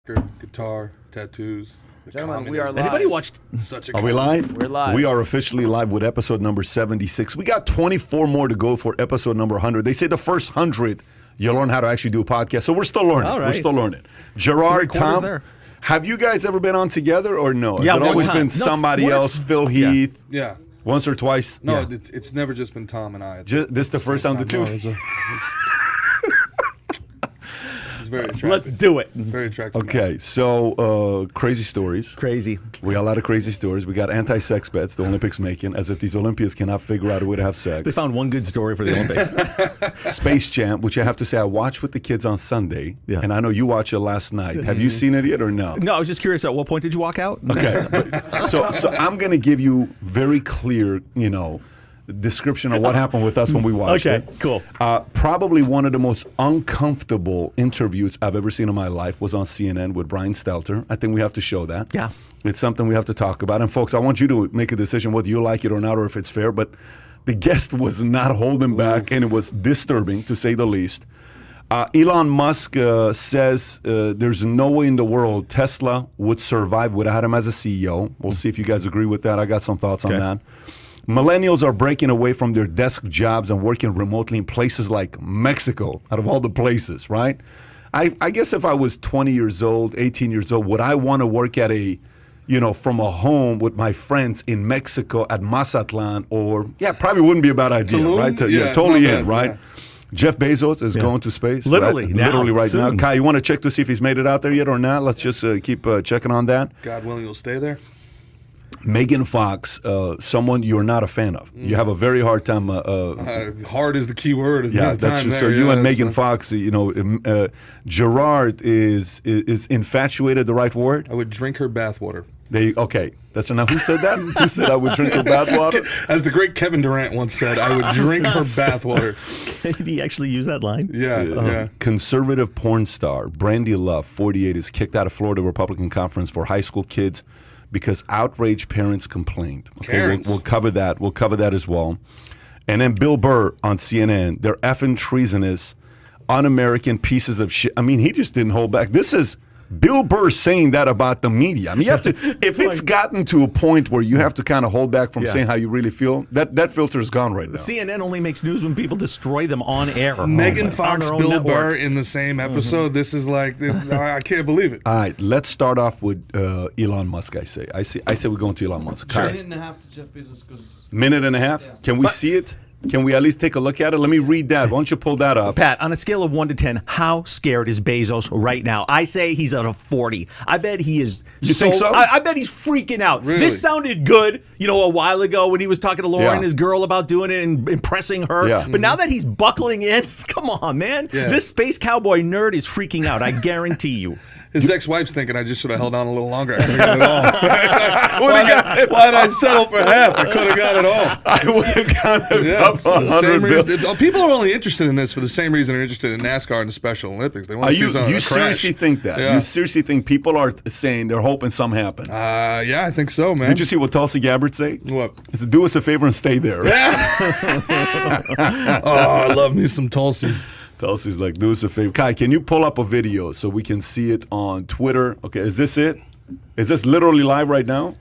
Guitar, tattoos. Gentlemen, we are live. Anybody watched? Are we live? We're live. We are officially live with episode number 76. We got 24 more to go for episode number 100. They say the first 100, you learn how to actually do a podcast. So we're still learning. All right. We're still learning. Gerard, Tom, there. have you guys ever been on together or no? Yeah, Has it one always time. been No, somebody one- else, Phil Heath, Yeah. once or twice? No, Yeah. it's never just been Tom and I. This the first time the two? It's very attractive. Let's do it. It's very attractive. Okay, so crazy stories. Crazy. We got a lot of crazy stories. We got anti-sex bets the Olympics making, as if these Olympians cannot figure out a way to have sex. They found one good story for the Olympics. Space Jam, which I have to say I watched with the kids on Sunday, Yeah. and I know you watched it last night. Have you seen it yet or no? No, I was just curious. At what point did you walk out? Okay, so I'm going to give you very clear, description of what happened with us when we watched it. Okay, cool. Probably one of the most uncomfortable interviews I've ever seen in my life was on CNN with Brian Stelter. I think we have to show that. Yeah. It's something we have to talk about. And folks, I want you to make a decision whether you like it or not, or if it's fair. But the guest was not holding back, and it was disturbing, to say the least. Elon Musk says there's no way in the world Tesla would survive without him as a CEO. We'll see if you guys agree with that. I got some thoughts on that. Millennials are breaking away from their desk jobs and working remotely in places like Mexico, out of all the places, right? I guess if I was 20 years old, 18 years old, would I want to work at from a home with my friends in Mexico at Mazatlan? Or, probably wouldn't be a bad idea, Tulum? right? Yeah, Totally not in, bad, right? yeah. Jeff Bezos is going to space. Literally, right? now, Literally right now. soon. Kai, you want to check to see if he's made it out there yet or not? Let's just keep checking on that. God willing, you'll stay there. Megan Fox, someone you're not a fan of. You have a very hard time. Hard is the key word. Yeah, that's just, so you and Megan Fox. Gerard is infatuated the right word? I would drink her bathwater. Okay, that's enough. Who said that? Who said I would drink her bathwater? As the great Kevin Durant once said, I would drink her bathwater. Did he actually use that line? Yeah. Conservative porn star Brandi Love, 48, is kicked out of Florida Republican Conference for high school kids because outraged parents complained. Okay, we'll cover that. We'll cover that as well. And then Bill Burr on CNN. They're effing treasonous, un-American pieces of shit. I mean, he just didn't hold back. This is Bill Burr saying that about the media. I mean, you have to. If it's gotten to a point where you have to kind of hold back from saying how you really feel, that filter is gone right now. CNN only makes news when people destroy them on air. Megan Fox, Bill Burr in the same episode. This is like this. I can't believe it. All right, let's start off with Elon Musk. I say we're going to Elon Musk. Minute and a half to Jeff Bezos goes. Minute and a half. Yeah. Can we see it? Can we at least take a look at it? Let me read that. Why don't you pull that up? Pat, on a scale of 1 to 10, how scared is Bezos right now? I say he's at a 40. I bet he is. You think so? I bet he's freaking out. Really? This sounded good, a while ago when he was talking to Lauren, Yeah. his girl, about doing it and impressing her. Yeah. But now that he's buckling in, come on, man. Yeah. This space cowboy nerd is freaking out. I guarantee you. His ex-wife's thinking I just should have held on a little longer. I could have got it all. Why did I settle for half? I could have got it all. I would have gotten up it's the 100 same billion. reason. People are only interested in this for the same reason they're interested in NASCAR and the Special Olympics. They want to see something. You seriously think that? Yeah. You seriously think people are saying they're hoping something happens? Yeah, I think so, man. Did you see what Tulsi Gabbard say? What? He said, do us a favor and stay there. I love me some Tulsi. Tulsi's like, do us a favor. Kai, can you pull up a video so we can see it on Twitter? Okay, is this it? Is this literally live right now?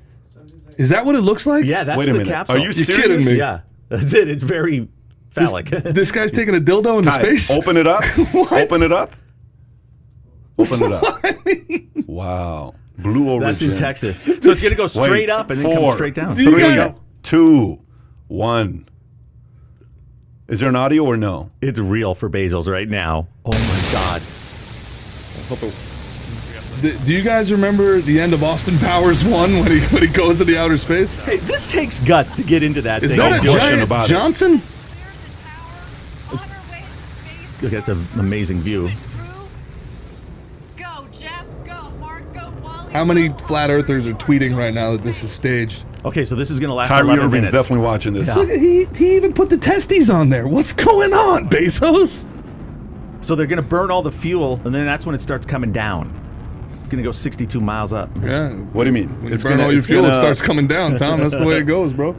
Is that what it looks like? Yeah, that's Wait a the minute. capsule. Are you You're serious? kidding me. Yeah, that's it. It's very phallic. This guy's taking a dildo into Kai, space? open it up. What? Open it up. Open it up. Wow. Blue origin. That's in Texas. So it's going to go straight up and then come straight down. 3, 2, 1. Is there an audio or no? It's real for Bezos right now. Oh my God. Do you guys remember the end of Austin Powers 1 when he goes into outer space? Hey, this takes guts to get into that Is thing. that a question giant about it. Johnson? Look, that's an amazing view. Go, Jeff. Go, Mark. Go, Wally. How many flat earthers are tweeting right now that this is staged? Okay, so this is going to last Kyrie 11 Irving's minutes. definitely watching this. Yeah. Look, he even put the testes on there. What's going on, Bezos? So they're going to burn all the fuel, and then that's when it starts coming down. It's going to go 62 miles up. Yeah. What do you mean? When you burn all your fuel, it starts coming down, Tom. That's the way it goes, bro.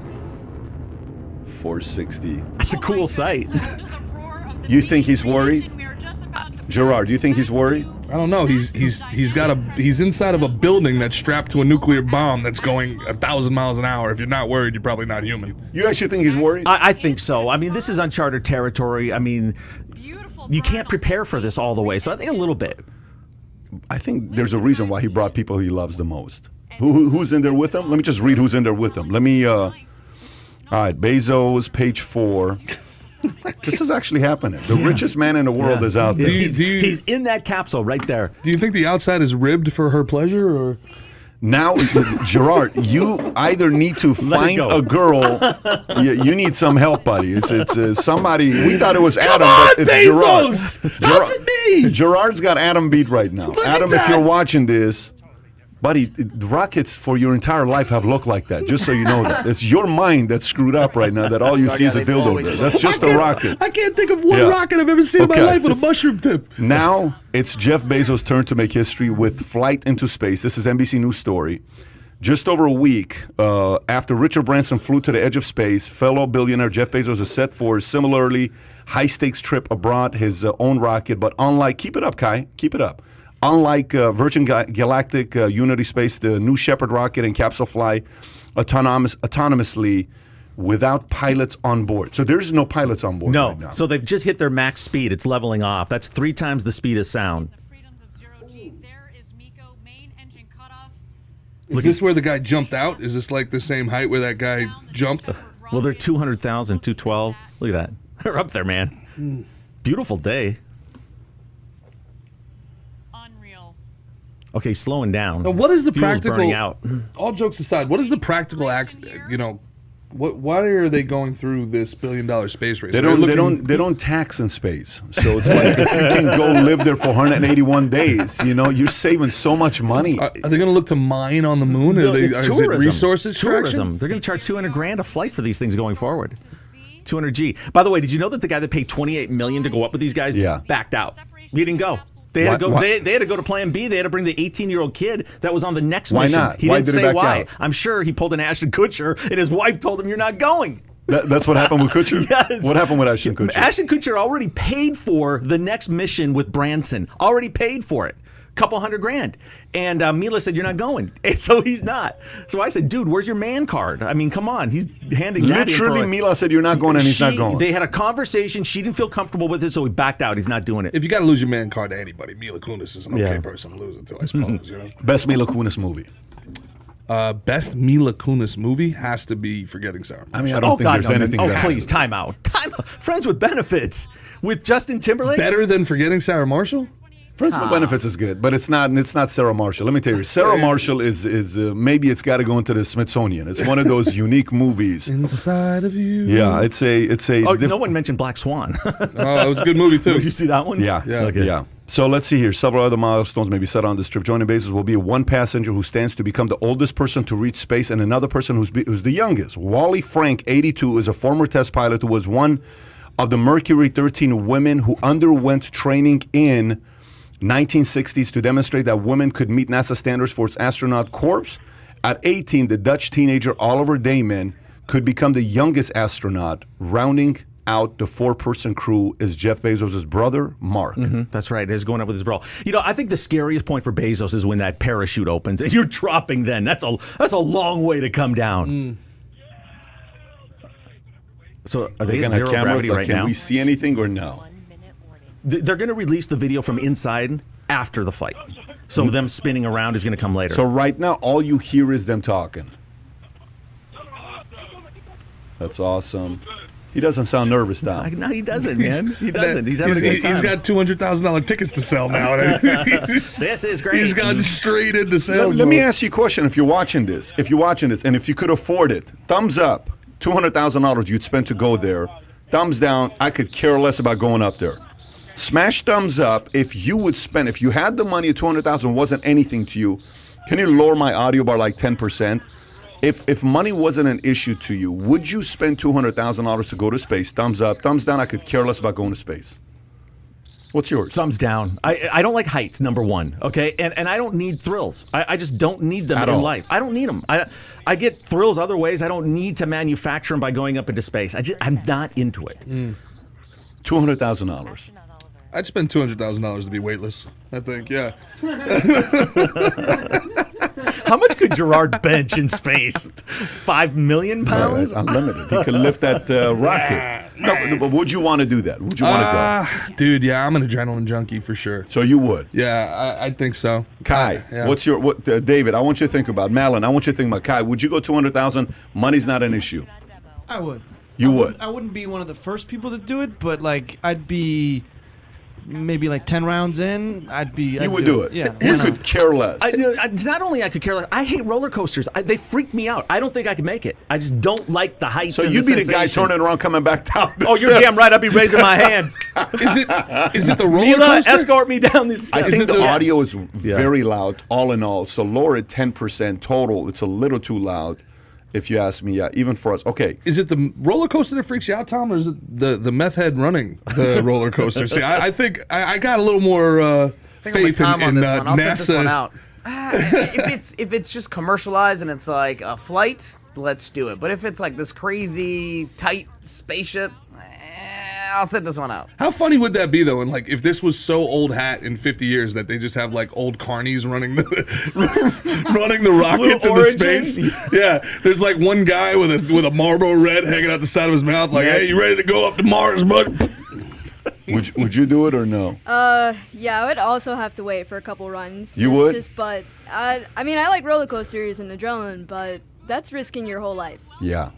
460. That's a cool sight. You think he's worried? Gerard, do you think he's worried? I don't know. He's inside of a building that's strapped to a nuclear bomb that's going 1,000 miles an hour. If you're not worried, you're probably not human. You actually think he's worried? I think so. I mean, this is uncharted territory. I mean, you can't prepare for this all the way. So I think a little bit. I think there's a reason why he brought people he loves the most. Who's in there with him? Let me just read who's in there with him. Let me. All right, Bezos, page 4. This is actually happening. The richest man in the world is out there. He's in that capsule right there. Do you think the outside is ribbed for her pleasure, or? Now, Gerard, you either need to find a girl. You need some help, buddy. It's somebody. We thought it was Adam, but it's Bezos! Gerard. How's it me? Gerard's got Adam beat right now. Adam, if you're watching this, buddy, the rockets for your entire life have looked like that. Just so you know that it's your mind that's screwed up right now. That all you see is a dildo there. That's just a rocket. I can't think of one rocket I've ever seen in my life with a mushroom tip. Now it's Jeff Bezos' turn to make history with flight into space. This is NBC News story. Just over a week after Richard Branson flew to the edge of space, fellow billionaire Jeff Bezos is set for a similarly high-stakes trip abroad, his own rocket. But unlike, keep it up, Kai, keep it up. Unlike Virgin Galactic, Unity Space, the New Shepard rocket and capsule fly autonomously without pilots on board. So there's no pilots on board right now. So they've just hit their max speed. It's leveling off. That's 3 times the speed of sound. Is this where the guy jumped out? Is this like the same height where that guy jumped? Well, they're 200,000, 212. Look at that. They're up there, man. Beautiful day. Okay, slowing down. Now, what is the Fuel's practical? burning out. All jokes aside, what is the practical act? You know, why are they going through this billion-dollar space race? They don't tax in space, so it's like if you can go live there for 181 days, you know, you're saving so much money. Are they going to look to mine on the moon? No, Is it resource extraction? Tourism. They're going to charge $200,000 a flight for these things going forward. 200G. By the way, did you know that the guy that paid $28 million to go up with these guys backed out? He didn't go. They had to go. They had to go to Plan B. They had to bring the 18-year-old kid that was on the next mission. Why not? He didn't say why. Out? I'm sure he pulled an Ashton Kutcher, and his wife told him, "You're not going." That's what happened with Kutcher? Yes. What happened with Ashton Kutcher? Ashton Kutcher already paid for the next mission with Branson. Already paid for it. Couple $100,000. And Mila said, "You're not going." And so he's not. So I said, "Dude, where's your man card?" I mean, come on. He's handing that in. Literally, Mila said, "You're not going," and he's not going. They had a conversation. She didn't feel comfortable with it, so he backed out. He's not doing it. If you got to lose your man card to anybody, Mila Kunis is an okay person to lose it to, I suppose. You know? Best Mila Kunis movie. Best Mila Kunis movie has to be Forgetting Sarah. I mean, I don't think there's anything. Oh, that please, time out. Time out. Friends with Benefits with Justin Timberlake. Better than Forgetting Sarah Marshall? Friends with Benefits is good, but it's not Sarah Marshall. Let me tell you, Sarah Marshall is maybe it's got to go into the Smithsonian. It's one of those unique movies. Inside of you. Yeah, it's a. Oh, no one mentioned Black Swan. Oh, it was a good movie too. Did you see that one? Yeah. Okay. So let's see here. Several other milestones may be set on this trip. Joining Bezos will be one passenger who stands to become the oldest person to reach space, and another person who's the youngest. Wally Frank, 82, is a former test pilot who was one of the Mercury 13 women who underwent training in 1960s to demonstrate that women could meet NASA standards for its astronaut corps. At 18, the Dutch teenager Oliver Damon could become the youngest astronaut. Rounding out the 4-person crew is Jeff Bezos' brother, Mark. That's right. He's going up with his bro. You know, I think the scariest point for Bezos is when that parachute opens and you're dropping. Then that's a long way to come down. So are they at zero gravity right now? Can we see anything or no? They're going to release the video from inside after the flight. So them spinning around is going to come later. So right now, all you hear is them talking. That's awesome. He doesn't sound nervous, Tom. No, he doesn't, man. He doesn't. He's having a good time. He's got $200,000 tickets to sell now. This is great. He's gone straight into sales. Let me ask you a question. If you're watching this, and if you could afford it, thumbs up. $200,000 you'd spend to go there. Thumbs down. I could care less about going up there. Smash thumbs up if you would spend, if you had the money, $200,000 wasn't anything to you. Can you lower my audio by like 10%? If money wasn't an issue to you, would you spend $200,000 to go to space? Thumbs up. Thumbs down, I could care less about going to space. What's yours? Thumbs down. I don't like heights, number one, okay? And I don't need thrills. I just don't need them in life. I don't need them. I get thrills other ways. I don't need to manufacture them by going up into space. I'm not into it. $200,000. I'd spend $200,000 to be weightless. I think, yeah. How much could Gerard bench in space? 5 million pounds? Unlimited. He could lift that rocket. No, but would you want to do that? Would you want to go? Dude, yeah, I'm an adrenaline junkie for sure. So you would? Yeah, I think so. Kai, yeah. what's your David? I want you to think about Malin. I want you to think about Kai. Would you go 200,000? Money's not an issue. I would. You would. I wouldn't be one of the first people to do it, but like I'd be maybe like 10 rounds in. You would do it. Yeah. You could care less. It's not only I could care less. I hate roller coasters. They freak me out. I don't think I could make it. I just don't like the heights. So and you'd the be the guy sensation. turning around, coming back down. Oh, you're damn right. I'd be raising my hand. Is it the roller Mila, coaster? escort me down the I steps. think the audio is very loud, all in all. So lower it 10% total. It's a little too loud, if you ask me. Yeah, even for us. Okay. Is it the roller coaster that freaks you out, Tom, or is it the meth head running the roller coaster? See, I think I got a little more faith in on this one. I'll NASA. set this one out. If it's just commercialized and it's like a flight, let's do it. But if it's like this crazy tight spaceship, I'll set this one out. How funny would that be, though? And like, if this was so old hat in 50 years that they just have like old carnies running the running the rockets into space. Yeah, there's like one guy with a Marlboro Red hanging out the side of his mouth, like, "Hey, you ready to go up to Mars, bud?" Would you do it or no? Yeah, I would also have to wait for a couple runs. You would? But I mean, I like roller coasters and adrenaline, but that's risking your whole life. Yeah.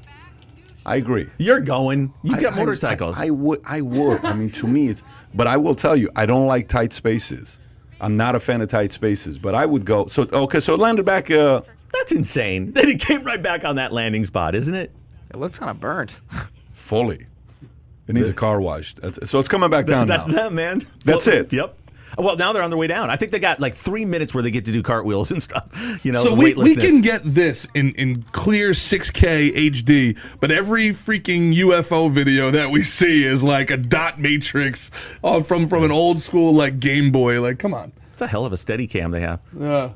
I agree. You're going. You've got motorcycles. I would. I mean, to me, it's. But I will tell you, I don't like tight spaces. I'm not a fan of tight spaces. But I would go. So okay. So it landed back. That's insane. Then it came right back on that landing spot, isn't it? It looks kind of burnt. Fully. It needs a car wash. So it's coming back down That's now. them, man. That's it. Yep. Well, now they're on their way down. I think they got like 3 minutes where they get to do cartwheels and stuff. You know, So the we weightlessness. can get this in clear 6K HD, but every freaking UFO video that we see is like a dot matrix from an old school like Game Boy. Like, come on. It's a hell of a steady cam they have. Yeah.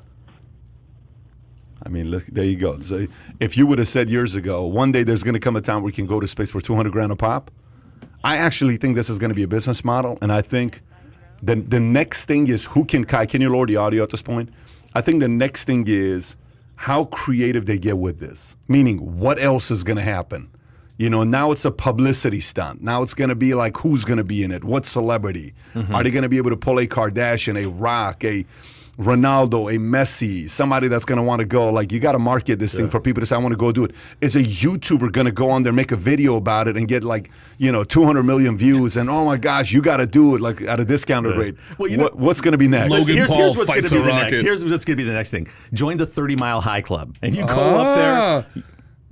I mean, look, there you go. So if you would have said years ago, one day there's going to come a time where we can go to space for 200 grand a pop, I actually think this is going to be a business model, and I think the next thing is can you lower the audio at this point? I think the next thing is how creative they get with this. Meaning, what else is going to happen? You know, now it's a publicity stunt. Now it's going to be like, who's going to be in it? What celebrity? Are they going to be able to pull a Kardashian, a Rock, a Ronaldo, a Messi, somebody that's going to want to go? Like, you got to market this thing for people to say, I want to go do it. Is a YouTuber going to go on there, make a video about it, and get like, 200 million views? And oh my gosh, you got to do it like at a discounted rate. Well, what's going to be next? Logan Here's Paul what's going fights to be a the rocket. next. Here's what's going to be the next thing. Join the 30 Mile High Club, and you go up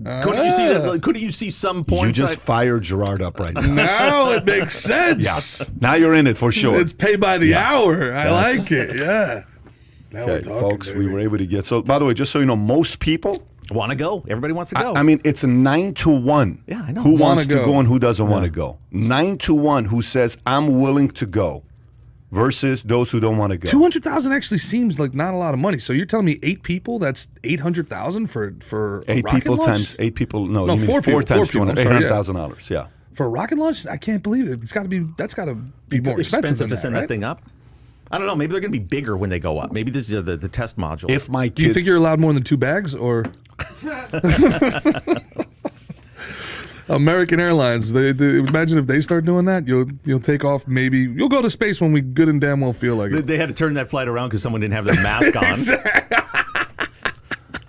there. Couldn't you see some porn You just site? fired Gerard up right now. Now it makes sense. Now you're in it for sure. It's pay by the hour. I like it. Yeah. Now we're Okay, talking, folks, baby. we were able to get. So, by the way, just so you know, most people, Want to go? Everybody wants to go. I mean, it's a 9-1. Yeah, I know. Who Wanna wants to go. go and who doesn't want to go? 9-1 who says, I'm willing to go, versus those who don't want to go. 200,000 actually seems like not a lot of money. So you're telling me 8 people? That's 800,000 for a 8 rocket people launch? times 8 people. No, No, you mean 4 people. 4 times 4 people, I'm sorry, yeah. $800,000. Yeah. For a rocket launch? I can't believe it. That's got to be more expensive than to that, send right? that thing up. I don't know. Maybe they're going to be bigger when they go up. Maybe this is the test module. If my Do you kids, think you're allowed more than 2 bags, or American Airlines? They imagine if they start doing that, you'll take off. Maybe you'll go to space when we good and damn well feel like it. They had to turn that flight around because someone didn't have their mask on.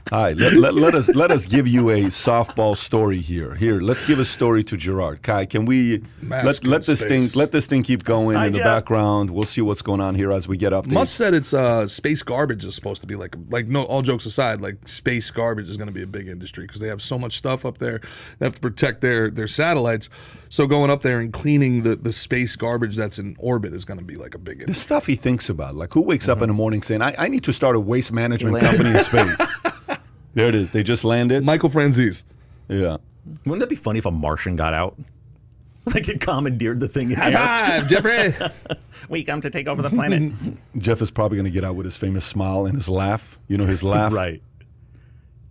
all right, let us give you a softball story here. Here, let's give a story to Gerard. Kai, can we Mask let in this space. thing keep going Hi, in the Jeff. background? We'll see what's going on here as we get updates. Musk said it's space garbage is supposed to be like no, all jokes aside, like space garbage is going to be a big industry because they have so much stuff up there. They have to protect their satellites. So going up there and cleaning the space garbage that's in orbit is going to be like a big The industry. stuff he thinks about, like who wakes up in the morning saying, I need to start a waste management company in space. There it is. They just landed. Michael Franzese. Yeah. Wouldn't that be funny if a Martian got out? Like it commandeered the thing in High air. five, Jeffrey. We come to take over the planet. Jeff is probably going to get out with his famous smile and his laugh. You know, his laugh. Right.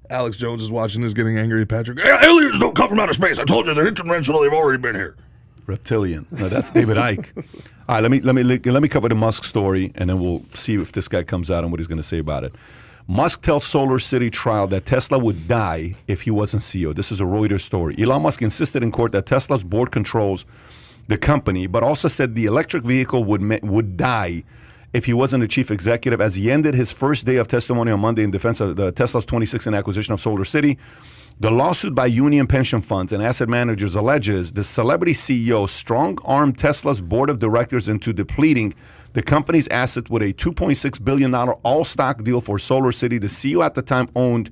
Alex Jones is watching this, getting angry at Patrick. Aliens don't come from outer space. I told you they're interdimensional. They've already been here. Reptilian. No, that's David Icke. All right, let me cover the Musk story, and then we'll see if this guy comes out and what he's going to say about it. Musk tells Solar City trial that Tesla would die if he wasn't CEO. This is a Reuters story. Elon Musk insisted in court that Tesla's board controls the company, but also said the electric vehicle would die if he wasn't a chief executive. As he ended his first day of testimony on Monday in defense of Tesla's 2016 acquisition of Solar City, the lawsuit by union pension funds and asset managers alleges the celebrity CEO strong-armed Tesla's board of directors into depleting the company's assets with a $2.6 billion all-stock deal for Solar City. The CEO at the time owned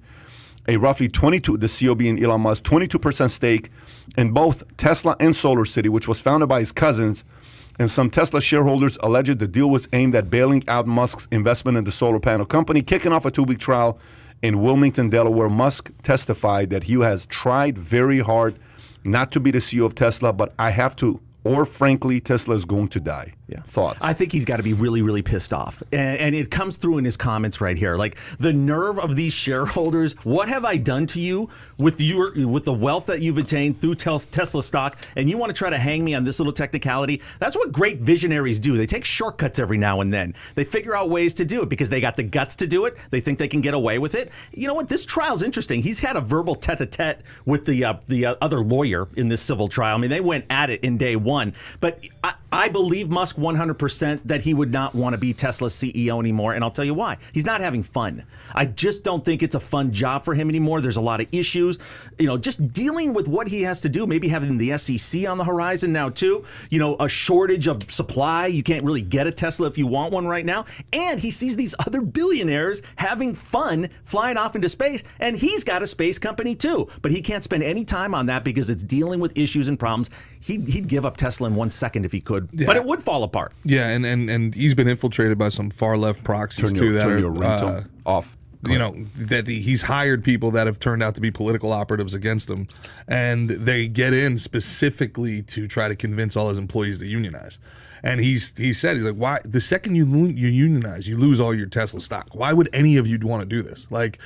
a roughly the CEO being Elon Musk, 22% stake in both Tesla and Solar City, which was founded by his cousins. And some Tesla shareholders alleged the deal was aimed at bailing out Musk's investment in the solar panel company. Kicking off a 2-week trial in Wilmington, Delaware, Musk testified that he has tried very hard not to be the CEO of Tesla, but I have to, or frankly, Tesla is going to die. Yeah. Thoughts? I think he's got to be really, really pissed off. And it comes through in his comments right here. Like, the nerve of these shareholders. What have I done to you with the wealth that you've attained through Tesla stock? And you want to try to hang me on this little technicality? That's what great visionaries do. They take shortcuts every now and then. They figure out ways to do it because they got the guts to do it. They think they can get away with it. You know what? This trial's interesting. He's had a verbal tete-a-tete with the other lawyer in this civil trial. I mean, they went at it in day one. But I believe Musk 100% that he would not want to be Tesla's CEO anymore, and I'll tell you why. He's not having fun. I just don't think it's a fun job for him anymore. There's a lot of issues, just dealing with what he has to do, maybe having the SEC on the horizon now too, a shortage of supply. You can't really get a Tesla if you want one right now, and he sees these other billionaires having fun flying off into space, and he's got a space company too, but he can't spend any time on that because it's dealing with issues and problems. He'd give up Tesla in 1 second if he could, but it would fall apart. Yeah, and he's been infiltrated by some far left proxies too that are ringtone off. That he's hired people that have turned out to be political operatives against him, and they get in specifically to try to convince all his employees to unionize. And he said, he's like, why? The second you unionize, you lose all your Tesla stock. Why would any of you want to do this? Look,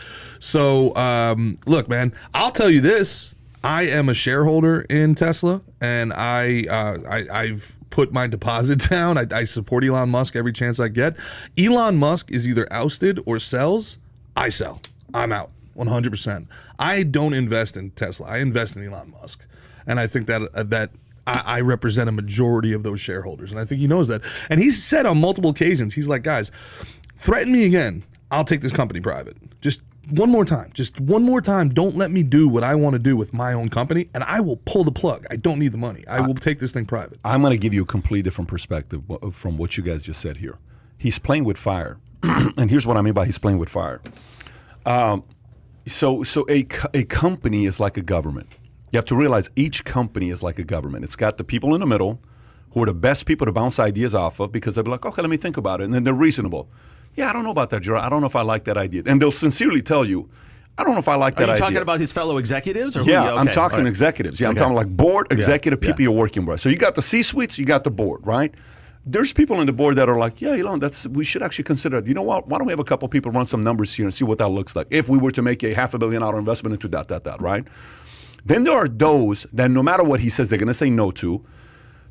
man, I'll tell you this. I am a shareholder in Tesla, and I've put my deposit down. I support Elon Musk every chance I get. Elon Musk is either ousted or sells. I sell. I'm out 100%. I don't invest in Tesla. I invest in Elon Musk, and I think that I represent a majority of those shareholders, and I think he knows that. And he's said on multiple occasions, he's like, guys, threaten me again, I'll take this company private. Just one more time, don't let me do what I want to do with my own company, and I will pull the plug. I don't need the money. I will take this thing private. I'm going to give you a completely different perspective from what you guys just said here. He's playing with fire. And here's what I mean by he's playing with fire. So a company is like a government. You have to realize each company is like a government. It's got the people in the middle who are the best people to bounce ideas off of because they'll be like, okay, let me think about it. And then they're reasonable. Yeah, I don't know about that, Gerard. I don't know if I like that idea. And they'll sincerely tell you, I don't know if I like that idea. Are you talking about his fellow executives? Or yeah, I'm talking executives. Yeah, I'm talking like board, executive people you're working with. So you got the C-suites, you got the board, right? There's people on the board that are like, yeah, Elon, we should actually consider it. You know what? Why don't we have a couple people run some numbers here and see what that looks like if we were to make a $500 million investment into that, right? Then there are those that no matter what he says, they're going to say no to.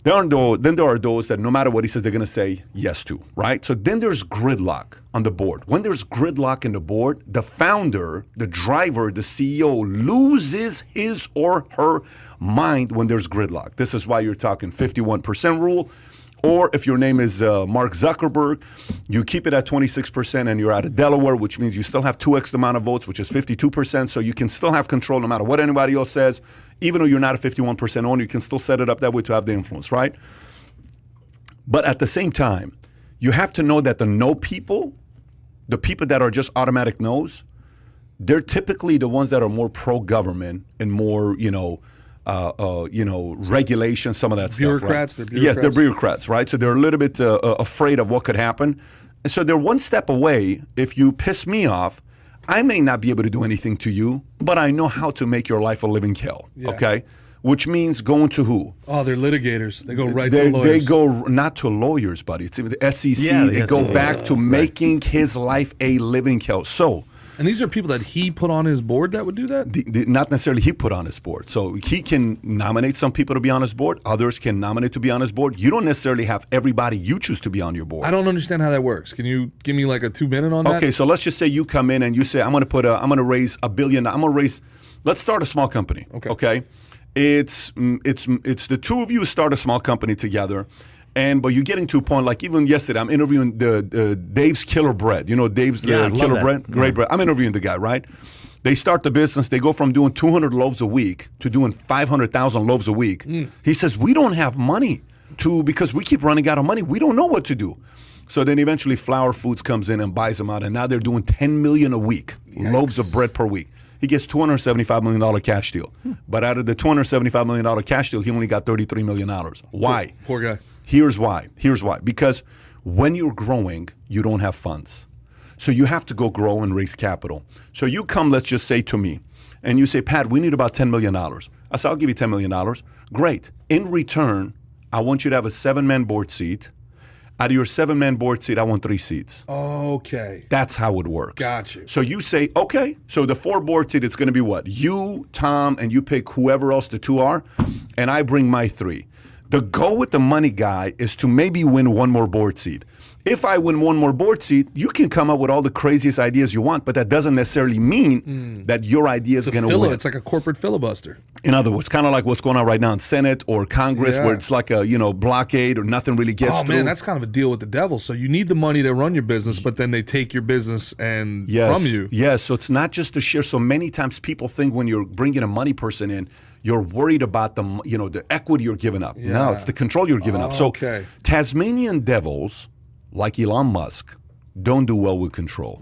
Then there are those that no matter what he says, they're going to say yes to, right? So then there's gridlock on the board. When there's gridlock in the board, the founder, the driver, the CEO loses his or her mind when there's gridlock. This is why you're talking 51% rule. Or if your name is Mark Zuckerberg, you keep it at 26% and you're out of Delaware, which means you still have 2x the amount of votes, which is 52%. So you can still have control no matter what anybody else says. Even though you're not a 51% owner, you can still set it up that way to have the influence, right? But at the same time, you have to know that the no people, the people that are just automatic no's, they're typically the ones that are more pro-government and more, regulation, some of that bureaucrats, stuff. Right? They're bureaucrats. Yes, they're bureaucrats, right? So they're a little bit afraid of what could happen. And so they're one step away. If you piss me off, I may not be able to do anything to you, but I know how to make your life a living hell, okay? Which means going to who? Oh, they're litigators. They go right to lawyers. They go not to lawyers, buddy. It's the SEC. They go back to making his life a living hell. So And these are people that he put on his board that would do that? Not necessarily he put on his board. So he can nominate some people to be on his board. Others can nominate to be on his board. You don't necessarily have everybody you choose to be on your board. I don't understand how that works. Can you give me like a 2-minute on that? Okay, so let's just say you come in and you say, I'm going to raise $1 billion. Let's start a small company. Okay. It's the two of you start a small company together. But you're getting to a point, like even yesterday, I'm interviewing Dave's Killer Bread. You know Dave's Killer Bread? Great bread. I'm interviewing the guy, right? They start the business. They go from doing 200 loaves a week to doing 500,000 loaves a week. He says, we don't have money because we keep running out of money. We don't know what to do. So then eventually Flower Foods comes in and buys them out. And now they're doing 10 million a week, loaves of bread per week. He gets $275 million cash deal. But out of the $275 million cash deal, he only got $33 million. Why? Poor guy. Here's why. Because when you're growing, you don't have funds. So you have to go grow and raise capital. So you come, let's just say to me, and you say, Pat, we need about $10 million. I say, I'll give you $10 million. Great. In return, I want you to have a 7-man board seat. Out of your 7-man board seat, I want 3 seats. Okay. That's how it works. Got you. So you say, okay, so the 4 board seat, it's going to be what? You, Tom, and you pick whoever else the 2 are, and I bring my 3. The goal with the money guy is to maybe win 1 more board seat. If I win 1 more board seat, you can come up with all the craziest ideas you want, but that doesn't necessarily mean that your idea is going to win. It's like a corporate filibuster. In other words, kind of like what's going on right now in Senate or Congress, where it's like a blockade or nothing really gets through. Oh man, that's kind of a deal with the devil. So you need the money to run your business, but then they take your business and from you. Yes, so it's not just the share. So many times people think when you're bringing a money person in, you're worried about the equity you're giving up. Yeah. No, it's the control you're giving up. So Tasmanian devils, like Elon Musk, don't do well with control.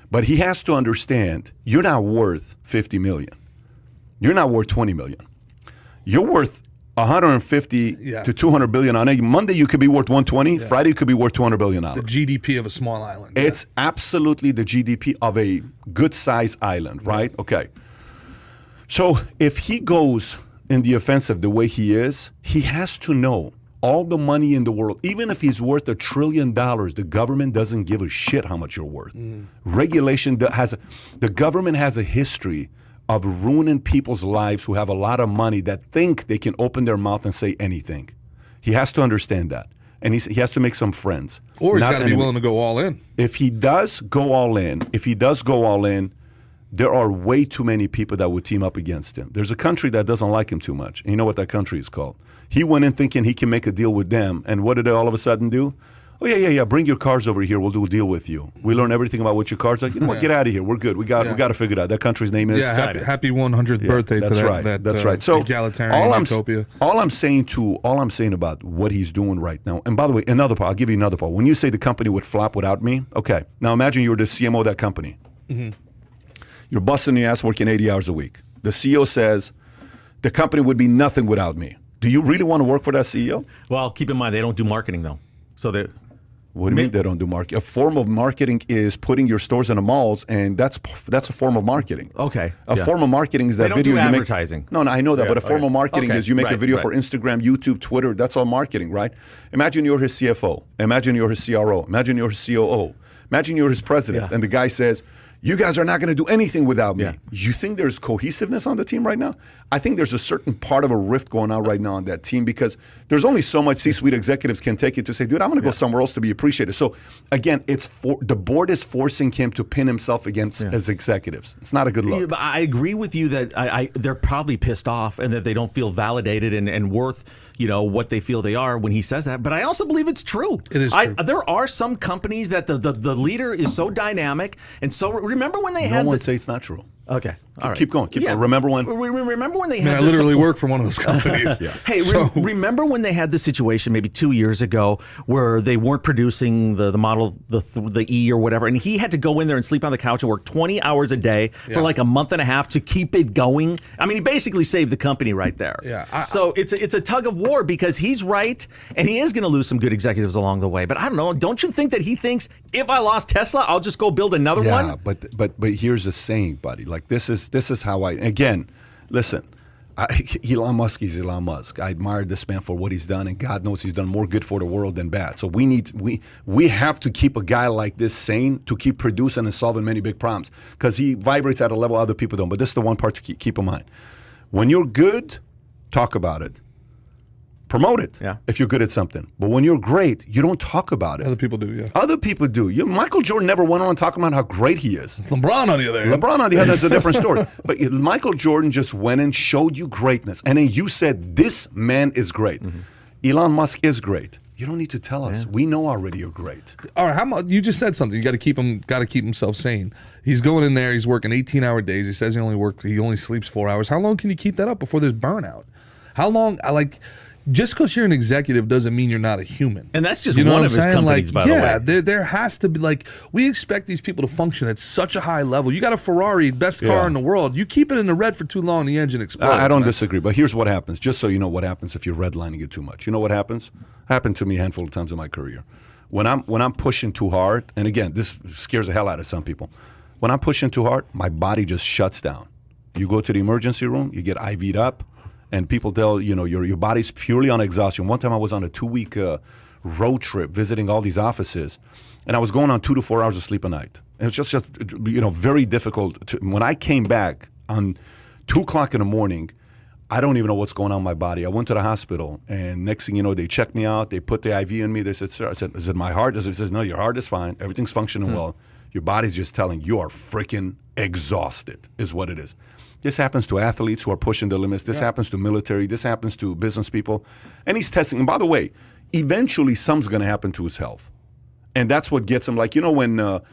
But he has to understand you're not worth $50 million. You're not worth $20 million. You're worth 150 to 200 billion on a Monday. You could be worth 120. Friday you could be worth 200 billion. The GDP of a small island. It's absolutely the GDP of a good-sized island, right? Okay. So if he goes in the offensive the way he is, he has to know all the money in the world, even if he's worth $1 trillion, the government doesn't give a shit how much you're worth. Regulation the government has a history of ruining people's lives who have a lot of money that think they can open their mouth and say anything. He has to understand that. And he has to make some friends. Or he's got to be willing to go all in. If he does go all in, there are way too many people that would team up against him. There's a country that doesn't like him too much. And you know what that country is called? He went in thinking he can make a deal with them. And what did they all of a sudden do? Oh, yeah. Bring your cars over here. We'll do a deal with you. We learn everything about what your cars are. You know what? Get out of here. We're good. We got to figure it out. That country's name is China. Happy 100th birthday to that. That's right. So egalitarian utopia. All I'm saying about what he's doing right now. And by the way, another part. I'll give you another part. When you say the company would flop without me, okay. Now imagine you were the CMO of that company. You're busting your ass working 80 hours a week. The CEO says the company would be nothing without me. Do you really want to work for that CEO? Well, keep in mind they don't do marketing though. So they. What do you mean they don't do marketing? A form of marketing is putting your stores in the malls, and that's a form of marketing. Okay. A form of marketing is that video you make. Advertising. No, I know that, but a form of marketing is you make a video for Instagram, YouTube, Twitter. That's all marketing, right? Imagine you're his CFO. Imagine you're his CRO. Imagine you're his COO. Imagine you're his president, and the guy says, you guys are not going to do anything without me. You think there's cohesiveness on the team right now? I think there's a certain part of a rift going on right now on that team because there's only so much C-suite executives can take it to say, dude, I'm going to go somewhere else to be appreciated. So again, the board is forcing him to pin himself against his executives. It's not a good look. But I agree with you that they're probably pissed off and that they don't feel validated and worth what they feel they are when he says that. But I also believe it's true. It is true. There are some companies that the leader is so dynamic and so. Remember when they had? No one say it's not true. Okay. All right. Keep going. Keep going. Remember when they had? I literally work for one of those companies. Hey, remember when they had the situation maybe 2 years ago where they weren't producing the model, the E or whatever, and he had to go in there and sleep on the couch and work 20 hours a day for like a month and a half to keep it going. I mean, he basically saved the company right there. Yeah. So it's a tug of war because he's right and he is going to lose some good executives along the way. But I don't know. Don't you think that he thinks if I lost Tesla, I'll just go build another one? Yeah, but here's the saying, buddy. Like this is how again, listen, Elon Musk is Elon Musk. I admire this man for what he's done, and God knows he's done more good for the world than bad. So we have to keep a guy like this sane to keep producing and solving many big problems, because he vibrates at a level other people don't. But this is the one part to keep in mind. When you're good, talk about it. Promote it if you're good at something. But when you're great, you don't talk about it. Other people do, yeah. Other people do. Michael Jordan never went on talking about how great he is. LeBron on the other hand. LeBron on the other hand is a different story. But Michael Jordan just went and showed you greatness. And then you said, this man is great. Elon Musk is great. You don't need to tell us. We know already you're great. All right, you just said something. You got to keep himself sane. He's going in there. He's working 18-hour days. He says he only sleeps 4 hours. How long can you keep that up before there's burnout? How long? Just because you're an executive doesn't mean you're not a human. And that's just one of his companies, by the way. Yeah, there has to be, we expect these people to function at such a high level. You got a Ferrari, best car in the world. You keep it in the red for too long, the engine explodes. I don't disagree, but here's what happens. Just so you know what happens if you're redlining it too much. You know what happens? Happened to me a handful of times in my career. When I'm pushing too hard, and again, this scares the hell out of some people. When I'm pushing too hard, my body just shuts down. You go to the emergency room, you get IV'd up, and people tell, your body's purely on exhaustion. One time I was on a 2-week road trip visiting all these offices, and I was going on 2 to 4 hours of sleep a night. It was just very difficult. When I came back on 2 o'clock in the morning, I don't even know what's going on in my body. I went to the hospital, and next thing you know, they checked me out. They put the IV in me. They said, sir, I said, is it my heart? It says, no, your heart is fine. Everything's functioning well. Your body's just telling you are freaking exhausted is what it is. This happens to athletes who are pushing the limits. This happens to military. This happens to business people. And he's testing. And by the way, eventually something's going to happen to his health. And that's what gets him. When a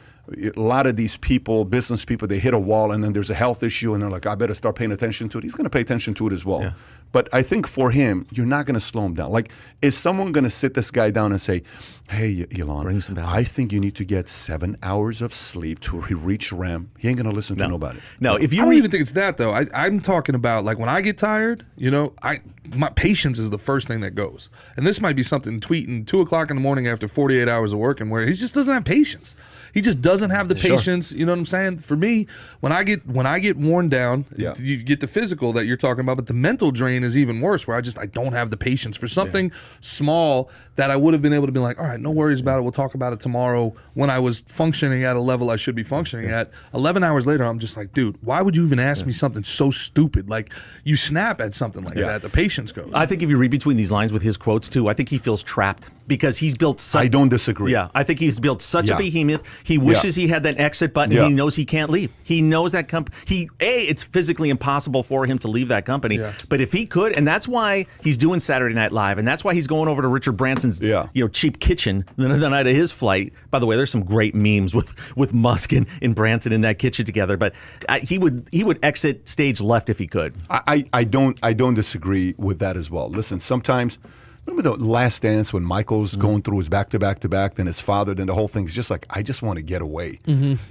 lot of these people, business people, they hit a wall and then there's a health issue and they're like, I better start paying attention to it. He's going to pay attention to it as well. Yeah. But I think for him, you're not going to slow him down. Is someone going to sit this guy down and say, hey, Elon, I think you need to get 7 hours of sleep to reach REM? He ain't going to listen to nobody. No, I don't even think it's that, though. I'm talking about, when I get tired, my patience is the first thing that goes. And this might be something tweeting 2 o'clock in the morning after 48 hours of working where he just doesn't have patience. He just doesn't have the patience. You know what I'm saying? For me, when I get worn down, you get the physical that you're talking about, but the mental drain is even worse, where I don't have the patience for something small that I would have been able to be like, all right, no worries about it. We'll talk about it tomorrow, when I was functioning at a level I should be functioning at. 11 hours later, I'm just like, dude, why would you even ask me something so stupid? You snap at something like that. The patience goes. I think if you read between these lines with his quotes too, I think he feels trapped because he's built such... I don't disagree. Yeah, I think he's built such a behemoth. He wishes he had that exit button. He knows he can't leave. He knows that company... it's physically impossible for him to leave that company. Yeah. But if he could, and that's why he's doing Saturday Night Live, and that's why he's going over to Richard Branson's cheap kitchen the night of his flight. By the way, there's some great memes with Musk and Branson in that kitchen together. But he would exit stage left if he could. I don't disagree with that as well. Listen, sometimes... Remember the Last Dance when Michael's going through his back-to-back-to-back, then his father, then the whole thing's just like, I just want to get away.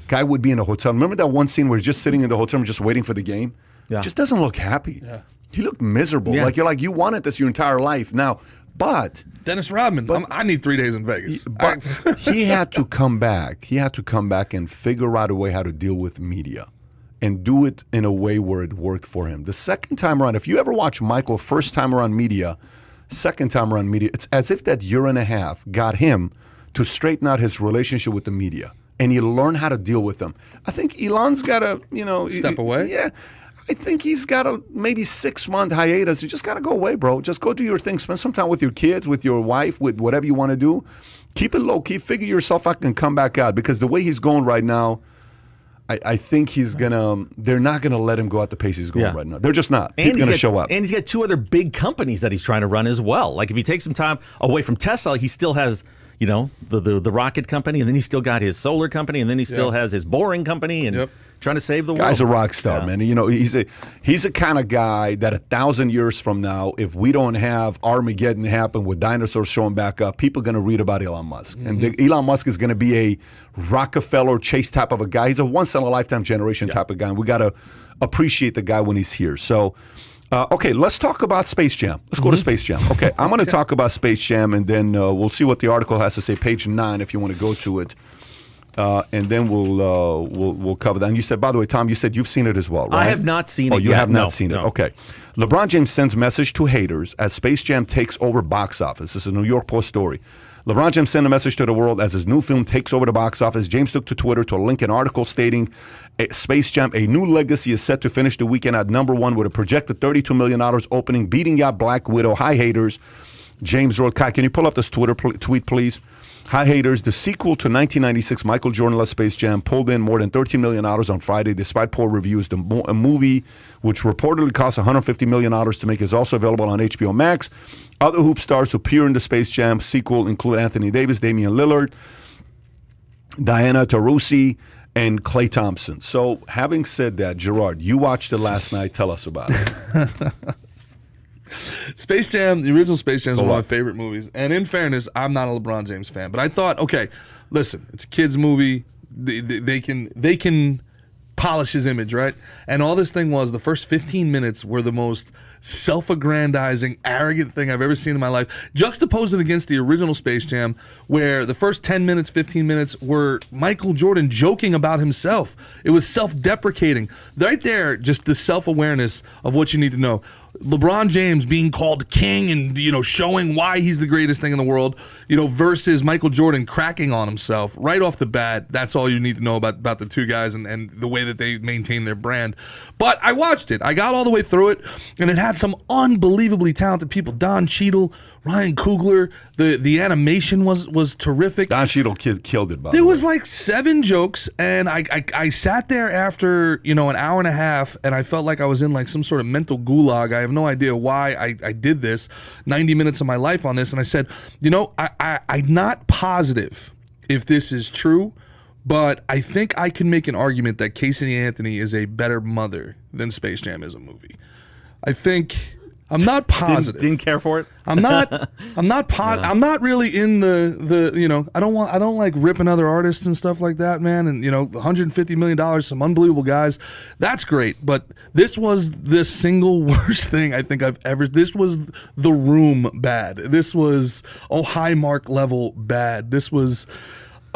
Guy would be in a hotel. Remember that one scene where he's just sitting in the hotel room just waiting for the game? Yeah. Just doesn't look happy. Yeah. He looked miserable. Yeah. You wanted this your entire life now. But Dennis Rodman, I need 3 days in Vegas. But he had to come back. He had to come back and figure out a way how to deal with media and do it in a way where it worked for him. The second time around, if you ever watch Michael first time around media, second time around media, it's as if that year and a half got him to straighten out his relationship with the media, and he learned how to deal with them. I think Elon's got to, step away. Yeah, I think he's got a maybe 6-month hiatus. You just got to go away, bro. Just go do your thing. Spend some time with your kids, with your wife, with whatever you want to do. Keep it low key. Figure yourself out and come back out, because the way he's going right now, I think they're not going to let him go at the pace he's going right now. They're just not. He's going to show up. And he's got 2 other big companies that he's trying to run as well. If he takes some time away from Tesla, he still has, the rocket company, and then he's still got his solar company, and then he still has his boring company, and trying to save the world. Guy's a rock star, man. He's a kind of guy that 1,000 years from now, if we don't have Armageddon happen with dinosaurs showing back up, people are going to read about Elon Musk. And Elon Musk is going to be a Rockefeller Chase type of a guy. He's a once-in-a-lifetime generation type of guy. And we got to appreciate the guy when he's here. So, okay, let's talk about Space Jam. Let's go to Space Jam. Okay, I'm going to talk about Space Jam, and then we'll see what the article has to say, page 9, if you want to go to it. and then we'll cover that. And you said, by the way, Tom, you said you've seen it as well, right? I have not seen it. Oh, you yet. have not seen it. No. Okay. LeBron James sends message to haters as Space Jam takes over box office. This is a New York Post story. LeBron James sent a message to the world as his new film takes over the box office. James took to Twitter to link an article stating Space Jam, a new legacy, is set to finish the weekend at #1 with a projected $32 million opening, beating out Black Widow. Hi, haters. James wrote, Kai, can you pull up this Twitter tweet, please? Hi, haters. The sequel to 1996 Michael Jordan-less Space Jam pulled in more than $13 million on Friday, despite poor reviews. A movie which reportedly cost $150 million to make is also available on HBO Max. Other hoop stars who appear in the Space Jam sequel include Anthony Davis, Damian Lillard, Diana Taurasi, and Klay Thompson. So, having said that, Gerard, you watched it last night. Tell us about it. Space Jam, the original Space Jam is one of my favorite movies. And in fairness, I'm not a LeBron James fan. But I thought, okay, listen, it's a kid's movie. They can polish his image, right? And all this thing was, the first 15 minutes were the most self-aggrandizing, arrogant thing I've ever seen in my life. Juxtapose it against the original Space Jam, where the first 10 minutes, 15 minutes were Michael Jordan joking about himself. It was self-deprecating. Right there, just the self-awareness of what you need to know. LeBron James being called king and, showing why he's the greatest thing in the world, versus Michael Jordan cracking on himself right off the bat. That's all you need to know about the two guys and the way that they maintain their brand. But I watched it. I got all the way through it, and it had some unbelievably talented people. Don Cheadle, Ryan Coogler. The animation was terrific. Don Cheadle killed it, by the way. There was like 7 jokes, and I sat there after, an hour and a half, and I felt like I was in like some sort of mental gulag. I have no idea why I did this, 90 minutes of my life on this, and I said, I'm not positive if this is true, but I think I can make an argument that Casey Anthony is a better mother than Space Jam is a movie. I'm not positive. Didn't care for it. I'm not really in the I don't like ripping other artists and stuff like that, man. And $150 million, some unbelievable guys. That's great. But this was the single worst thing I think I've ever. This was The Room bad. This was high mark level bad. This was.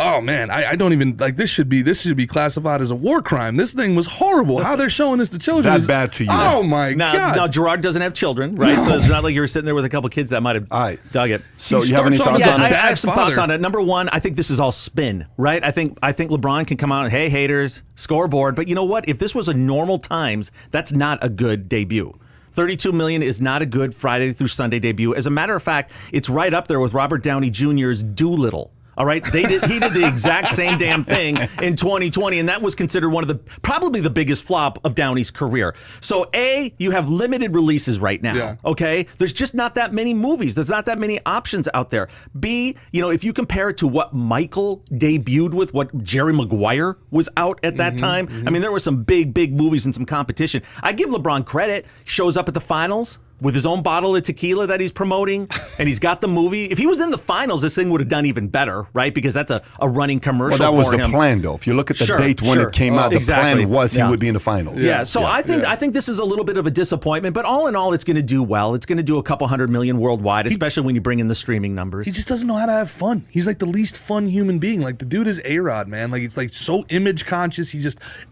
Oh man, I don't even like this. Should be classified as a war crime. This thing was horrible. How they're showing this to children That's is bad to you. Oh my god! Now Gerard doesn't have children, right? No. So it's not like you were sitting there with a couple kids that might have dug it. So He you have any starts off thoughts as on a it? I have some father. thoughts on it. Number one, I think this is all spin, right? I think LeBron can come out and, hey, haters, scoreboard. But you know what? If this was a normal times, that's not a good debut. $32 million is not a good Friday through Sunday debut. As a matter of fact, it's right up there with Robert Downey Jr.'s Doolittle. All right, he did the exact same damn thing in 2020, and that was considered one of probably the biggest flop of Downey's career. So, A, you have limited releases right now, Yeah. okay? There's just not that many movies. There's not that many options out there. B, if you compare it to what Michael debuted with, what Jerry Maguire was out at that time, I mean, there were some big movies and some competition. I give LeBron credit. He shows up at the finals with his own bottle of tequila that he's promoting, and he's got the movie. If he was in the finals, this thing would have done even better, right? Because that's a running commercial. Well, that was for the him. plan, though. If you look at the date when it came out, the plan was he would be in the finals. Yeah, so I think this is a little bit of a disappointment, but all in all, it's going to do well. It's going to do a couple $100 million worldwide, especially when you bring in the streaming numbers. He just doesn't know how to have fun. He's like the least fun human being. Like the dude is A-Rod, man. Like it's like so image conscious.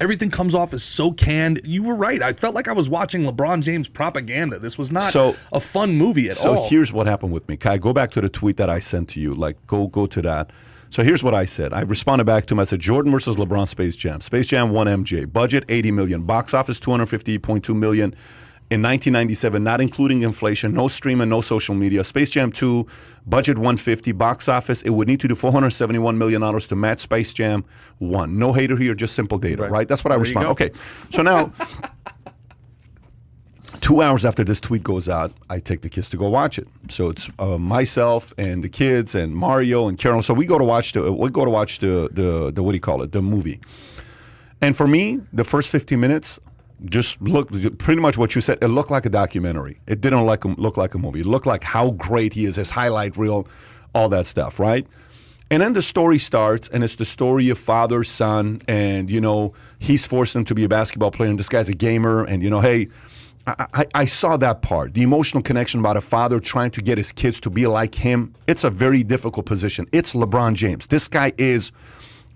Everything comes off as so canned. You were right. I felt like I was watching LeBron James propaganda. This was not a fun movie at all. So here's what happened with me. Kai, go back to the tweet that I sent to you. Like, go to that. So here's what I said. I responded back to him. I said, Jordan versus LeBron Space Jam. Space Jam 1 MJ. Budget $80 million. Box office $250.2 million in 1997, not including inflation. No streaming, no social media. Space Jam 2, budget $150. Box office, it would need to do $471 million to match Space Jam 1. No hater here, just simple data, right? That's what I respond. Okay, so now... 2 hours after this tweet goes out, I take the kids to go watch it. So it's myself and the kids and Mario and Carol. So we go to watch the what do you call it, the movie. And for me, the first 15 minutes just looked pretty much what you said. It looked like a documentary. It didn't look like a movie. It looked like how great he is, his highlight reel, all that stuff, right? And then the story starts, and it's the story of father, son, and he's forced him to be a basketball player, and this guy's a gamer, and hey. I saw that part, the emotional connection about a father trying to get his kids to be like him. It's a very difficult position. It's LeBron James. This guy is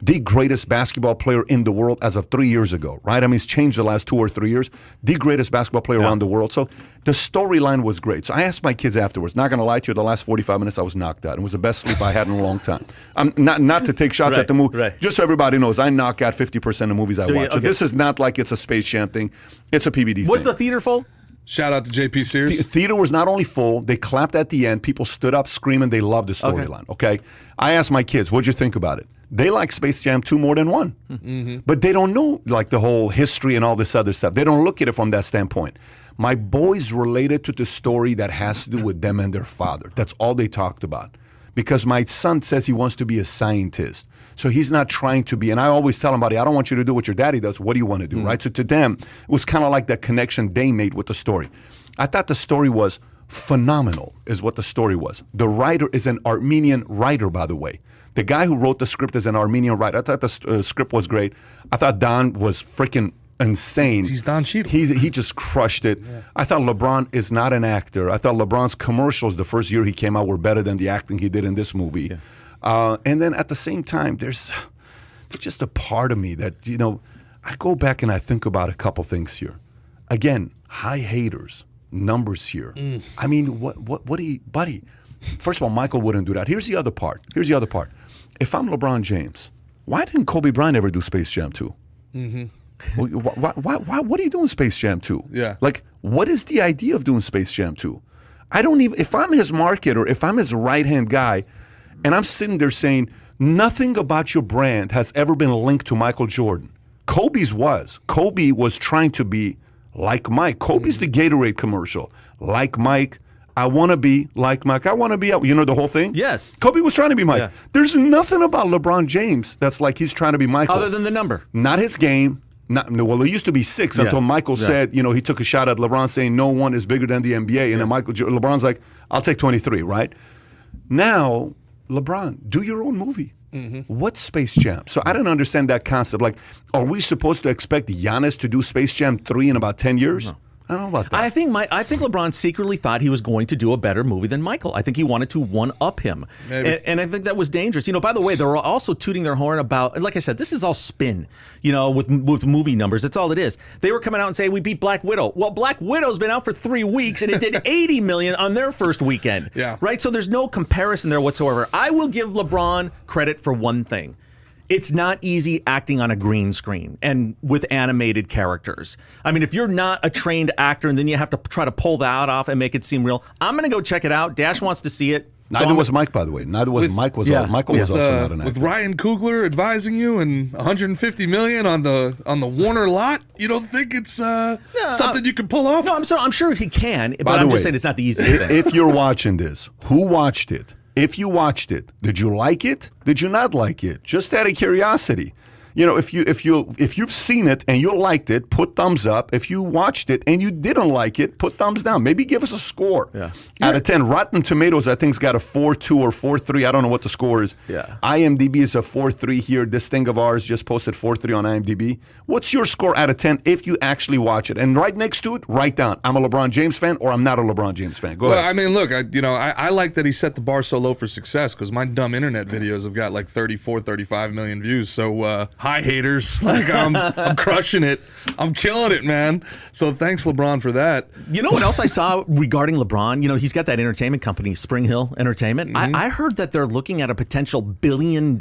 the greatest basketball player in the world as of 3 years ago, right? I mean, it's changed the last 2 or 3 years. The greatest basketball player around the world. So the storyline was great. So I asked my kids afterwards, not going to lie to you, the last 45 minutes I was knocked out. It was the best sleep I had in a long time. I'm not to take shots at the movie. Right. Just so everybody knows, I knock out 50% of movies I watch. So this is not like it's a Space Jam thing. It's a PBD thing. Was the theater full? Shout out to JP Sears. The theater was not only full, they clapped at the end. People stood up screaming. They loved the storyline. Okay. I asked my kids, what'd you think about it? They like Space Jam 2 more than 1. Mm-hmm. But they don't know like the whole history and all this other stuff. They don't look at it from that standpoint. My boys related to the story that has to do with them and their father. That's all they talked about. Because my son says he wants to be a scientist. So he's not trying to be, and I always tell him, buddy, I don't want you to do what your daddy does. What do you want to do, right? So to them, it was kind of like that connection they made with the story. I thought the story was phenomenal, is what the story was. The writer is an Armenian writer, by the way. The guy who wrote the script is an Armenian writer. I thought the script was great. I thought Don was freaking insane. He's Don Cheadle. He just crushed it. Yeah. I thought LeBron is not an actor. I thought LeBron's commercials the first year he came out were better than the acting he did in this movie. Yeah. And then at the same time, there's just a part of me that, you know, I go back and I think about a couple things here. Again, high haters, numbers here. I mean, what do you, buddy? First of all, Michael wouldn't do that. Here's the other part. If I'm LeBron James, why didn't Kobe Bryant ever do Space Jam 2? Mm-hmm. What are you doing Space Jam 2? Yeah. Like, what is the idea of doing Space Jam 2? I don't even, if I'm his marketer, if I'm his right-hand guy, and I'm sitting there saying, nothing about your brand has ever been linked to Michael Jordan. Kobe's was. Kobe was trying to be like Mike. Kobe's the Gatorade commercial. Like Mike. I want to be like Mike. I want to be, you know the whole thing? Yes. Kobe was trying to be Mike. Yeah. There's nothing about LeBron James that's like he's trying to be Michael. Other than the number. Not his game. Well, it used to be 6 until Michael said, you know, he took a shot at LeBron saying no one is bigger than the NBA. And then LeBron's like, I'll take 23, right? Now, LeBron, do your own movie. Mm-hmm. What's Space Jam? So I don't understand that concept. Like, are we supposed to expect Giannis to do Space Jam 3 in about 10 years? No. I don't know about that. I think LeBron secretly thought he was going to do a better movie than Michael. I think he wanted to one-up him. And I think that was dangerous. You know, by the way, they're also tooting their horn about, like I said, this is all spin, you know, with movie numbers. That's all it is. They were coming out and saying, we beat Black Widow. Well, Black Widow's been out for 3 weeks, and it did $80 million on their first weekend. Yeah. Right? So there's no comparison there whatsoever. I will give LeBron credit for one thing. It's not easy acting on a green screen and with animated characters. I mean, if you're not a trained actor and then you have to try to pull that off and make it seem real, I'm going to go check it out. Dash wants to see it. Neither was Mike, by the way. Michael was also not an actor. With Ryan Coogler advising you and $150 million on the Warner lot, you don't think it's something you can pull off? No, I'm sure he can, but I'm just saying it's not the easiest thing. If you're watching this, who watched it? If you watched it, did you like it? Did you not like it? Just out of curiosity. You know, if you've seen it and you liked it, put thumbs up. If you watched it and you didn't like it, put thumbs down. Maybe give us a score. Out of 10. Rotten Tomatoes, I think, has got a 4.2 or 4.3. I don't know what the score is. Yeah. IMDb is a 4.3 here. This thing of ours just posted 4.3 on IMDb. What's your score out of 10 if you actually watch it? And right next to it, write down, I'm a LeBron James fan or I'm not a LeBron James fan. Go ahead. I mean, look, I like that he set the bar so low for success because my dumb internet videos have got like 34, 35 million views. So, hi, haters. Like, I'm crushing it. I'm killing it, man. So thanks, LeBron, for that. You know what else I saw regarding LeBron? You know, he's got that entertainment company, Spring Hill Entertainment. Mm-hmm. I heard that they're looking at a potential $1 billion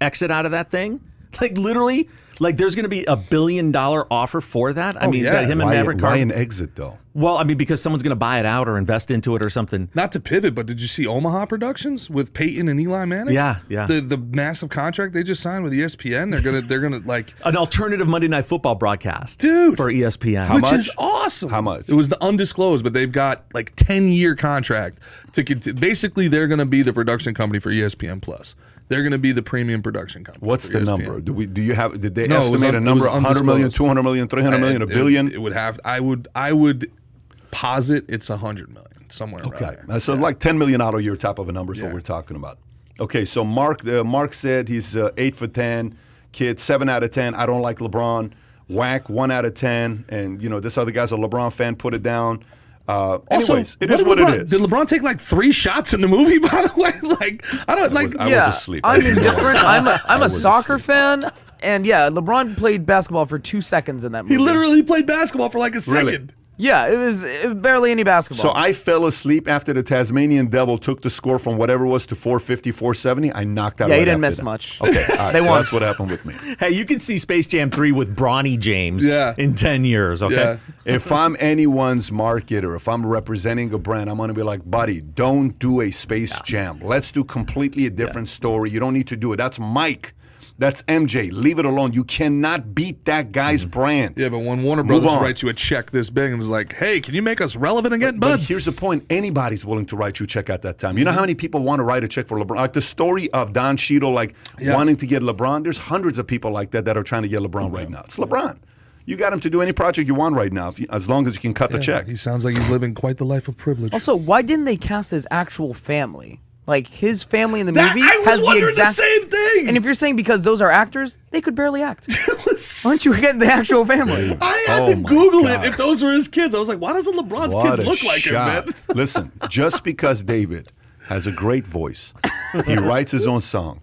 exit out of that thing. Like, literally, like there's going to be $1 billion offer for that. I mean, that him and Maverick. Why an exit, though? Well, I mean, because someone's going to buy it out or invest into it or something. Not to pivot, but did you see Omaha Productions with Peyton and Eli Manning? Yeah. The massive contract they just signed with ESPN. They're gonna like an alternative Monday Night Football broadcast, dude, for ESPN. Which is awesome. How much? It was undisclosed, but they've got like 10-year contract to continue. Basically, they're going to be the production company for ESPN Plus. They're going to be the premium production company. What's the number? Did they estimate a number? 100 million, 200 million, 300 million, $1 billion? It would have. I would posit it's 100 million somewhere. Okay, so like $10 million a year top of a number is what we're talking about. Okay, so Mark said he's 8 for 10. Kid 7 out of 10. I don't like LeBron. Whack 1 out of 10. And you know this other guy's a LeBron fan. Put it down. Anyways, it is what it is. Did LeBron take like 3 shots in the movie? By the way, like I don't like. I was asleep. I'm indifferent. I'm a soccer fan, and yeah, LeBron played basketball for 2 seconds in that movie. He literally played basketball for like a second. Really? Yeah, it was barely any basketball. So I fell asleep after the Tasmanian Devil took the score from whatever it was to 450, 470. I knocked out. Yeah, right he didn't after miss that. much. Okay, all right, They so won. that's what happened with me. Hey, you can see Space Jam 3 with Bronny James in 10 years, okay? Yeah. If I'm anyone's marketer, if I'm representing a brand, I'm going to be like, buddy, don't do a Space Jam. Let's do completely a different story. You don't need to do it. That's Mike. That's MJ. Leave it alone. You cannot beat that guy's brand. Yeah, but when Warner Move Brothers on. writes you a check this big and is like, hey, can you make us relevant again, But bud? here's the point. Anybody's willing to write you a check at that time. You know how many people want to write a check for LeBron? Like the story of Don Cheadle, wanting to get LeBron. There's hundreds of people like that are trying to get LeBron right now. It's LeBron. You got him to do any project you want right now, as long as you can cut the check. He sounds like he's living quite the life of privilege. Also, why didn't they cast his actual family? Like, his family in the That- movie I was has the wondering exact the same thing. And if you're saying because those are actors, they could barely act. Aren't you getting the actual family? I had to my Google God. it if those were his kids. I was like, why doesn't LeBron's What kids a look like shot. him, man? Listen, just because David has a great voice, he writes his own song,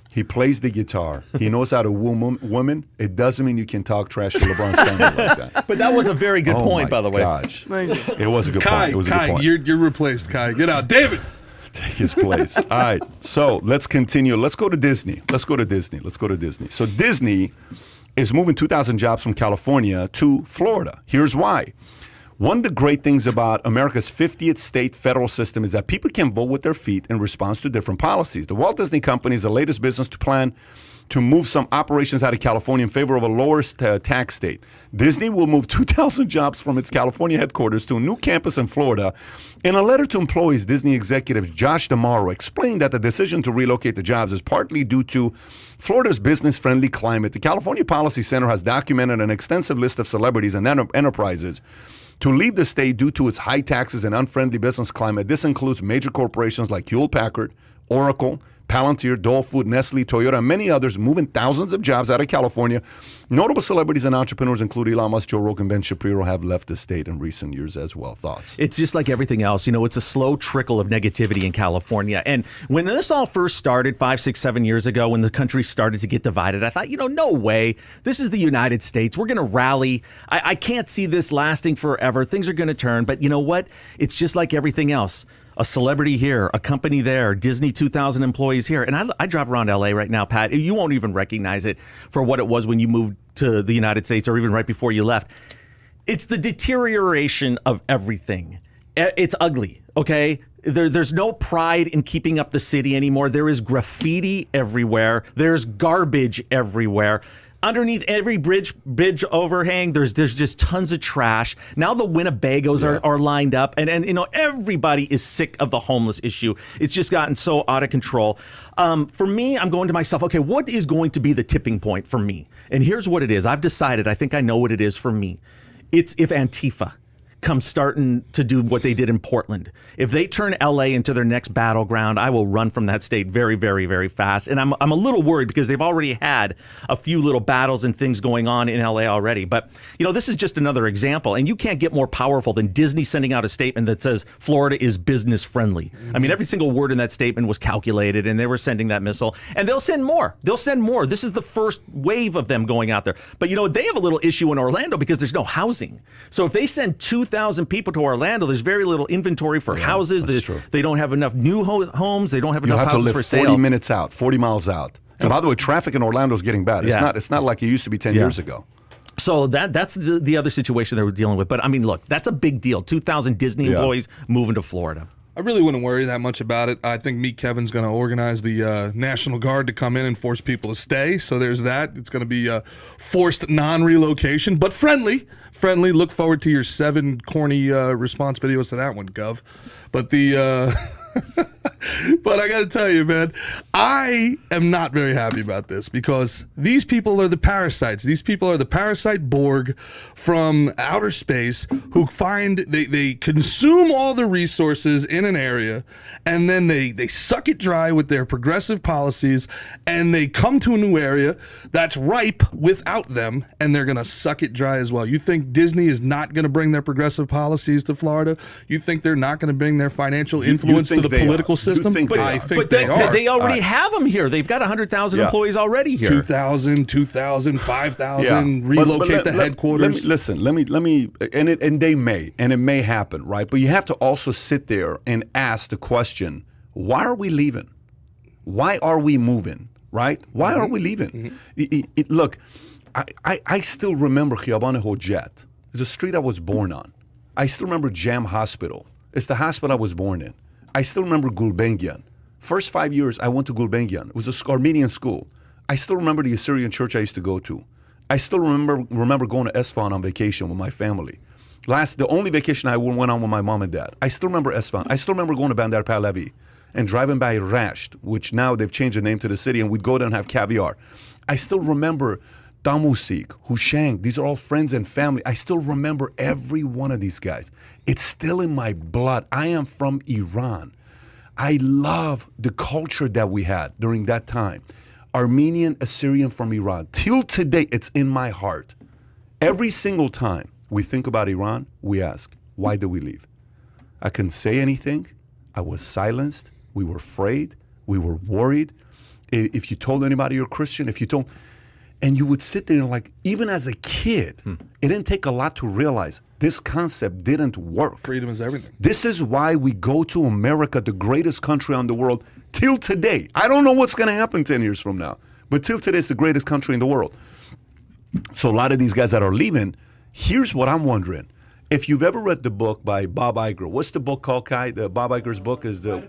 he plays the guitar, he knows how to woo women, it doesn't mean you can talk trash to LeBron's family like that. But that was a very good point, my by the way. Gosh. It was a good Kai, point. It was a good Kai, point. you're replaced, Kai. Get out. David. Take his place. All right. So let's continue. Let's go to Disney. So Disney is moving 2,000 jobs from California to Florida. Here's why. One of the great things about America's 50th state federal system is that people can vote with their feet in response to different policies. The Walt Disney Company is the latest business to plan to move some operations out of California in favor of a lower tax state. Disney will move 2,000 jobs from its California headquarters to a new campus in Florida. In a letter to employees, Disney executive Josh D'Amaro explained that the decision to relocate the jobs is partly due to Florida's business-friendly climate. The California Policy Center has documented an extensive list of celebrities and enterprises to leave the state due to its high taxes and unfriendly business climate. This includes major corporations like Hewlett-Packard, Oracle, Palantir, Dole Food, Nestle, Toyota, and many others, moving thousands of jobs out of California. Notable celebrities and entrepreneurs, including Elon Musk, Joe Rogan, Ben Shapiro, have left the state in recent years as well. Thoughts? It's just like everything else. You know, it's a slow trickle of negativity in California. And when this all first started 5, 6, 7 years ago, when the country started to get divided, I thought, no way. This is the United States. We're going to rally. I can't see this lasting forever. Things are going to turn. But you know what? It's just like everything else. A celebrity here, a company there, Disney 2,000 employees here. And I drive around LA right now, Pat. You won't even recognize it for what it was when you moved to the United States or even right before you left. It's the deterioration of everything. It's ugly, okay? There's no pride in keeping up the city anymore. There is graffiti everywhere. There's garbage everywhere. Underneath every bridge overhang, there's just tons of trash. Now the Winnebagos are lined up, and everybody is sick of the homeless issue. It's just gotten so out of control. For me, I'm going to myself, okay, what is going to be the tipping point for me? And here's what it is. I've decided, I think I know what it is for me. It's if Antifa comes starting to do what they did in Portland. If they turn LA into their next battleground, I will run from that state very, very, very fast. And I'm a little worried because they've already had a few little battles and things going on in LA already. But, this is just another example. And you can't get more powerful than Disney sending out a statement that says Florida is business friendly. I mean, every single word in that statement was calculated, and they were sending that missile. And they'll send more. This is the first wave of them going out there. But, they have a little issue in Orlando because there's no housing. So if they send 2,000 people to Orlando, there's very little inventory for houses. They don't have enough new homes. They don't have enough houses for sale. You have to live 40 minutes out, 40 miles out. And by the way, traffic in Orlando is getting bad. It's not like it used to be 10 years ago. So that's the other situation that we're dealing with. But I mean, look, that's a big deal. 2,000 Disney employees moving to Florida. I really wouldn't worry that much about it. I think Meet Kevin's going to organize the National Guard to come in and force people to stay. So there's that. It's going to be forced non-relocation, but friendly. Look forward to your 7 corny response videos to that one, Gov. But the But I got to tell you, man, I am not very happy about this because these people are the parasites. These people are the parasite Borg from outer space who they consume all the resources in an area, and then they suck it dry with their progressive policies, and they come to a new area that's ripe without them, and they're going to suck it dry as well. You think Disney is not going to bring their progressive policies to Florida? You think they're not going to bring their financial influence to the political system? I think they are. They already have them here. They've got 100,000 employees already here. 2,000, 5,000, relocate the headquarters. Let me, and they may, and it may happen, right? But you have to also sit there and ask the question, why are we leaving? Why are we moving, right? Why are we leaving? Look, I still remember Chiabanejo Jet. It's a street I was born on. I still remember Jam Hospital. It's the hospital I was born in. I still remember Gulbenkian. First 5 years I went to Gulbenkian. It was an Armenian school. I still remember the Assyrian church I used to go to. I still remember going to Esfahan on vacation with my family. The only vacation I went on with my mom and dad. I still remember Esfahan. I still remember going to Bandar Pahlavi and driving by Rasht, which now they've changed the name to the city, and we'd go there and have caviar. I still remember Damusik, Hushang. These are all friends and family. I still remember every one of these guys. It's still in my blood. I am from Iran. I love the culture that we had during that time. Armenian, Assyrian from Iran. Till today, it's in my heart. Every single time we think about Iran, we ask, why did we leave? I couldn't say anything. I was silenced. We were afraid. We were worried. If you told anybody you're Christian, and you would sit there and like, even as a kid, it didn't take a lot to realize this concept didn't work. Freedom is everything. This is why we go to America, the greatest country in the world, till today. I don't know what's going to happen 10 years from now, but till today it's the greatest country in the world. So a lot of these guys that are leaving, here's what I'm wondering. If you've ever read the book by Bob Iger, what's the book called, Kai? Bob Iger's book is the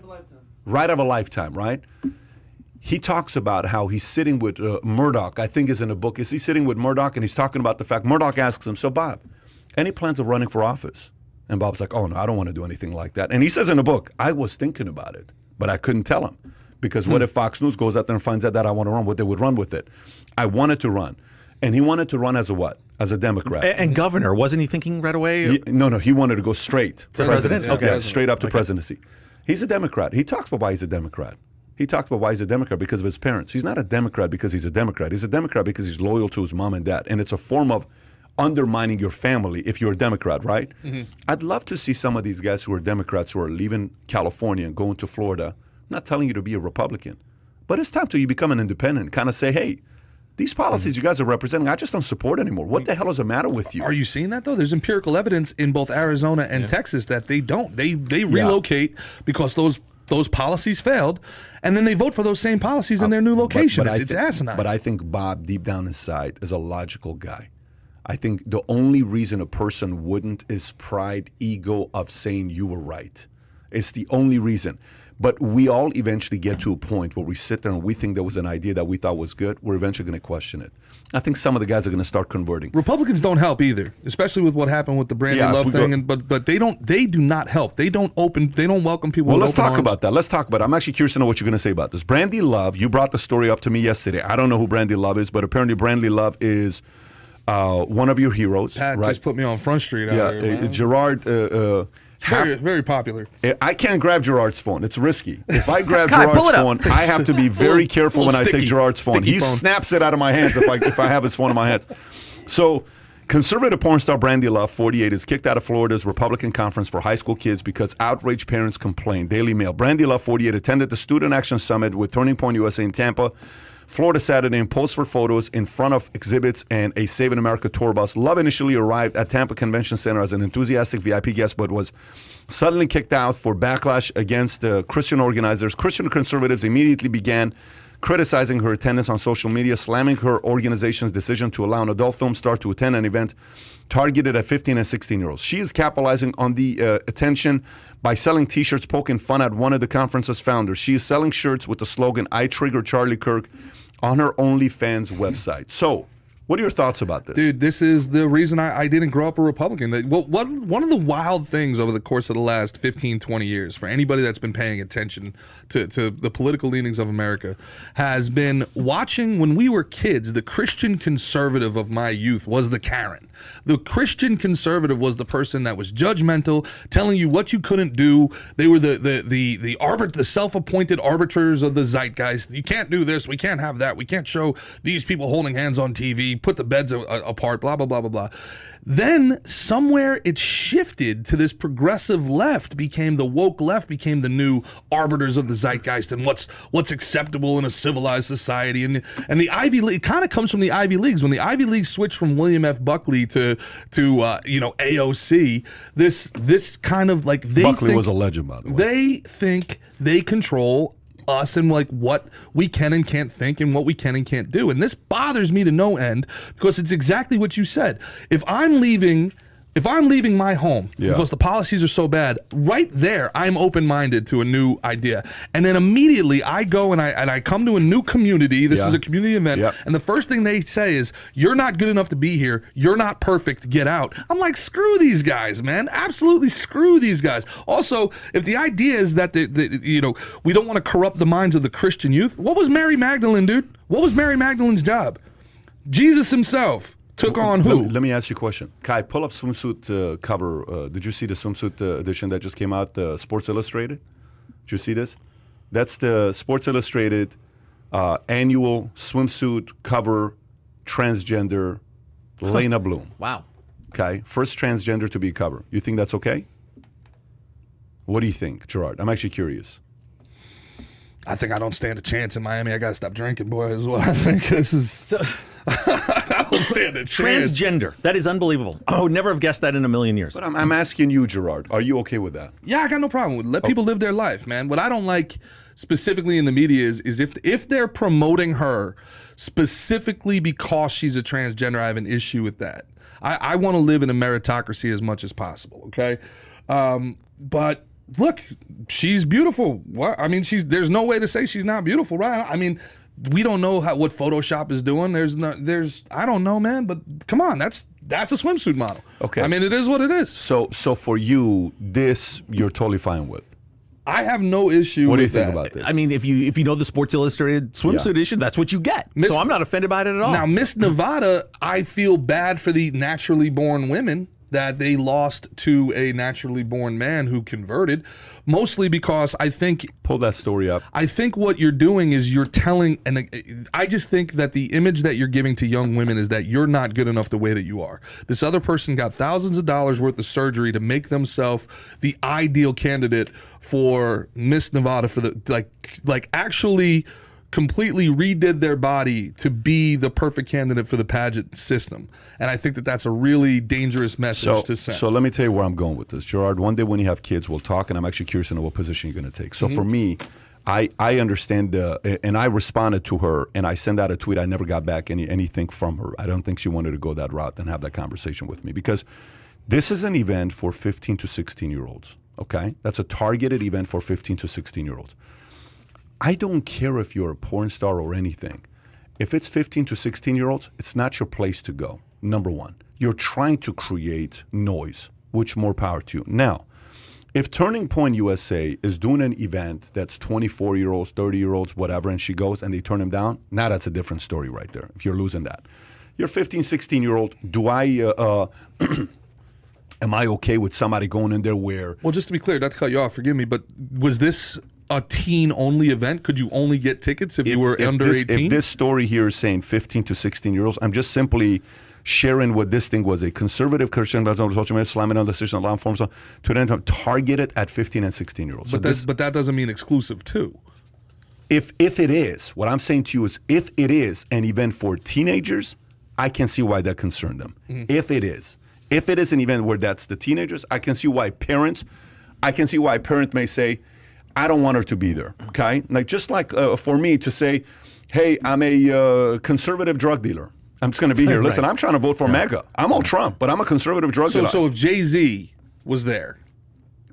Ride of a Lifetime, right? He talks about how he's sitting with Murdoch, I think is in a book. Is he sitting with Murdoch and he's talking about the fact, Murdoch asks him, so Bob, any plans of running for office? And Bob's like, oh no, I don't want to do anything like that. And he says in the book, I was thinking about it, but I couldn't tell him. Because what if Fox News goes out there and finds out that I want to run, what they would run with it? I wanted to run. And he wanted to run as a what? As a Democrat. And governor, wasn't he thinking right away? No, he wanted to go straight to president. Okay. Yeah, straight up to presidency. He's a Democrat. He talks about why he's a Democrat. He talks about why he's a Democrat because of his parents. He's not a Democrat because he's a Democrat. He's a Democrat because he's loyal to his mom and dad. And it's a form of undermining your family if you're a Democrat, right? I'd love to see some of these guys who are Democrats who are leaving California and going to Florida. I'm not telling you to be a Republican, but it's time to you become an independent, kind of say, hey, these policies you guys are representing, I just don't support anymore. What the hell is the matter with you? Are you seeing that, though? There's empirical evidence in both Arizona and Texas that they don't. They relocate because those policies failed, and then they vote for those same policies in their new location. It's asinine. But I think Bob, deep down inside, is a logical guy. I think the only reason a person wouldn't is pride, ego of saying you were right. It's the only reason. But we all eventually get to a point where we sit there and we think there was an idea that we thought was good. We're eventually going to question it. I think some of the guys are going to start converting. Republicans don't help either, especially with what happened with the Brandi Love thing. But they do not help. They don't welcome people. Well, let's talk about that. Let's talk about it. I'm actually curious to know what you're going to say about this. Brandi Love, you brought the story up to me yesterday. I don't know who Brandi Love is, but apparently Brandi Love is one of your heroes. Pat just put me on Front Street out here. Gerard. Very popular. I can't grab Gerard's phone. It's risky. If I grab Gerard's phone, I have to be very careful when I take Gerard's phone. He snaps it out of my hands if I have his phone in my hands. So, conservative porn star Brandi Love, 48, is kicked out of Florida's Republican conference for high school kids because outraged parents complained. Daily Mail. Brandi Love, 48, attended the Student Action Summit with Turning Point USA in Tampa, Florida Saturday, and posed for photos in front of exhibits and a Saving America tour bus. Love initially arrived at Tampa Convention Center as an enthusiastic VIP guest, but was suddenly kicked out for backlash against Christian organizers. Christian conservatives immediately began criticizing her attendance on social media, slamming her organization's decision to allow an adult film star to attend an event targeted at 15 and 16-year-olds. She is capitalizing on the attention by selling T-shirts poking fun at one of the conference's founders. She is selling shirts with the slogan, I Trigger Charlie Kirk, on her OnlyFans website. So, What are your thoughts about this? Dude, this is the reason I didn't grow up a Republican. One of the wild things over the course of the last 15, 20 years, for anybody that's been paying attention to the political leanings of America, has been watching when we were kids, the Christian conservative of my youth was the Karen. The Christian conservative was the person that was judgmental, telling you what you couldn't do. They were the self-appointed arbiters of the zeitgeist. You can't do this. We can't have that. We can't show these people holding hands on TV. Put the beds apart, blah, blah, blah, blah, blah. Then somewhere it shifted to this progressive left, became the woke left, became the new arbiters of the zeitgeist and what's acceptable in a civilized society. And the Ivy League, it kind of comes from the Ivy Leagues. When the Ivy League switched from William F. Buckley to AOC, this kind of like Buckley was a legend, by the way. They think they control us and like what we can and can't think and what we can and can't do. And this bothers me to no end because it's exactly what you said. If I'm leaving my home because the policies are so bad, right there, I'm open-minded to a new idea. And then immediately I go and I come to a new community. This is a community event. And the first thing they say is, you're not good enough to be here. You're not perfect. Get out. I'm like, screw these guys, man. Absolutely screw these guys. Also, if the idea is that we don't want to corrupt the minds of the Christian youth, what was Mary Magdalene, dude? What was Mary Magdalene's job? Jesus himself took on who? Let me ask you a question. Kai, pull up swimsuit cover. Did you see the swimsuit edition that just came out, Sports Illustrated? Did you see this? That's the Sports Illustrated annual swimsuit cover, transgender, Lena Bloom. Wow. Okay, first transgender to be cover. You think that's okay? What do you think, Gerard? I'm actually curious. I think I don't stand a chance in Miami. I got to stop drinking, boy, is what I think. This is... I don't stand a chance. Transgender. That is unbelievable. I would never have guessed that in a million years. But I'm asking you, Gerard. Are you okay with that? Yeah, I got no problem with it. Let people live their life, man. What I don't like specifically in the media is if they're promoting her specifically because she's a transgender, I have an issue with that. I want to live in a meritocracy as much as possible, okay? But look, she's beautiful. What? I mean, there's no way to say she's not beautiful, right? I mean, we don't know what Photoshop is doing. I don't know, man. But come on, that's a swimsuit model. Okay. I mean, it is what it is. So for you, this you're totally fine with. I have no issue. What do you with think that. about this? I mean, if you know the Sports Illustrated swimsuit issue, that's what you get. So I'm not offended by it at all. Now, Miss Nevada, I feel bad for the naturally born women that they lost to a naturally born man who converted, mostly because I think... Pull that story up. I think what you're doing is you're telling, and I just think that the image that you're giving to young women is that you're not good enough the way that you are. This other person got thousands of dollars worth of surgery to make themselves the ideal candidate for Miss Nevada, for the like actually completely redid their body to be the perfect candidate for the pageant system. And I think that that's a really dangerous message to send. So let me tell you where I'm going with this. Gerard, one day when you have kids, we'll talk, and I'm actually curious to know what position you're going to take. So for me, I understand, and I responded to her, and I sent out a tweet. I never got back anything from her. I don't think she wanted to go that route and have that conversation with me, because this is an event for 15 to 16-year-olds, okay? That's a targeted event for 15 to 16-year-olds. I don't care if you're a porn star or anything. If it's 15 to 16-year-olds, it's not your place to go, number one. You're trying to create noise, which more power to you. Now, if Turning Point USA is doing an event that's 24-year-olds, 30-year-olds, whatever, and she goes and they turn him down, now that's a different story right there, if you're losing that. You're 15, 16-year-old, am I okay with somebody going in there where... Well, just to be clear, not to cut you off, forgive me, but was this a teen-only event? Could you only get tickets if you were under 18? If this story here is saying 15 to 16-year-olds, I'm just simply sharing what this thing was: a conservative Christian social media slamming on decision law forms to then targeted at 15 and 16-year-olds. But that doesn't mean exclusive too. If it is, what I'm saying to you is, if it is an event for teenagers, I can see why that concerned them. If it is an event where that's the teenagers, I can see why a parent may say, I don't want her to be there, okay? Like, just like for me to say, hey, I'm a conservative drug dealer. I'm just going to be here. Listen, I'm trying to vote for MAGA. I'm on Trump, but I'm a conservative drug dealer. So if Jay-Z was there,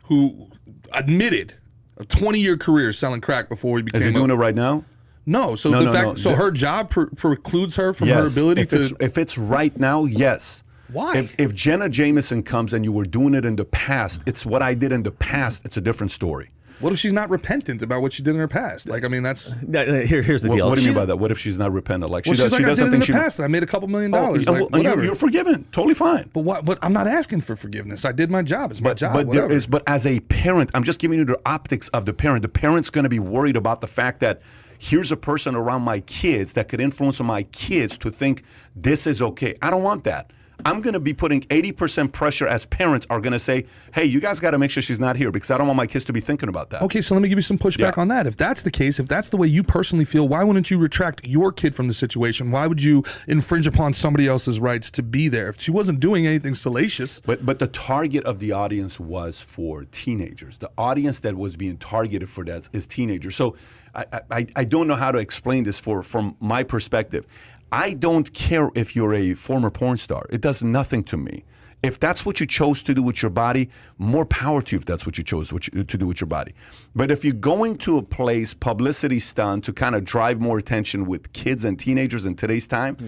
who admitted a 20-year career selling crack before he became... Is he doing it right now? No. So so her job precludes her from her ability if it's right now, yes. Why? If Jenna Jameson comes and you were doing it in the past, it's what I did in the past. It's a different story. What if she's not repentant about what she did in her past? Like, I mean, that's... Here's the deal. What do you mean by that? What if she's not repentant? Like, she does something in the past, and I made a couple $1 million. Whatever. You're forgiven. Totally fine. But I'm not asking for forgiveness. I did my job. It's my job. But as a parent, I'm just giving you the optics of the parent. The parent's going to be worried about the fact that here's a person around my kids that could influence my kids to think this is okay. I don't want that. I'm going to be putting 80% pressure as parents are going to say, hey, you guys got to make sure she's not here because I don't want my kids to be thinking about that. Okay, so let me give you some pushback on that. If that's the case, if that's the way you personally feel, why wouldn't you retract your kid from the situation? Why would you infringe upon somebody else's rights to be there? If she wasn't doing anything salacious. But the target of the audience was for teenagers. The audience that was being targeted for that is teenagers. So I don't know how to explain this from my perspective. I don't care if you're a former porn star. It does nothing to me. If that's what you chose to do with your body, more power to you if that's what you chose to do with your body. But if you're going to a place, publicity stunt, to kind of drive more attention with kids and teenagers in today's time,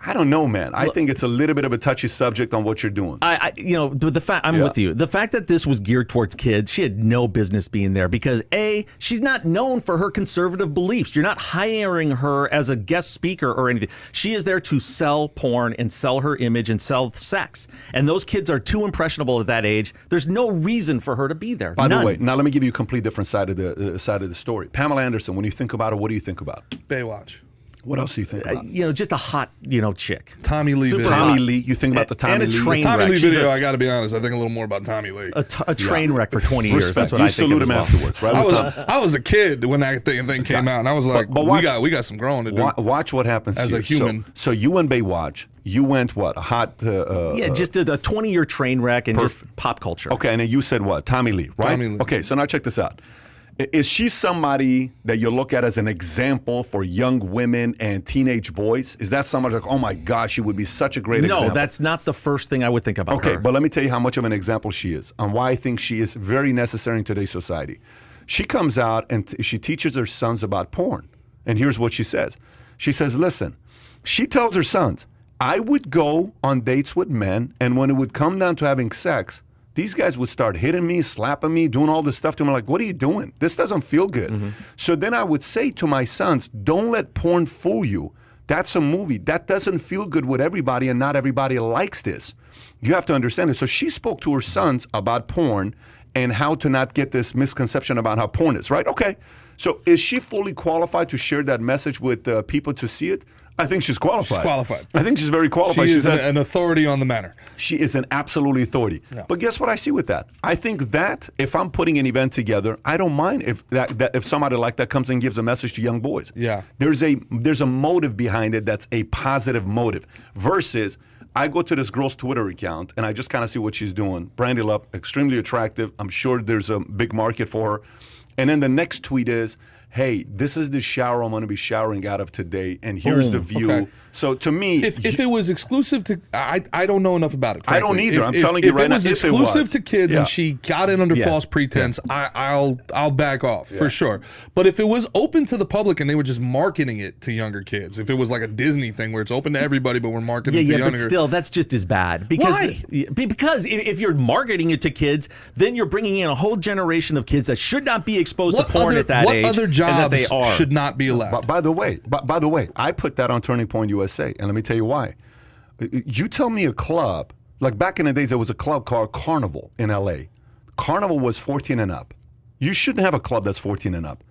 I don't know, man. I think it's a little bit of a touchy subject on what you're doing. I'm with you. The fact that this was geared towards kids, she had no business being there because A, she's not known for her conservative beliefs. You're not hiring her as a guest speaker or anything. She is there to sell porn and sell her image and sell sex. And those kids are too impressionable at that age. There's no reason for her to be there. By the way, now let me give you a complete different side of the story. Pamela Anderson, when you think about her, what do you think about? Baywatch. What else do you think about? Just a hot, chick. Tommy Lee video. Tommy Lee. You think about the Tommy Lee. Tommy Lee video, I got to be honest, I think a little more about Tommy Lee. A train wreck for 20 years. That's what you I think salute him afterwards, right? I was a kid when that thing came out, and I was like, we got some growing to do. Watch what happens as here. A human. So you went Baywatch. You went what? A hot... just a 20-year train wreck and just pop culture. Okay, and then you said what? Tommy Lee, right? Tommy Lee. Okay, so now check this out. Is she somebody that you look at as an example for young women and teenage boys? Is that somebody like, oh my gosh, she would be such a great example? No, that's not the first thing I would think about her. Okay, but let me tell you how much of an example she is and why I think she is very necessary in today's society. She comes out and she teaches her sons about porn. And here's what she says. She says, listen, she tells her sons, I would go on dates with men, and when it would come down to having sex, these guys would start hitting me, slapping me, doing all this stuff to me. Like, what are you doing? This doesn't feel good. Mm-hmm. So then I would say to my sons, don't let porn fool you. That's a movie. That doesn't feel good with everybody, and not everybody likes this. You have to understand it. So she spoke to her sons about porn and how to not get this misconception about how porn is, right? Okay. So is she fully qualified to share that message with people to see it? I think she's qualified. She's qualified. I think she's very qualified. She is an authority on the matter. She is an absolute authority. Yeah. But guess what I see with that? I think that if I'm putting an event together, I don't mind if somebody like that comes and gives a message to young boys. Yeah. There's a motive behind it that's a positive motive versus I go to this girl's Twitter account and I just kind of see what she's doing. Brandi Love, extremely attractive. I'm sure there's a big market for her. And then the next tweet is, hey, this is the shower I'm going to be showering out of today, and here's the view. Okay. So to me... If it was exclusive to... I don't know enough about it, frankly. I don't either. I'm telling you right now, if it was exclusive to kids and she got in under false pretense, I'll back off, for sure. But if it was open to the public and they were just marketing it to younger kids, if it was like a Disney thing where it's open to everybody but we're marketing it to younger... Yeah, but still, that's just as bad. Why? Because if you're marketing it to kids, then you're bringing in a whole generation of kids that should not be exposed to porn at that age. What other jobs should not be allowed? By the way, I put that on Turning Point USA, and let me tell you why. You tell me a club, like back in the days, there was a club called Carnival in LA. Carnival was 14 and up. You shouldn't have a club that's 14 and up.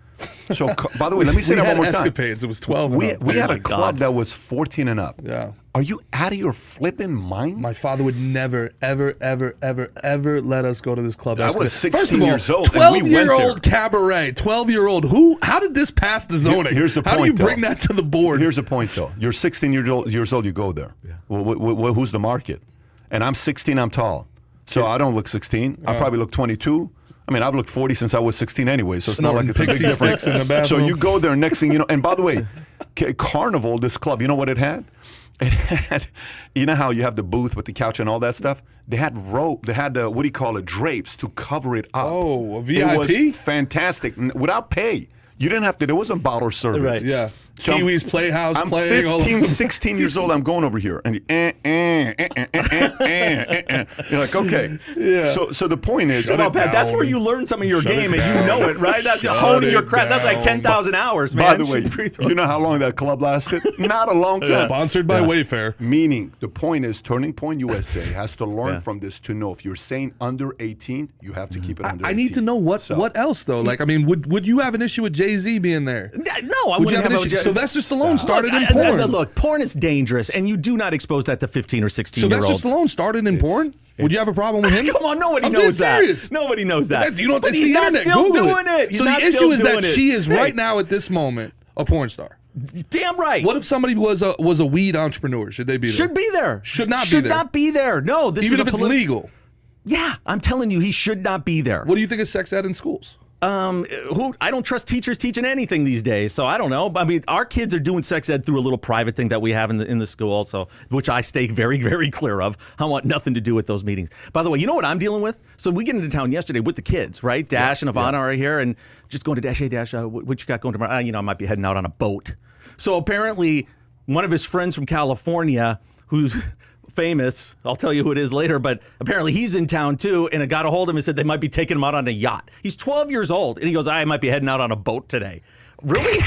So, by the way, let me say that one more time. Escapades. It was 12 and up. We had a club that was 14 and up. Yeah. Are you out of your flipping mind? My father would never, ever, ever, ever, ever let us go to this club. I was 16 First of all, years old, and we went there. 12-year-old caberret, 12-year-old. How did this pass the zoning? Here's the point, how do you bring that to the board? Here's the point, though. You're 16 years old, you go there. Yeah. Well, who's the market? And I'm 16, I'm tall. So I don't look 16. I probably look 22. I mean, I've looked 40 since I was 16 anyway, so it's not like it's a big difference. In the bathroom. So you go there, next thing you know, and by the way, Carnival, this club, you know what it had? It had, you know how you have the booth with the couch and all that stuff? They had rope, they had, what do you call it, drapes to cover it up. Oh, a VIP? It was fantastic, without pay. You didn't have to. There wasn't bottle service. Right. Yeah. So Kiwi's Playhouse I'm playing. 15, 16 years old. I'm going over here, and you're like, okay. Yeah. So the point is, Shut Well, it Pat, that's down. where you learn some of your Shut it game, and down. you know it, right? That's Shut honing your it craft. That's like down. 10,000 hours, man. by the way, Free throw. you know how long that club lasted? Not a long time. Sponsored by Wayfair. Meaning, the point is, Turning Point USA has to learn Yeah. from this to know if you're saying under 18, you have to keep it under 18. I need to know what else though. Like, I mean, would you have an issue with Jay-Z being there? No, I Would wouldn't you have an a- issue? Sylvester Stallone started in porn. Look, porn is dangerous, and you do not expose that to 15 or 16-year-olds. Sylvester Stallone started in porn. Would you have a problem with him? Come on, nobody I'm knows dead that. serious. Nobody knows that. You know, but it's he's the not internet. still Google doing it. He's So not the still issue is that doing it. she is Hey, right now at this moment a porn star. Damn right. What if somebody was a weed entrepreneur? Should they be there? Should be there. Should not be Should there. not be there. No, this Even is if it's legal. Yeah, I'm telling you, he should not be there. What do you think of sex ed in schools? I don't trust teachers teaching anything these days, so I don't know. I mean, our kids are doing sex ed through a little private thing that we have in the school, so which I stay very, very clear of. I want nothing to do with those meetings. By the way, you know what I'm dealing with? So we get into town yesterday with the kids, right? Dash and Ivana are here, and just going to Dash. Hey, Dash, what you got going tomorrow? I might be heading out on a boat. So apparently, one of his friends from California, who's famous, I'll tell you who it is later, but apparently he's in town too, and I got a hold of him and said they might be taking him out on a yacht. He's 12 years old, and he goes, I might be heading out on a boat today. Really?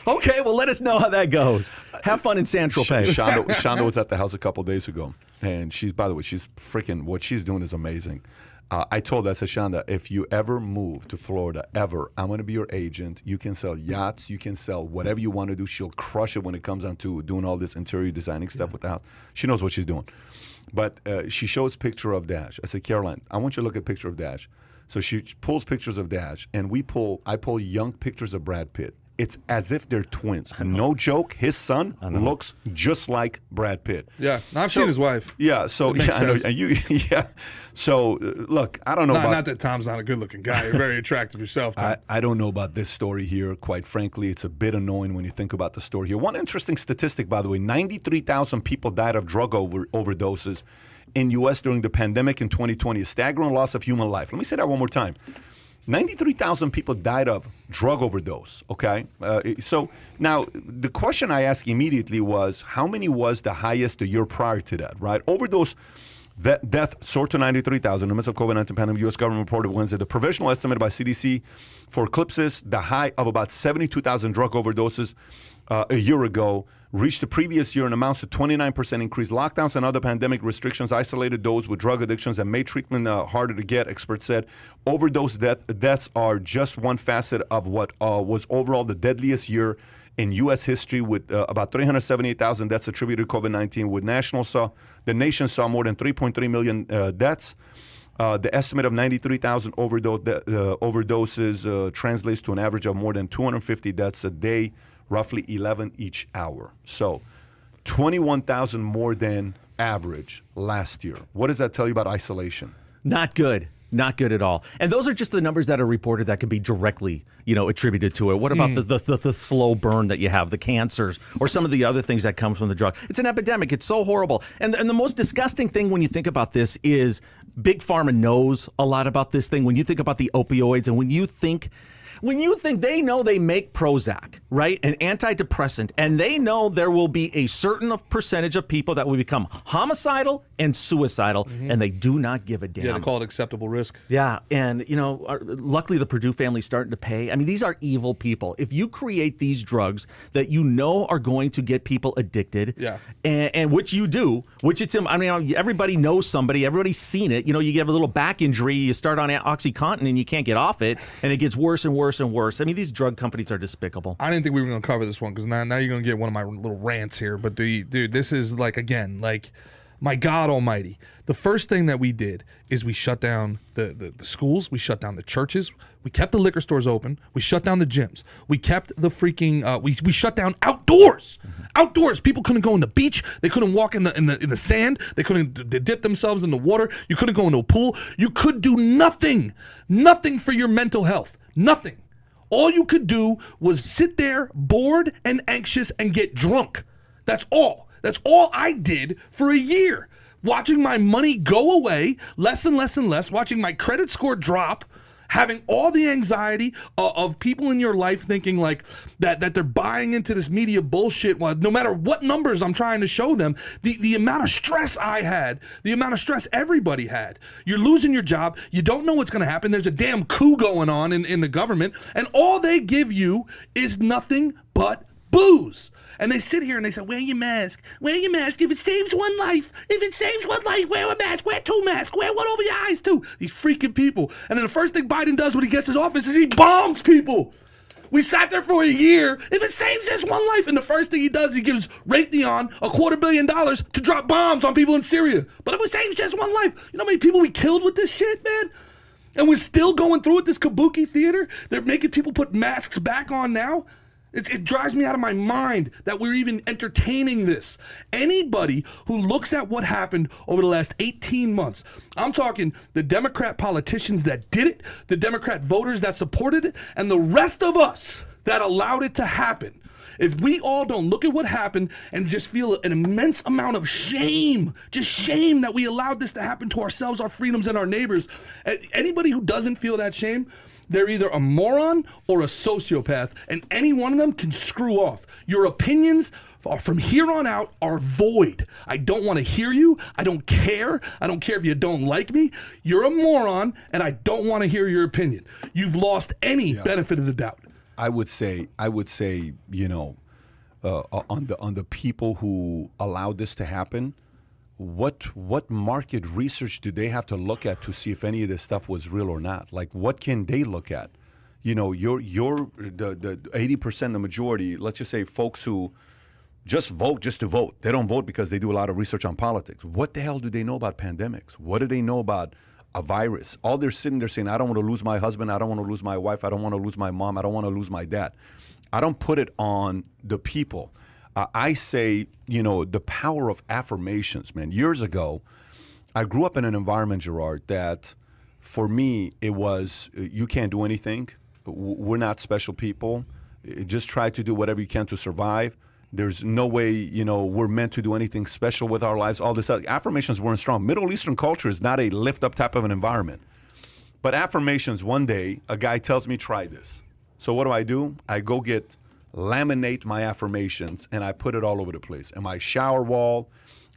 Okay, well, let us know how that goes. Have fun in San Tropez. Shonda was at the house a couple days ago, and by the way, she's freaking, what she's doing is amazing. I told her, I said, Shonda, if you ever move to Florida, ever, I'm going to be your agent. You can sell yachts. You can sell whatever you want to do. She'll crush it when it comes down to doing all this interior designing stuff with the house. She knows what she's doing. But she shows picture of Dash. I said, Caroline, I want you to look at picture of Dash. So she pulls pictures of Dash, and I pull young pictures of Brad Pitt. It's as if they're twins. No joke. His son looks just like Brad Pitt. Yeah, I've seen his wife. Yeah, so It makes I know. sense. Yeah. So look, I don't know about. Not that Tom's not a good-looking guy. You're very attractive yourself, Tom. I don't know about this story here. Quite frankly, it's a bit annoying when you think about the story here. One interesting statistic, by the way: 93,000 people died of drug overdoses in U.S. during the pandemic in 2020. A staggering loss of human life. Let me say that one more time. 93,000 people died of drug overdose, okay? So now the question I asked immediately was, how many was the highest the year prior to that, right? Overdose death soared to 93,000 in the midst of COVID-19 pandemic. U.S. government reported Wednesday. The provisional estimate by CDC for eclipses the high of about 72,000 drug overdoses a year ago, reached the previous year and amounts to 29% increase. Lockdowns and other pandemic restrictions isolated those with drug addictions and made treatment harder to get, experts said. Overdose deaths are just one facet of what was overall the deadliest year in U.S. history, with about 378,000 deaths attributed to COVID-19. The nation saw more than 3.3 million deaths. The estimate of 93,000 overdoses translates to an average of more than 250 deaths a day, roughly 11 each hour. So 21,000 more than average last year. What does that tell you about isolation? Not good. Not good at all. And those are just the numbers that are reported that could be directly, attributed to it. What about the slow burn that you have, the cancers, or some of the other things that come from the drug? It's an epidemic. It's so horrible. And the most disgusting thing when you think about this is Big Pharma knows a lot about this thing. When you think about the opioids, and when you think they know they make Prozac, right, an antidepressant, and they know there will be a certain percentage of people that will become homicidal and suicidal, and they do not give a damn. Yeah, they call it acceptable risk. Yeah, and, luckily the Purdue family's starting to pay. I mean, these are evil people. If you create these drugs that you know are going to get people addicted, and which you do, everybody knows somebody, everybody's seen it. You get a little back injury, you start on OxyContin and you can't get off it, and it gets worse and worse and worse. I mean, these drug companies are despicable. I didn't think we were going to cover this one because now you're going to get one of my little rants here. But dude, this is my God Almighty. The first thing that we did is we shut down the schools. We shut down the churches. We kept the liquor stores open. We shut down the gyms. We kept the freaking. We shut down outdoors. Outdoors, people couldn't go in the beach. They couldn't walk in the sand. They couldn't dip themselves in the water. You couldn't go into a pool. You could do nothing for your mental health. Nothing. All you could do was sit there bored and anxious and get drunk. That's all. That's all I did for a year. Watching my money go away, less and less and less, watching my credit score drop, having all the anxiety of people in your life thinking like that they're buying into this media bullshit. No matter what numbers I'm trying to show them, the amount of stress I had, the amount of stress everybody had. You're losing your job. You don't know what's going to happen. There's a damn coup going on in the government, and all they give you is nothing but booze. And they sit here and they say, wear your mask. Wear your mask. If it saves one life, wear a mask. Wear 2 masks. Wear one over your eyes, too. These freaking people. And then the first thing Biden does when he gets his office is he bombs people. We sat there for a year. If it saves just one life, and the first thing he does, he gives Raytheon $250 million to drop bombs on people in Syria. But if it saves just one life, you know how many people we killed with this shit, man? And we're still going through it, this kabuki theater. They're making people put masks back on now. It drives me out of my mind that we're even entertaining this. Anybody who looks at what happened over the last 18 months, I'm talking the Democrat politicians that did it, the Democrat voters that supported it, and the rest of us that allowed it to happen. If we all don't look at what happened and just feel an immense amount of shame, just shame that we allowed this to happen to ourselves, our freedoms, and our neighbors, anybody who doesn't feel that shame, they're either a moron or a sociopath, and any one of them can screw off. Your opinions from here on out are void. I don't want to hear you. I don't care. I don't care if you don't like me. You're a moron, and I don't want to hear your opinion. You've lost any benefit of the doubt. I would say, you know, on the people who allowed this to happen, what market research do they have to look at to see if any of this stuff was real or not? Like, what can they look at? You know, the 80%, the majority, let's just say folks who just vote just to vote. They don't vote because they do a lot of research on politics. What the hell do they know about pandemics? What do they know about a virus? All they're sitting there saying, I don't want to lose my husband. I don't want to lose my wife. I don't want to lose my mom. I don't want to lose my dad. I don't put it on the people. I say, you know, the power of affirmations, man. Years ago, I grew up in an environment, Gerard, that for me, it was, you can't do anything. We're not special people. Just try to do whatever you can to survive. There's no way, you know, we're meant to do anything special with our lives. All this affirmations weren't strong. Middle Eastern culture is not a lift-up type of an environment. But affirmations, one day, a guy tells me, try this. So what do? I go laminate my affirmations, and I put it all over the place. In my shower wall,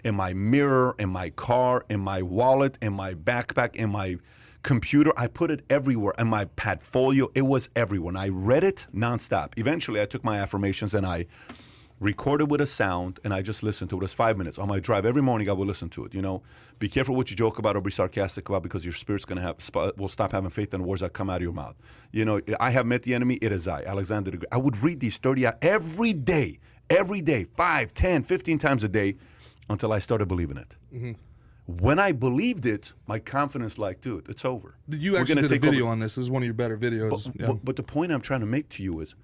in my mirror, in my car, in my wallet, in my backpack, in my computer. I put it everywhere. In my portfolio, it was everywhere. And I read it nonstop. Eventually, I took my affirmations and I recorded with a sound, and I just listened to it. It was 5 minutes. On my drive every morning, I would listen to it. You know, be careful what you joke about or be sarcastic about, because your spirit's will stop having faith in the words that come out of your mouth. You know, I have met the enemy. It is I, Alexander the Great. I would read these 30 hours every day, 5, 10, 15 times a day, until I started believing it. Mm-hmm. When I believed it, my confidence, like, dude, it's over. You actually did a video on this. This is one of your better videos. But the point I'm trying to make to you is,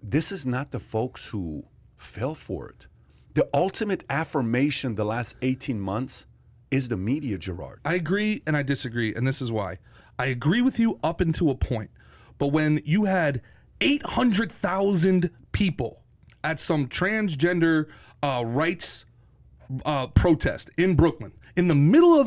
this is not the folks who fell for it. The ultimate affirmation the last 18 months is the media, Gerard. I agree and I disagree, and this is why. I agree with you up until a point, but when you had 800,000 people at some transgender rights protest in Brooklyn, in the middle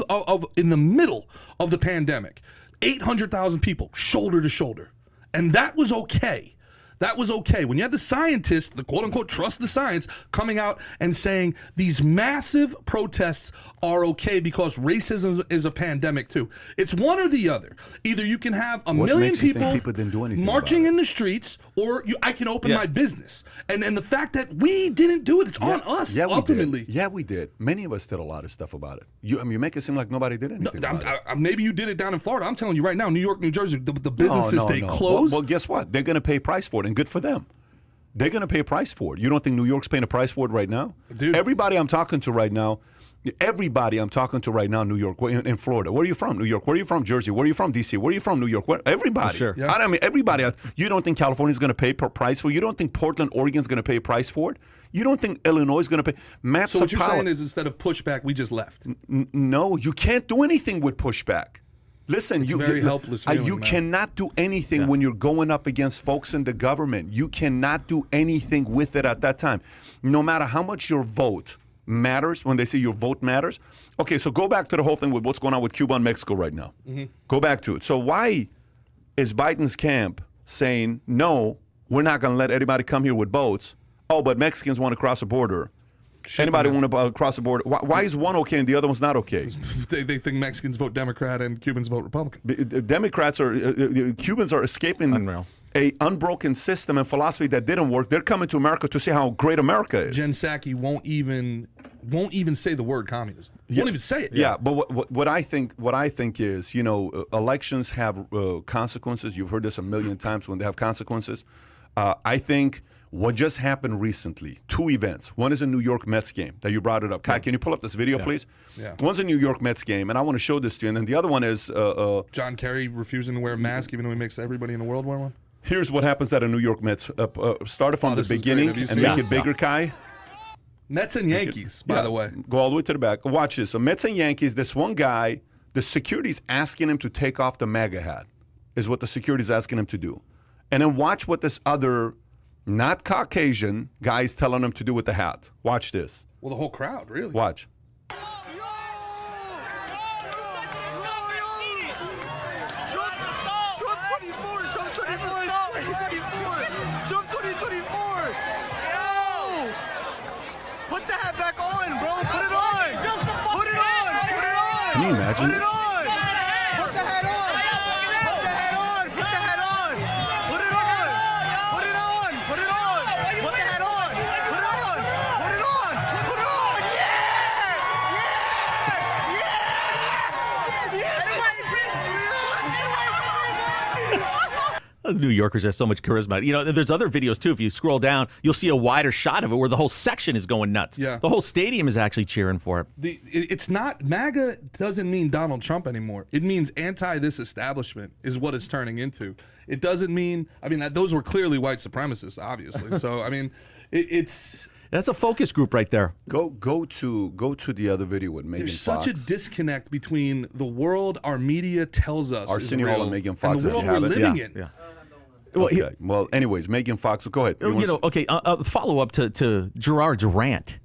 of the pandemic, 800,000 people shoulder to shoulder, and that was okay. That was okay. When you had the scientists, the quote-unquote trust the science, coming out and saying these massive protests are okay because racism is a pandemic too. It's one or the other. Either you can have a million people didn't do anything marching in the streets, or I can open my business. And the fact that we didn't do it, it's on us, ultimately. Yeah, we did. Many of us did a lot of stuff about it. You make it seem like nobody did anything about it. Maybe you did it down in Florida. I'm telling you right now, New York, New Jersey, the businesses stay closed. Well, guess what? They're going to pay a price for it, and good for them. They're going to pay a price for it. You don't think New York's paying a price for it right now? Dude. Everybody I'm talking to right now, New York, in Florida. Where are you from? New York. Where are you from? Jersey. Where are you from? D.C. Where are you from? New York. Everybody. Sure. Yeah. I mean, everybody. You don't think California's going to pay a price for it? You don't think Portland, Oregon's going to pay a price for it? You don't think Illinois is going to pay? So what you're saying is, instead of pushback, we just left. No, you can't do anything with pushback. Listen, helpless feeling, you man. cannot do anything when you're going up against folks in the government. You cannot do anything with it at that time. No matter how much your vote matters, when they say your vote matters. Okay, so go back to the whole thing with what's going on with Cuba and Mexico right now. Mm-hmm. Go back to it. So why is Biden's camp saying, no, we're not going to let anybody come here with boats. Oh, but Mexicans want to cross the border. Anybody want to cross the border? Why is one okay and the other one's not okay? They think Mexicans vote Democrat and Cubans vote Republican. Democrats Cubans are escaping a unbroken system and philosophy that didn't work. They're coming to America to see how great America is. Jen Psaki won't even say the word communism. Won't even say it. Yeah, but what I think is, elections have consequences. You've heard this a million times when they have consequences. I think what just happened recently, 2 events. One is a New York Mets game that you brought it up. Kai, can you pull up this video, please? Yeah. One's a New York Mets game, and I want to show this to you. And then the other one is John Kerry refusing to wear a mask, even though he makes everybody in the world wear one. Here's what happens at a New York Mets. Start it from the beginning and make it bigger, Kai. Mets and Yankees, by the way. Go all the way to the back. Watch this. So Mets and Yankees, this one guy, the security's asking him to take off the MAGA hat, is what the security's asking him to do. And then watch what this other, not Caucasian, guy is telling him to do with the hat. Watch this. Well, the whole crowd, really. Watch. Can you imagine this? Put the hat on! Put the hat on! Put the hat on! Put it on! Put it on! Put it on! Put the hat on! Put it on! Put it on! Put it on! Those New Yorkers have so much charisma. There's other videos too. If you scroll down, you'll see a wider shot of it where the whole section is going nuts. Yeah. The whole stadium is actually cheering for it. It's not, MAGA doesn't mean Donald Trump anymore. It means this establishment is what it's turning into. It doesn't mean, those were clearly white supremacists, obviously. So, it's... That's a focus group right there. Go to the other video with Megan There's Fox. such a disconnect between the world our media tells us Arsenio is real and Megan Fox, and the world if you have we're it. living Yeah, in. yeah. Okay. Well, anyways, Megan Fox. Go ahead. Follow up to Gerard's rant.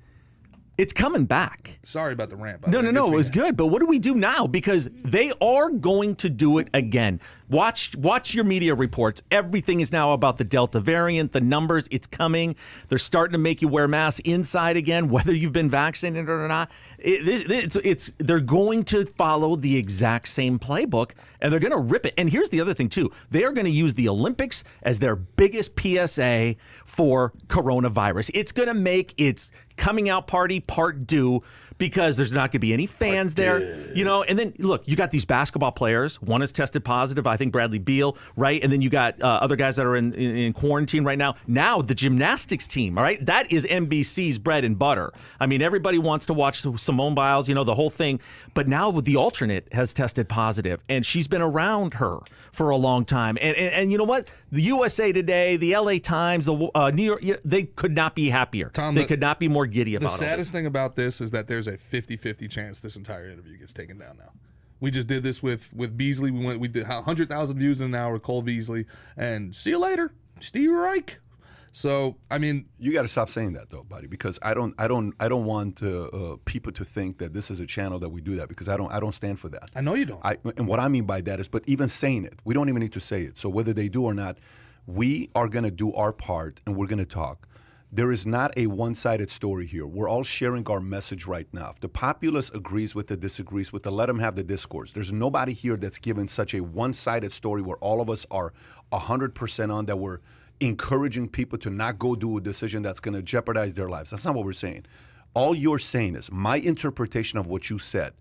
It's coming back. Sorry about the rant. No, it was good. But what do we do now? Because they are going to do it again. Watch your media reports. Everything is now about the Delta variant, the numbers. It's coming. They're starting to make you wear masks inside again, whether you've been vaccinated or not. They're going to follow the exact same playbook, and they're going to rip it. And here's the other thing, too. They are going to use the Olympics as their biggest PSA for coronavirus. It's going to make its coming out party part due because there's not going to be any fans there. And then, look, you got these basketball players. One is tested positive, I think Bradley Beal, right? And then you got other guys that are in quarantine right now. Now, the gymnastics team, all right? That is NBC's bread and butter. Everybody wants to watch Simone Biles, the whole thing. But now the alternate has tested positive, and she's been around her for a long time. And you know what? The USA Today, the LA Times, the New York, they could not be happier. Tom, they could not be more giddy about it. The saddest thing about this is that there's a 50-50 chance this entire interview gets taken down now. We just did this with Beasley. We did 100,000 views in an hour with Cole Beasley, and see you later, Steve Reich. So you got to stop saying that though, buddy, because I don't want people to think that this is a channel that we do that, because I don't stand for that. I know you don't. And what I mean by that is, but even saying it, we don't even need to say it. So whether they do or not, we are going to do our part and we're going to talk. There is not a one-sided story here. We're all sharing our message right now. If the populace agrees with it, disagrees with it, let them have the discourse. There's nobody here that's given such a one-sided story where all of us are 100% on that we're encouraging people to not go do a decision that's going to jeopardize their lives. That's not what we're saying. All you're saying is, my interpretation of what you said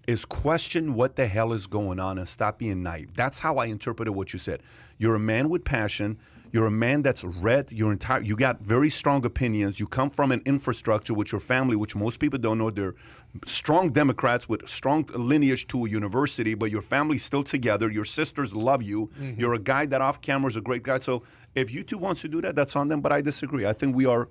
is question what the hell is going on and stop being naive. That's how I interpreted what you said. You're a man with passion. You're a man that's read you got very strong opinions. You come from an infrastructure with your family, which most people don't know. They're strong Democrats with strong lineage to a university, but your family's still together. Your sisters love you. Mm-hmm. You're a guy that off camera is a great guy. So if you two wants to do that, that's on them, but I disagree. I think we are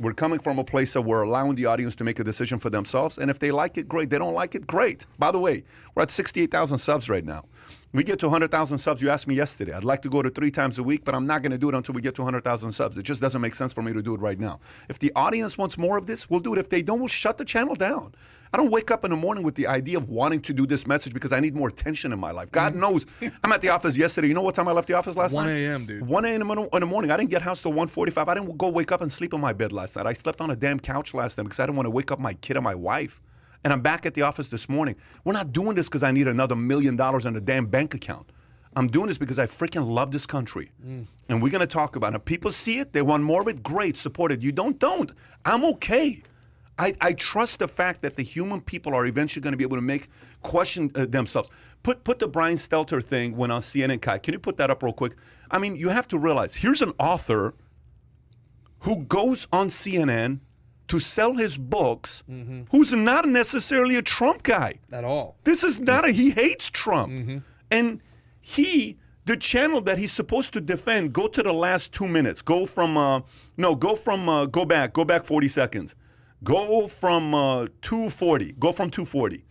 we're coming from a place that we're allowing the audience to make a decision for themselves, and if they like it, great. They don't like it, great. By the way, we're at 68,000 subs right now. We get to 100,000 subs. You asked me yesterday. I'd like to go to 3 times a week, but I'm not going to do it until we get to 100,000 subs. It just doesn't make sense for me to do it right now. If the audience wants more of this, we'll do it. If they don't, we'll shut the channel down. I don't wake up in the morning with the idea of wanting to do this message because I need more attention in my life. God knows. I'm at the office yesterday. You know what time I left the office last night? 1 a.m., dude. 1 a.m. in the morning. I didn't get house till 1:45. I didn't go wake up and sleep in my bed last night. I slept on a damn couch last night because I didn't want to wake up my kid and my wife. And I'm back at the office this morning. We're not doing this because I need another $1 million in a damn bank account. I'm doing this because I freaking love this country. And we're going to talk about it. If people see it, they want more of it, great, support it. You don't. I'm okay. I trust the fact that the human people are eventually going to be able to question themselves. Put the Brian Stelter thing when on CNN, Kai. Can you put that up real quick? I mean, you have to realize, here's an author who goes on CNN to sell his books, who's not necessarily a Trump guy. At all. This is not he hates Trump. And the channel that he's supposed to defend, go to the last 2 minutes. Go back 40 seconds. Go from 240. Go from 240.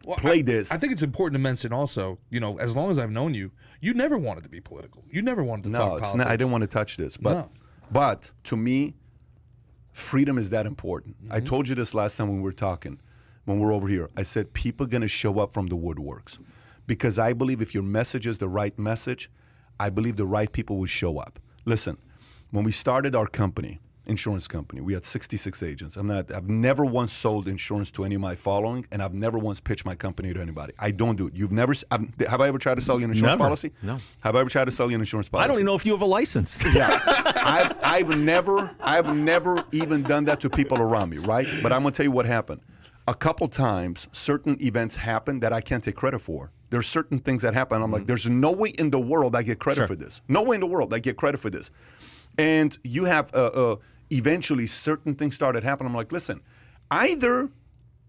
Well, Play this. I think it's important to mention also, as long as I've known you, you never wanted to be political. You never wanted to talk politics. No, I didn't want to touch this. But to me, freedom is that important. I told you this last time when we were talking, when we were over here. I said people are going to show up from the woodworks. Because I believe if your message is the right message, I believe the right people will show up. Listen, when we started our company, insurance company, we had 66 agents. I've never once sold insurance to any of my following, and I've never once pitched my company to anybody. I don't do it. Have I ever tried to sell you an insurance policy? No. Have I ever tried to sell you an insurance policy? I don't even know if you have a license. Yeah. I've never even done that to people around me, right? But I'm going to tell you what happened. A couple times, certain events happen that I can't take credit for. There's certain things that happen. I'm like, there's no way in the world I get credit for this. No way in the world I get credit for this. And you have eventually certain things started happening. I'm like, listen, either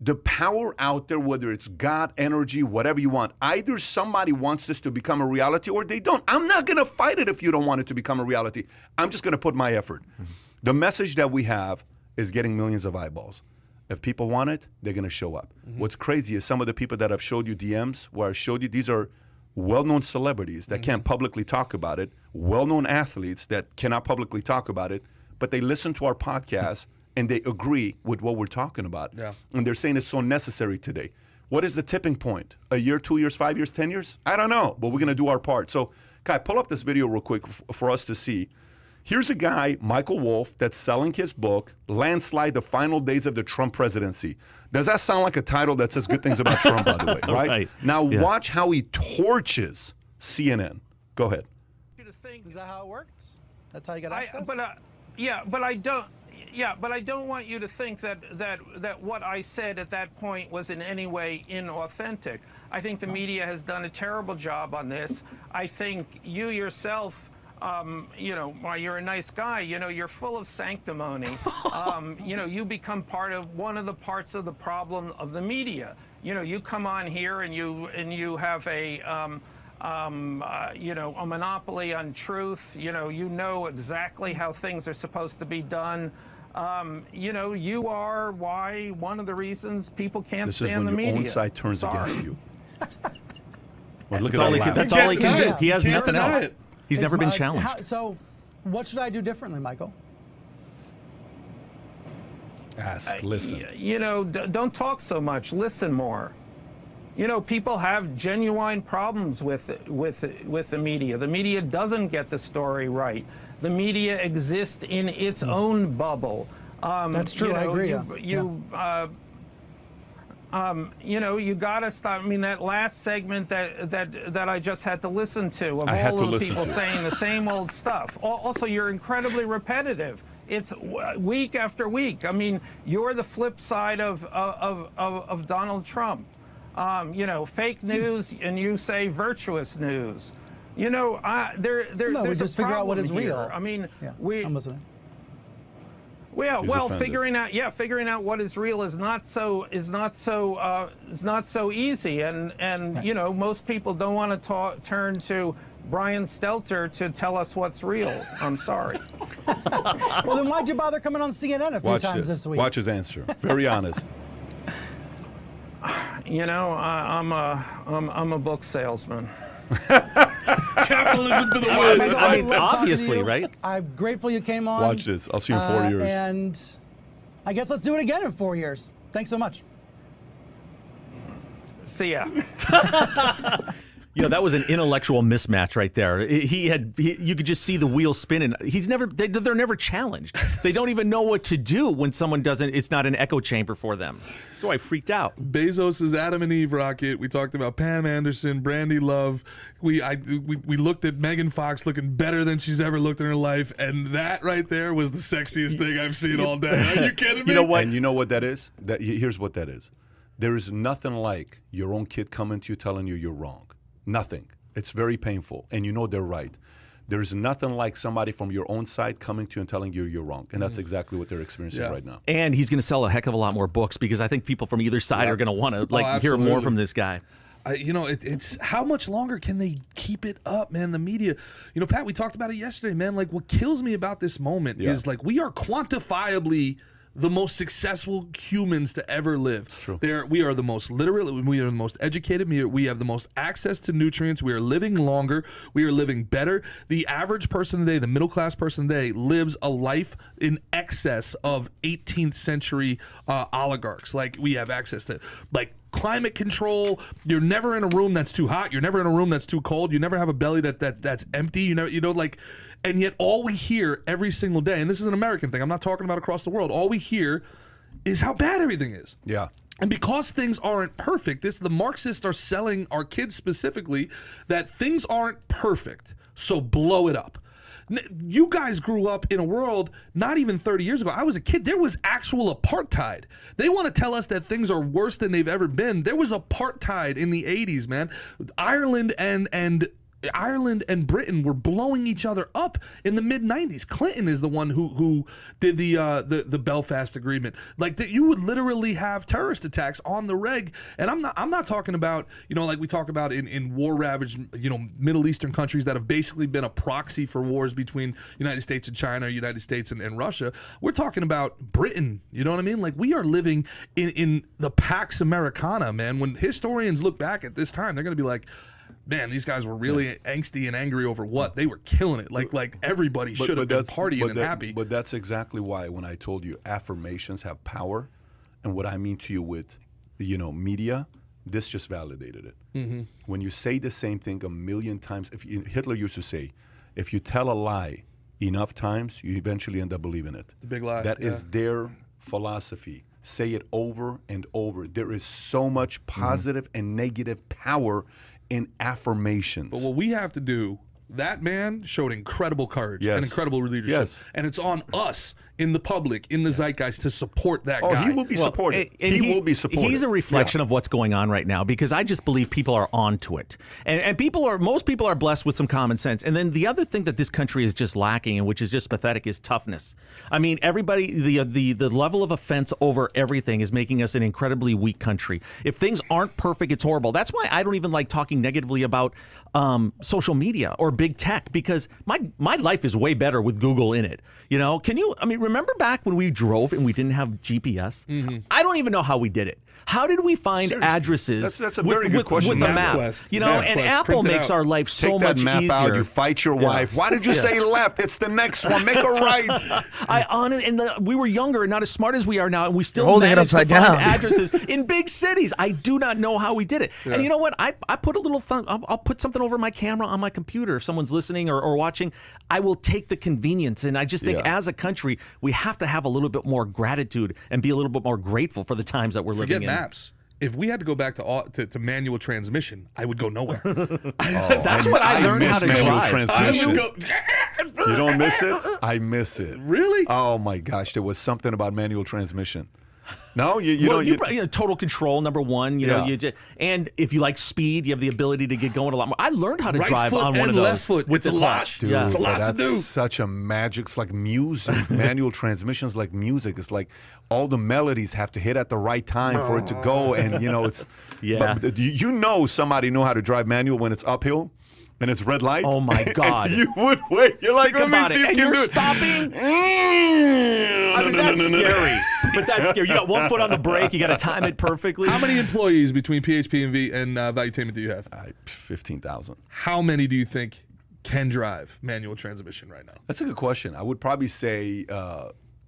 the power out there, whether it's God, energy, whatever you want, either somebody wants this to become a reality or they don't. I'm not going to fight it if you don't want it to become a reality. I'm just going to put my effort. The message that we have is getting millions of eyeballs. If people want it, they're going to show up. What's crazy is some of the people that I've showed you DMs, where I showed you, these are well-known celebrities that can't publicly talk about it, well-known athletes that cannot publicly talk about it, but they listen to our podcast and they agree with what we're talking about. Yeah. And they're saying it's so necessary today. What is the tipping point? A year, 2 years, 5 years, 10 years? I don't know, but we're going to do our part. So, Kai, pull up this video real quick for us to see. Here's a guy, Michael Wolff, that's selling his book, Landslide, The Final Days of the Trump Presidency. Does that sound like a title that says good things about Trump, by the way, right? Now watch how he torches CNN. Go ahead. Is that how it works? That's how you get access? But I don't want you to think that what I said at that point was in any way inauthentic. I think the media has done a terrible job on this. I think you yourself, while you're a nice guy, you're full of sanctimony. You become part of one of the parts of the problem of the media. You come on here and you have a monopoly on truth. You know exactly how things are supposed to be done. You are one of the reasons people can't stand the media. This is when your own side turns against you. Well, look that's all he can do. He has nothing else. He's never been challenged. So what should I do differently, Michael? Ask, listen. Don't talk so much. Listen more. People have genuine problems with the media. The media doesn't get the story right. The media exists in its own bubble. That's true. I agree. You gotta stop. I mean, that last segment that I just had to listen to of all of the people saying the same old stuff. Also, you're incredibly repetitive. It's week after week. I mean, you're the flip side of Donald Trump. Fake news, and you say virtuous news. There's we just figure out what is real. I mean, I'm listening. Well, figuring out what is real is not so easy, and most people don't want to turn to Brian Stelter to tell us what's real. I'm sorry. Well, then why'd you bother coming on CNN a few times this week? Watch his answer. Very honest. You know, I'm a book salesman. Capitalism for the win. I mean, Love talking to obviously, you. right? I'm grateful you came on. Watch this. I'll see you in 4 years. And I guess let's do it again in 4 years. Thanks so much. See ya. You know, that was an intellectual mismatch right there. You could just see the wheel spinning. They're never challenged. They don't even know what to do when someone doesn't. It's not an echo chamber for them. So I freaked out. Bezos' Adam and Eve rocket. We talked about Pam Anderson, Brandi Love. We looked at Megan Fox looking better than she's ever looked in her life, and that right there was the sexiest thing I've seen all day. Are you kidding me? You know what? And you know what that is? Here's what that is. There is nothing like your own kid coming to you telling you you're wrong. Nothing. It's very painful, and you know they're right. There's nothing like somebody from your own side coming to you and telling you you're wrong, and that's exactly what they're experiencing right now. And he's going to sell a heck of a lot more books because I think people from either side are going to want to hear more from this guy. You know, it's how much longer can they keep it up, man? The media, you know, Pat, we talked about it yesterday, man. Like, what kills me about this moment is like we are quantifiably the most successful humans to ever live. It's true. We are the most literate. We are the most educated. We have the most access to nutrients. We are living longer. We are living better. The average person today, the middle class person today, lives a life in excess of 18th century oligarchs. Like, we have access to like climate control. You're never in a room that's too hot. You're never in a room that's too cold. You never have a belly that's empty. You know, like. And yet all we hear every single day, and this is an American thing, I'm not talking about across the world, all we hear is how bad everything is. Yeah. And because things aren't perfect, the Marxists are selling our kids specifically that things aren't perfect, so blow it up. You guys grew up in a world not even 30 years ago. I was a kid. There was actual apartheid. They want to tell us that things are worse than they've ever been. There was apartheid in the 80s, man. Ireland and Britain were blowing each other up in the mid-90s. Clinton is the one who did the Belfast Agreement. Like, that you would literally have terrorist attacks on the reg. And I'm not talking about, you know, like we talk about in war-ravaged, you know, Middle Eastern countries that have basically been a proxy for wars between United States and China, United States and Russia. We're talking about Britain. You know what I mean? Like, we are living in the Pax Americana, man. When historians look back at this time, they're going to be like, man, these guys were really angsty and angry over what? They were killing it. Like everybody should have been partying and happy. But that's exactly why when I told you affirmations have power, and what I mean to you with, you know, media, this just validated it. Mm-hmm. When you say the same thing a million times, Hitler used to say, if you tell a lie enough times, you eventually end up believing it. The big lie. That is their philosophy. Say it over and over. There is so much positive and negative power in affirmations. But what we have to do, that man showed incredible courage and incredible leadership. Yes. And it's on us in the public, in the zeitgeist, to support that guy. Oh, he will be supported. He will be supported. He's a reflection of what's going on right now, because I just believe people are onto it. And most people are blessed with some common sense. And then the other thing that this country is just lacking, and which is just pathetic, is toughness. I mean, everybody, the level of offense over everything is making us an incredibly weak country. If things aren't perfect, it's horrible. That's why I don't even like talking negatively about social media or big tech, because my life is way better with Google in it. You know, remember back when we drove and we didn't have GPS? Mm-hmm. I don't even know how we did it. How did we find addresses? That's a very good question. With a map. Quest. You know, and Apple makes our life so much easier. Take that map out. You fight your wife. Why did you say left? It's the next one. Make a right. We were younger and not as smart as we are now, and we still holding it managed upside to find down. addresses in big cities. I do not know how we did it. Yeah. And you know what? I put a little I'll put something over my camera on my computer. If someone's listening or watching, I will take the convenience. And I just think as a country, we have to have a little bit more gratitude and be a little bit more grateful for the times that we're living in. Forget maps. If we had to go back to manual transmission, I would go nowhere. That's what I learned how to manual drive. Transmission. You don't miss it? I miss it. Really? Oh my gosh, there was something about manual transmission. No, total control, number one. You know, and if you like speed, you have the ability to get going a lot more. I learned how to drive on one of those left foot with the clutch. Dude, it's a lot that's to do. Such a magic. It's like music. Manual transmissions like music. It's like all the melodies have to hit at the right time for it to go, and you know it's. Yeah. But you know somebody know how to drive manual when it's uphill. and it's red light. Oh my God! You would wait. You're like, Think let about me see it. if And you you're can do it. stopping. I mean, that's scary. But that's scary. You got one foot on the brake. You got to time it perfectly. How many employees between PHP and Valuetainment do you have? 15,000. How many do you think can drive manual transmission right now? That's a good question. I would probably say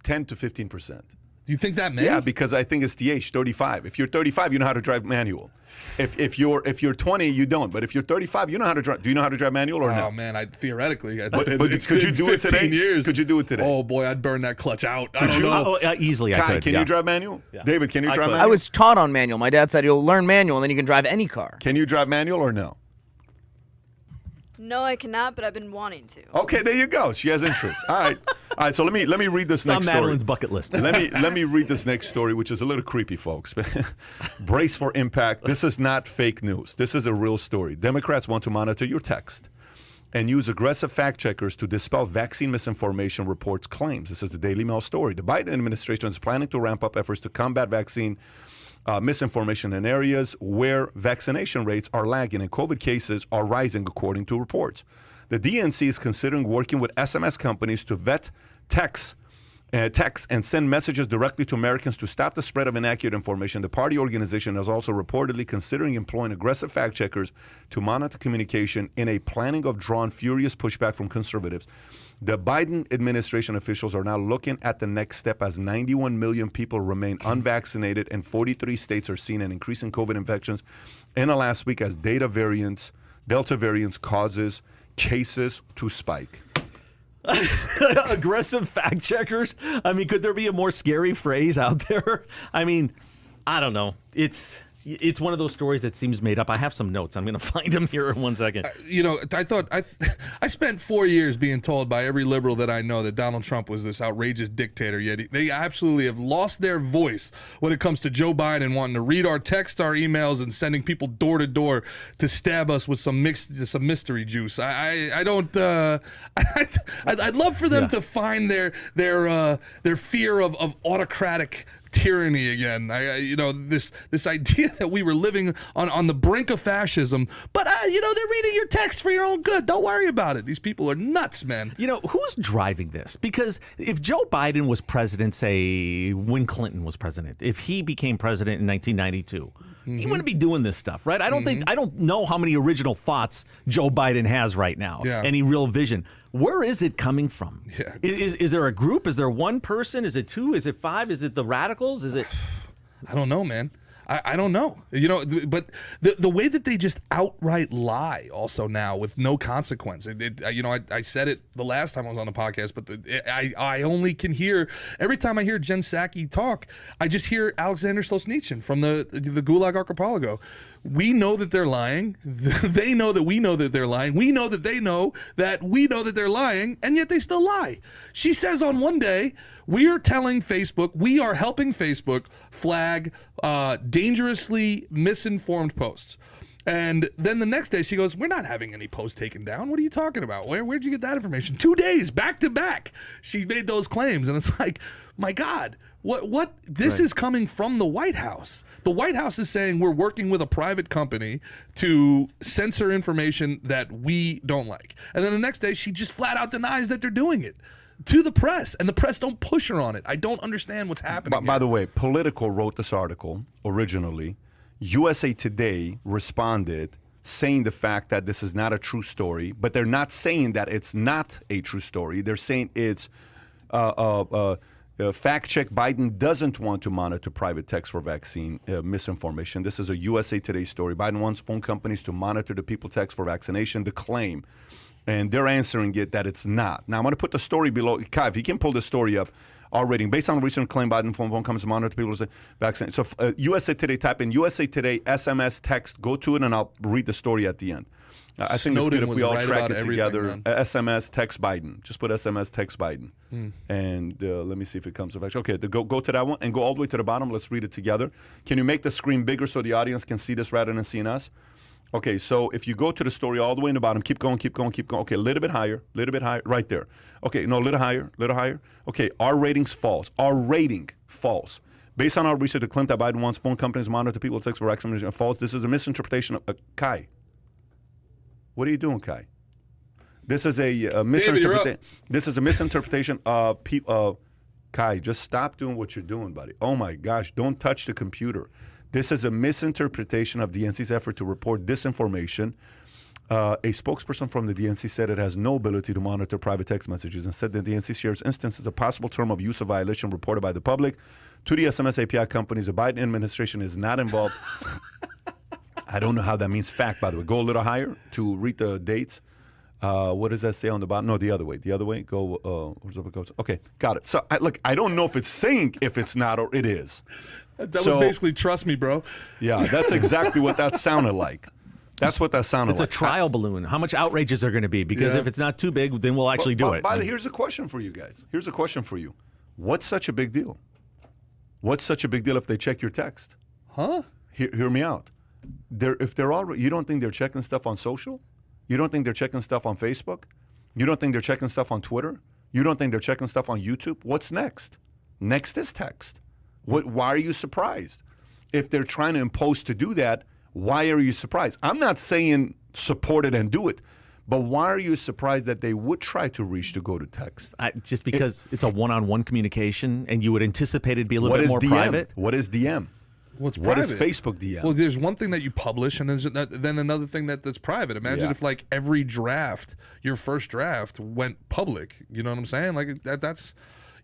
10 to 15%. Do you think that many? Yeah, because I think it's the age, 35. If you're 35, you know how to drive manual. If you're 20, you don't. But if you're 35, you know how to drive. Do you know how to drive manual or no? Oh man, theoretically, but could you do it today? Years. Could you do it today? Oh boy, I'd burn that clutch out. I don't know. Easily, Kai, I could. can you drive manual? Yeah. David, can you drive could. manual? I was taught on manual. My dad said you'll learn manual and then you can drive any car. Can you drive manual or no? No, I cannot, but I've been wanting to. Okay, there you go. She has interest. All right. So let me read this It's next on story. Madeline's bucket list. Let me read this next story, which is a little creepy, folks. Brace for impact. This is not fake news. This is a real story. Democrats want to monitor your text and use aggressive fact checkers to dispel vaccine misinformation reports claims. This is the Daily Mail story. The Biden administration is planning to ramp up efforts to combat vaccine misinformation in areas where vaccination rates are lagging and COVID cases are rising, according to reports. The DNC is considering working with SMS companies to vet texts and send messages directly to Americans to stop the spread of inaccurate information. The party organization is also reportedly considering employing aggressive fact checkers to monitor communication in a planning of drawn furious pushback from conservatives. The Biden administration officials are now looking at the next step as 91 million people remain unvaccinated and 43 states are seeing an increase in COVID infections in the last week as Delta variants causes cases to spike. Aggressive fact checkers? I mean, could there be a more scary phrase out there? I mean, I don't know. It's one of those stories that seems made up. I have some notes. I'm going to find them here in 1 second. I spent 4 years being told by every liberal that I know that Donald Trump was this outrageous dictator, yet they absolutely have lost their voice when it comes to Joe Biden wanting to read our texts, our emails, and sending people door to door to stab us with some mystery juice. I'd love for them to find their fear of autocratic tyranny again. This idea that we were living on the brink of fascism, but they're reading your text for your own good. Don't worry about it. These people are nuts, man. Who's driving this? Because if Joe Biden was president, say when Clinton was president, if he became president in 1992, he wouldn't be doing this stuff, right? I don't know how many original thoughts Joe Biden has right now. Yeah. Any real vision. Where is it coming from? Yeah. Is there a group? Is there one person? Is it two? Is it five? Is it the radicals? Is it? I don't know, man. I don't know. But the way that they just outright lie also now with no consequence. I said it the last time I was on the podcast, but I only can hear, every time I hear Jen Psaki talk, I just hear Alexander Solzhenitsyn from the Gulag Archipelago. We know that they're lying. They know that we know that they're lying. We know that they know that we know that they're lying, and yet they still lie. She says on one day, we are telling Facebook, we are helping Facebook flag dangerously misinformed posts. And then the next day she goes, we're not having any posts taken down. What are you talking about? Where'd you get that information? 2 days, back to back, she made those claims. And it's like, my God, what this is coming from the White House. The White House is saying we're working with a private company to censor information that we don't like. And then the next day she just flat out denies that they're doing it to the press, and the press don't push her on it. I don't understand what's happening. By the way, Politico wrote this article originally. USA Today responded saying the fact that this is not a true story, but they're not saying that it's not a true story. They're saying it's fact check. Biden doesn't want to monitor private text for vaccine misinformation. This is a USA Today story. Biden wants phone companies to monitor the people text for vaccination, the claim. And they're answering it that it's not. Now, I'm going to put the story below. Kai, if you can pull the story up, our rating. Based on the recent claim, Biden phone companies monitor people's vaccine. So USA Today, type in USA Today, SMS, text, go to it, and I'll read the story at the end. I think it's good if we all track it together. SMS, text Biden. Just put SMS, text Biden. And let me see if it comes to action. Okay, go to that one and go all the way to the bottom. Let's read it together. Can you make the screen bigger so the audience can see this rather than seeing us? Okay, so if you go to the story all the way in the bottom, keep going. Okay, a little bit higher, right there. Okay, no, a little higher. Okay, our ratings false. Our rating false. Based on our research, the claim that Biden wants phone companies to monitor people's text for vaccination false. This is a misinterpretation of Kai. What are you doing, Kai? This is a misinterpretation. This is a misinterpretation of people. Kai, just stop doing what you're doing, buddy. Oh my gosh, don't touch the computer. This is a misinterpretation of DNC's effort to report disinformation. A spokesperson from the DNC said it has no ability to monitor private text messages and said that the DNC shares instances of possible term of use of violation reported by the public to the SMS API companies. The Biden administration is not involved. I don't know how that means fact, by the way. Go a little higher to read the dates. What does that say on the bottom? No, the other way. The other way. Go. Okay, got it. So, I don't know if it's saying if it's not or it is. That was basically trust me, bro. Yeah, that's exactly what that sounded like. That's what that sounded like. It's a trial balloon. How much outrage is there going to be? Because if it's not too big, then we'll actually do it. Here's a question for you guys. Here's a question for you. What's such a big deal? What's such a big deal if they check your text? Huh? Hear me out. If they're already, you don't think they're checking stuff on social? You don't think they're checking stuff on Facebook? You don't think they're checking stuff on Twitter? You don't think they're checking stuff on YouTube? What's next? Next is text. Why are you surprised? If they're trying to impose to do that, why are you surprised? I'm not saying support it and do it, but why are you surprised that they would try to reach to go to text? Just because it's a one-on-one communication and you would anticipate it'd be a little bit more private? What is DM? What is Facebook DM? Well, there's one thing that you publish, and then another thing that's private. Imagine if like every draft, your first draft, went public. You know what I'm saying? Like that's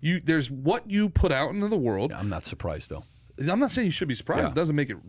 you. There's what you put out into the world. Yeah, I'm not surprised though. I'm not saying you should be surprised. Yeah. It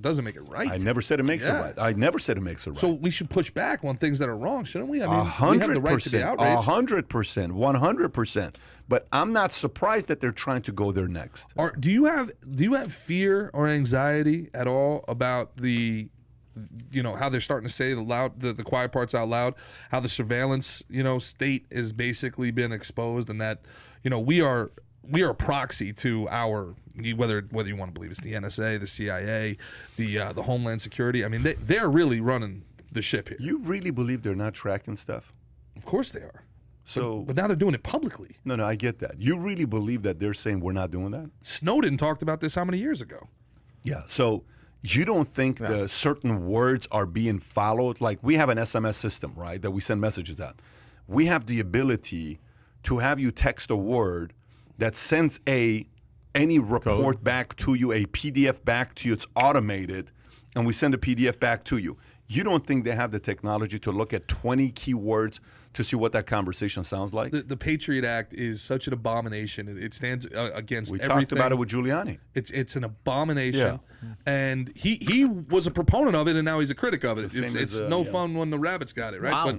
doesn't make it right. I never said it makes it right. I never said it makes it right. So we should push back on things that are wrong, shouldn't we? I mean, we have the right to be outraged. 100%, 100%. But I'm not surprised that they're trying to go there next. Do you have fear or anxiety at all about how they're starting to say the quiet parts out loud, how the surveillance, state has basically been exposed, and that, we are a proxy to our, whether you want to believe it's the NSA, the CIA, the Homeland Security. I mean, they're really running the ship here. You really believe they're not tracking stuff? Of course they are. So, but now they're doing it publicly. No, I get that. You really believe that they're saying we're not doing that? Snowden talked about this how many years ago? Yeah. So you don't think the certain words are being followed? Like we have an SMS system, right, that we send messages out. We have the ability to have you text a word that sends any report back to you, a PDF back to you. It's automated, and we send a PDF back to you. You don't think they have the technology to look at 20 keywords to see what that conversation sounds like? The Patriot Act is such an abomination. It stands against everything. We talked about it with Giuliani. It's an abomination. Yeah. And he was a proponent of it, and now he's a critic of it. It's no fun when the rabbits got it, right? Wow.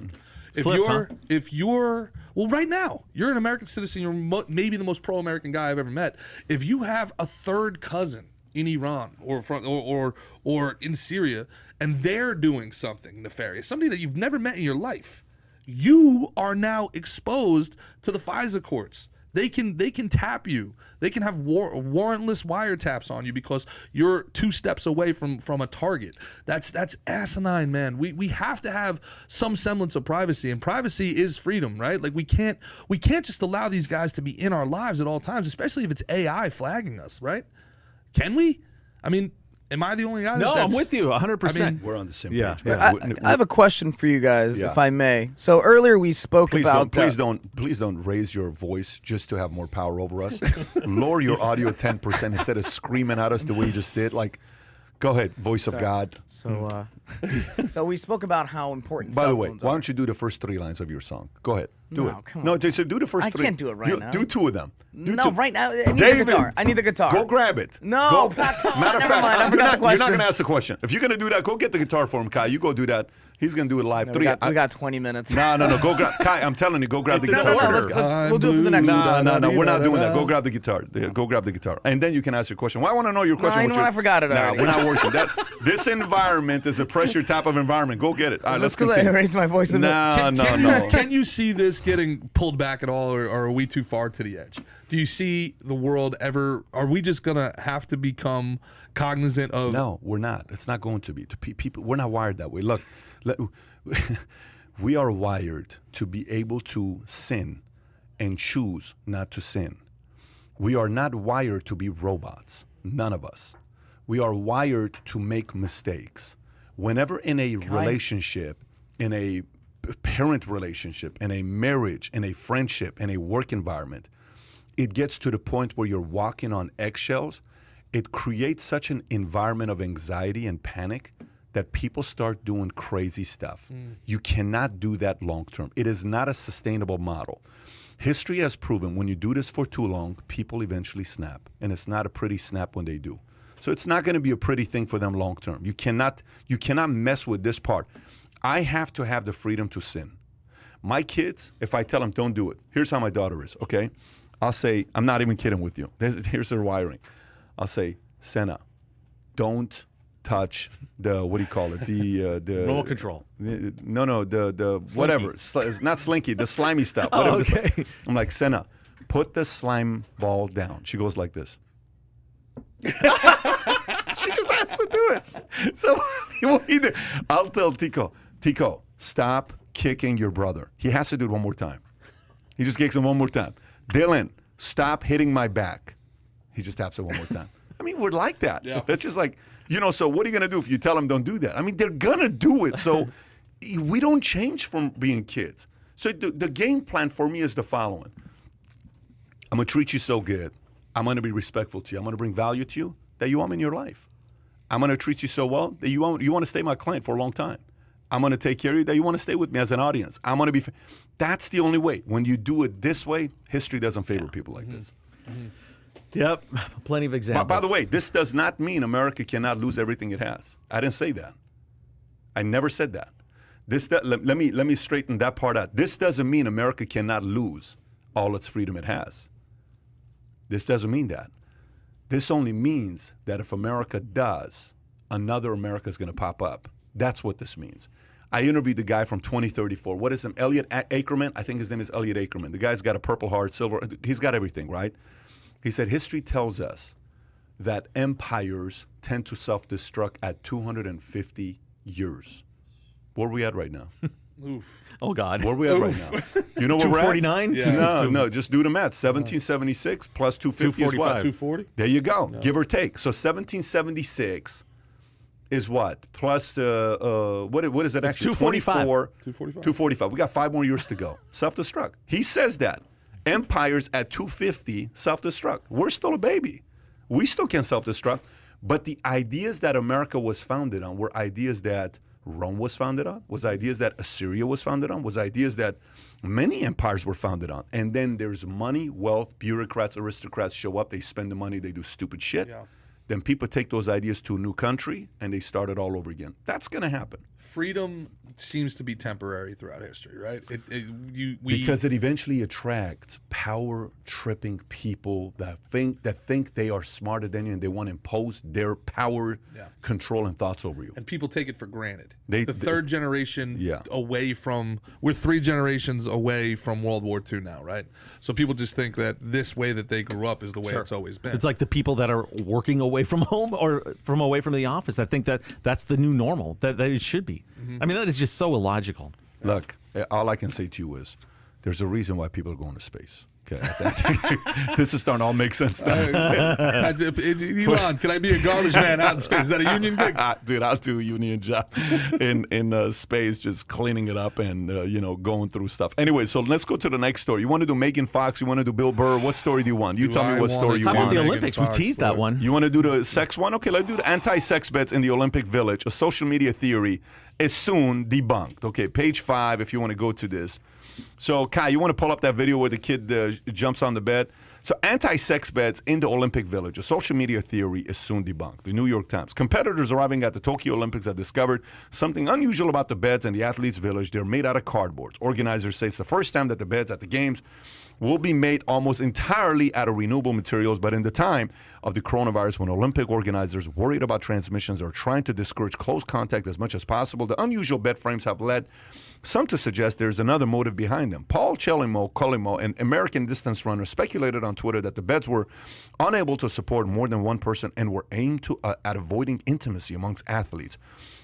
But if you're right now, you're an American citizen, you're maybe the most pro-American guy I've ever met. If you have a third cousin in Iran or in Syria, and they're doing something nefarious, somebody that you've never met in your life, you are now exposed to the FISA courts. They can tap you. They can have warrantless wiretaps on you because you're 2 steps away from a target. That's asinine, man. We have to have some semblance of privacy, and privacy is freedom, right? Like we can't just allow these guys to be in our lives at all times, especially if it's AI flagging us, right? Can we? I mean, am I the only guy? No, I'm with you 100%. I mean, we're on the same page. Yeah. I have a question for you guys, if I may. So earlier we spoke about. Please don't raise your voice just to have more power over us. Lower your audio 10% instead of screaming at us the way you just did. Like, go ahead, voice of God. So, so we spoke about how important. By the way, why don't you do the first 3 lines of your song? Go ahead. Do it. Come on. No, Jason, do the first 3. I can't do it right now. Do 2 of them. Right now. I need the guitar. I need the guitar. Go grab it. No, Matter of never fact, mind. I forgot the question. You're not going to ask the question. If you're going to do that, go get the guitar for him, Kai. You go do that. He's going to do it live. We got 20 minutes. No. Go grab. Kai, I'm telling you, go grab the guitar for this guy. We'll do it for the next one. No. We're not doing that. Go grab the guitar. Go grab the guitar. And then you can ask your question. Well, I want to know your question. I forgot it already. No, we're not working. This environment is a pressure type of environment. Go get it. All right, let's continue. I raised my voice a bit. No. Can you see this getting pulled back at all, or are we too far to the edge? Do you see the world ever? Are we just gonna have to become cognizant of? No, we're not. It's not going to be. People, we're not wired that way. Look, we are wired to be able to sin and choose not to sin. We are not wired to be robots. None of us. We are wired to make mistakes. Whenever in a relationship, in a parent relationship, in a marriage, in a friendship, in a work environment, it gets to the point where you're walking on eggshells. It creates such an environment of anxiety and panic that people start doing crazy stuff. You cannot do that long term. It is not a sustainable model. History has proven when you do this for too long, people eventually snap. And it's not a pretty snap when they do. So it's not going to be a pretty thing for them long term. You cannot mess with this part. I have to have the freedom to sin. My kids, if I tell them don't do it, here's how my daughter is, okay? I'll say, I'm not even kidding with you. Here's her wiring. I'll say, Senna, don't touch the, what do you call it? The remote control. The whatever. It's not slinky, the slimy stuff. Oh, okay. I'm like, Senna, put the slime ball down. She goes like this. She just has to do it. So I'll tell Tico, stop kicking your brother. He has to do it one more time. He just kicks him one more time. Dylan, stop hitting my back. He just taps it one more time. I mean, we're like that. Yeah. That's just like, so what are you going to do if you tell them don't do that? I mean, they're going to do it. So we don't change from being kids. So the game plan for me is the following. I'm going to treat you so good. I'm going to be respectful to you. I'm going to bring value to you that you want in your life. I'm going to treat you so well that you want to stay my client for a long time. I'm going to take care of you that you want to stay with me as an audience. I'm going to be. That's the only way. When you do it this way, history doesn't favor people like this. Yep, plenty of examples. By the way, this does not mean America cannot lose everything it has. I didn't say that. I never said that. Let me straighten that part out. This doesn't mean America cannot lose all its freedom it has. This doesn't mean that. This only means that if America does, another America is going to pop up. That's what this means. I interviewed the guy from 2034. What is him? Elliot Ackerman? I think his name is Elliot Ackerman. The guy's got a Purple Heart, silver. He's got everything, right? He said, history tells us that empires tend to self-destruct at 250 years. Where are we at right now? Oof. Oh, God. Where are we at right now? You know where we're at? 249? Yeah. No, just do the math. 1776 plus 250 is what? 240? There you go, give or take. So 1776 is what? Plus, what is it actually? 245. 245. We got 5 more years to go. Self-destruct. He says that. Empires at 250 self-destruct. We're still a baby. We still can self-destruct. But the ideas that America was founded on were ideas that Rome was founded on, was ideas that Assyria was founded on, was ideas that many empires were founded on. And then there's money, wealth, bureaucrats, aristocrats show up, they spend the money, they do stupid shit. Yeah. Then people take those ideas to a new country and they start it all over again. That's going to happen. Freedom seems to be temporary throughout history, right? Because it eventually attracts power-tripping people that think they are smarter than you and they want to impose their power, control, and thoughts over you. And people take it for granted. The third generation away from, we're 3 generations away from World War II now, right? So people just think that this way that they grew up is the way it's always been. It's like the people that are working away from home or from away from the office that think that that's the new normal, that it should be. I mean, that is just so illogical. Look, all I can say to you is there's a reason why people are going to space. Okay, this is starting to all make sense now. Elon, can I be a garbage man out in space? Is that a union gig? Dude, I'll do a union job in space, just cleaning it up and going through stuff. Anyway, so let's go to the next story. You want to do Megan Fox? You want to do Bill Burr? What story do you want? You tell me what story you want. How about the Olympics? We teased that one. You want to do the sex one? Okay, let's do the anti-sex bets in the Olympic Village. A social media theory is soon debunked. Okay, page 5 if you want to go to this. So, Kai, you want to pull up that video where the kid jumps on the bed? So, anti-sex bets in the Olympic Village, a social media theory, is soon debunked. The New York Times. Competitors arriving at the Tokyo Olympics have discovered something unusual about the beds in the athletes' village. They're made out of cardboards. Organizers say it's the first time that the beds at the games will be made almost entirely out of renewable materials. But in the time of the coronavirus, when Olympic organizers worried about transmissions are trying to discourage close contact as much as possible, the unusual bed frames have led some to suggest there's another motive behind them. Paul Colimo, an American distance runner, speculated on Twitter that the beds were unable to support more than one person and were aimed at avoiding intimacy amongst athletes.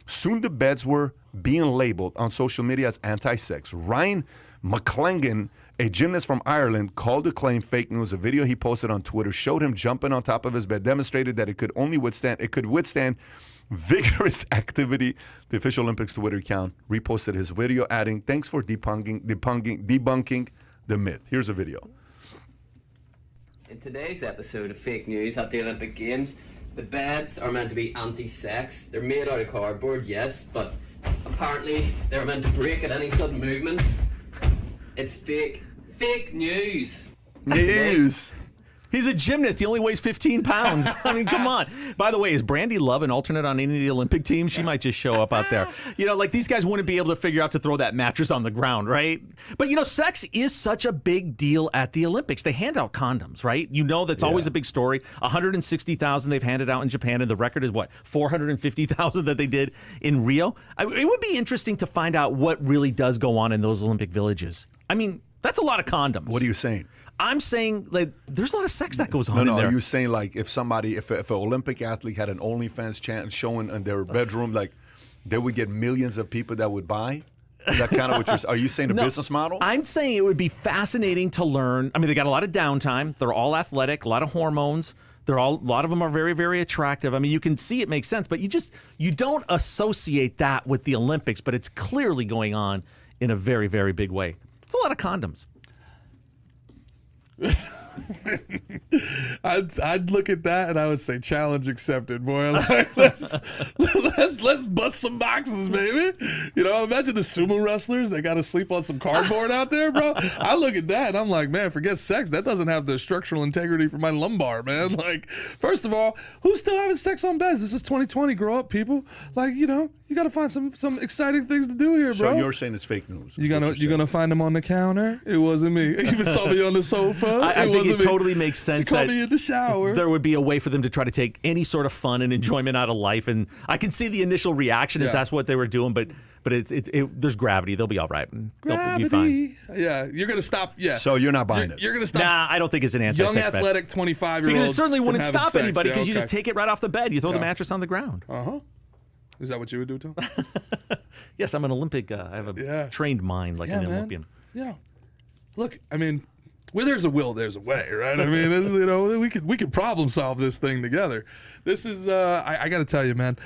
Soon the beds were being labeled on social media as anti-sex. Ryan McClengan, a gymnast from Ireland, called the claim fake news. A video he posted on Twitter showed him jumping on top of his bed, demonstrated that it could withstand vigorous activity. The official Olympics Twitter account reposted his video, adding, "Thanks for debunking the myth." Here's a video. In today's episode of Fake News at the Olympic Games, the beds are meant to be anti-sex. They're made out of cardboard, yes, but apparently they're meant to break at any sudden movements. It's fake. Fake news. News. He's a gymnast. He only weighs 15 pounds. I mean, come on. By the way, is Brandi Love an alternate on any of the Olympic teams? She might just show up out there. You know, like these guys wouldn't be able to figure out to throw that mattress on the ground, right? But, you know, sex is such a big deal at the Olympics. They hand out condoms, right? You know, that's always a big story. 160,000 they've handed out in Japan, and the record is what? 450,000 that they did in Rio? It would be interesting to find out what really does go on in those Olympic villages. I mean, that's a lot of condoms. What are you saying? I'm saying, like, there's a lot of sex that goes on in there. Are you saying, like, if an Olympic athlete had an OnlyFans channel showing in their bedroom, like, they would get millions of people that would buy? Is that kind of what are you saying, business model? I'm saying it would be fascinating to learn. I mean, they got a lot of downtime. They're all athletic, a lot of hormones. A lot of them are very, very attractive. I mean, you can see it makes sense, but you don't associate that with the Olympics, but it's clearly going on in a very, very big way. It's a lot of condoms. I'd look at that and I would say challenge accepted, boy. Like, let's bust some boxes, baby. You know, imagine the sumo wrestlers that got to sleep on some cardboard out there, bro. I look at that and I'm like, man, forget sex. That doesn't have the structural integrity for my lumbar, man. Like, first of all, who's still having sex on beds? This is 2020. Grow up, people. Like, you know, you got to find some exciting things to do here, bro. So you're saying it's fake news? You're gonna find them on the counter? It wasn't me. You even saw me on the sofa. I think it totally makes sense. She called me in the shower. There would be a way for them to try to take any sort of fun and enjoyment out of life, and I can see the initial reaction as that's what they were doing, but there's gravity. They'll be all right. They'll be fine. Yeah, you're gonna stop. Yeah. So you're not buying it. You're gonna stop. Nah, I don't think it's an anti-sex young athletic 25-year-olds. Because it certainly wouldn't stop sex. anybody because you okay. just take it right off the bed. You throw the mattress on the ground. Is that what you would do to him? Yes, I'm an Olympic. I have a trained mind like an Olympian. Yeah. Look, I mean, where there's a will, there's a way, right? I mean, you know, we could problem solve this thing together. This is, I got to tell you, man.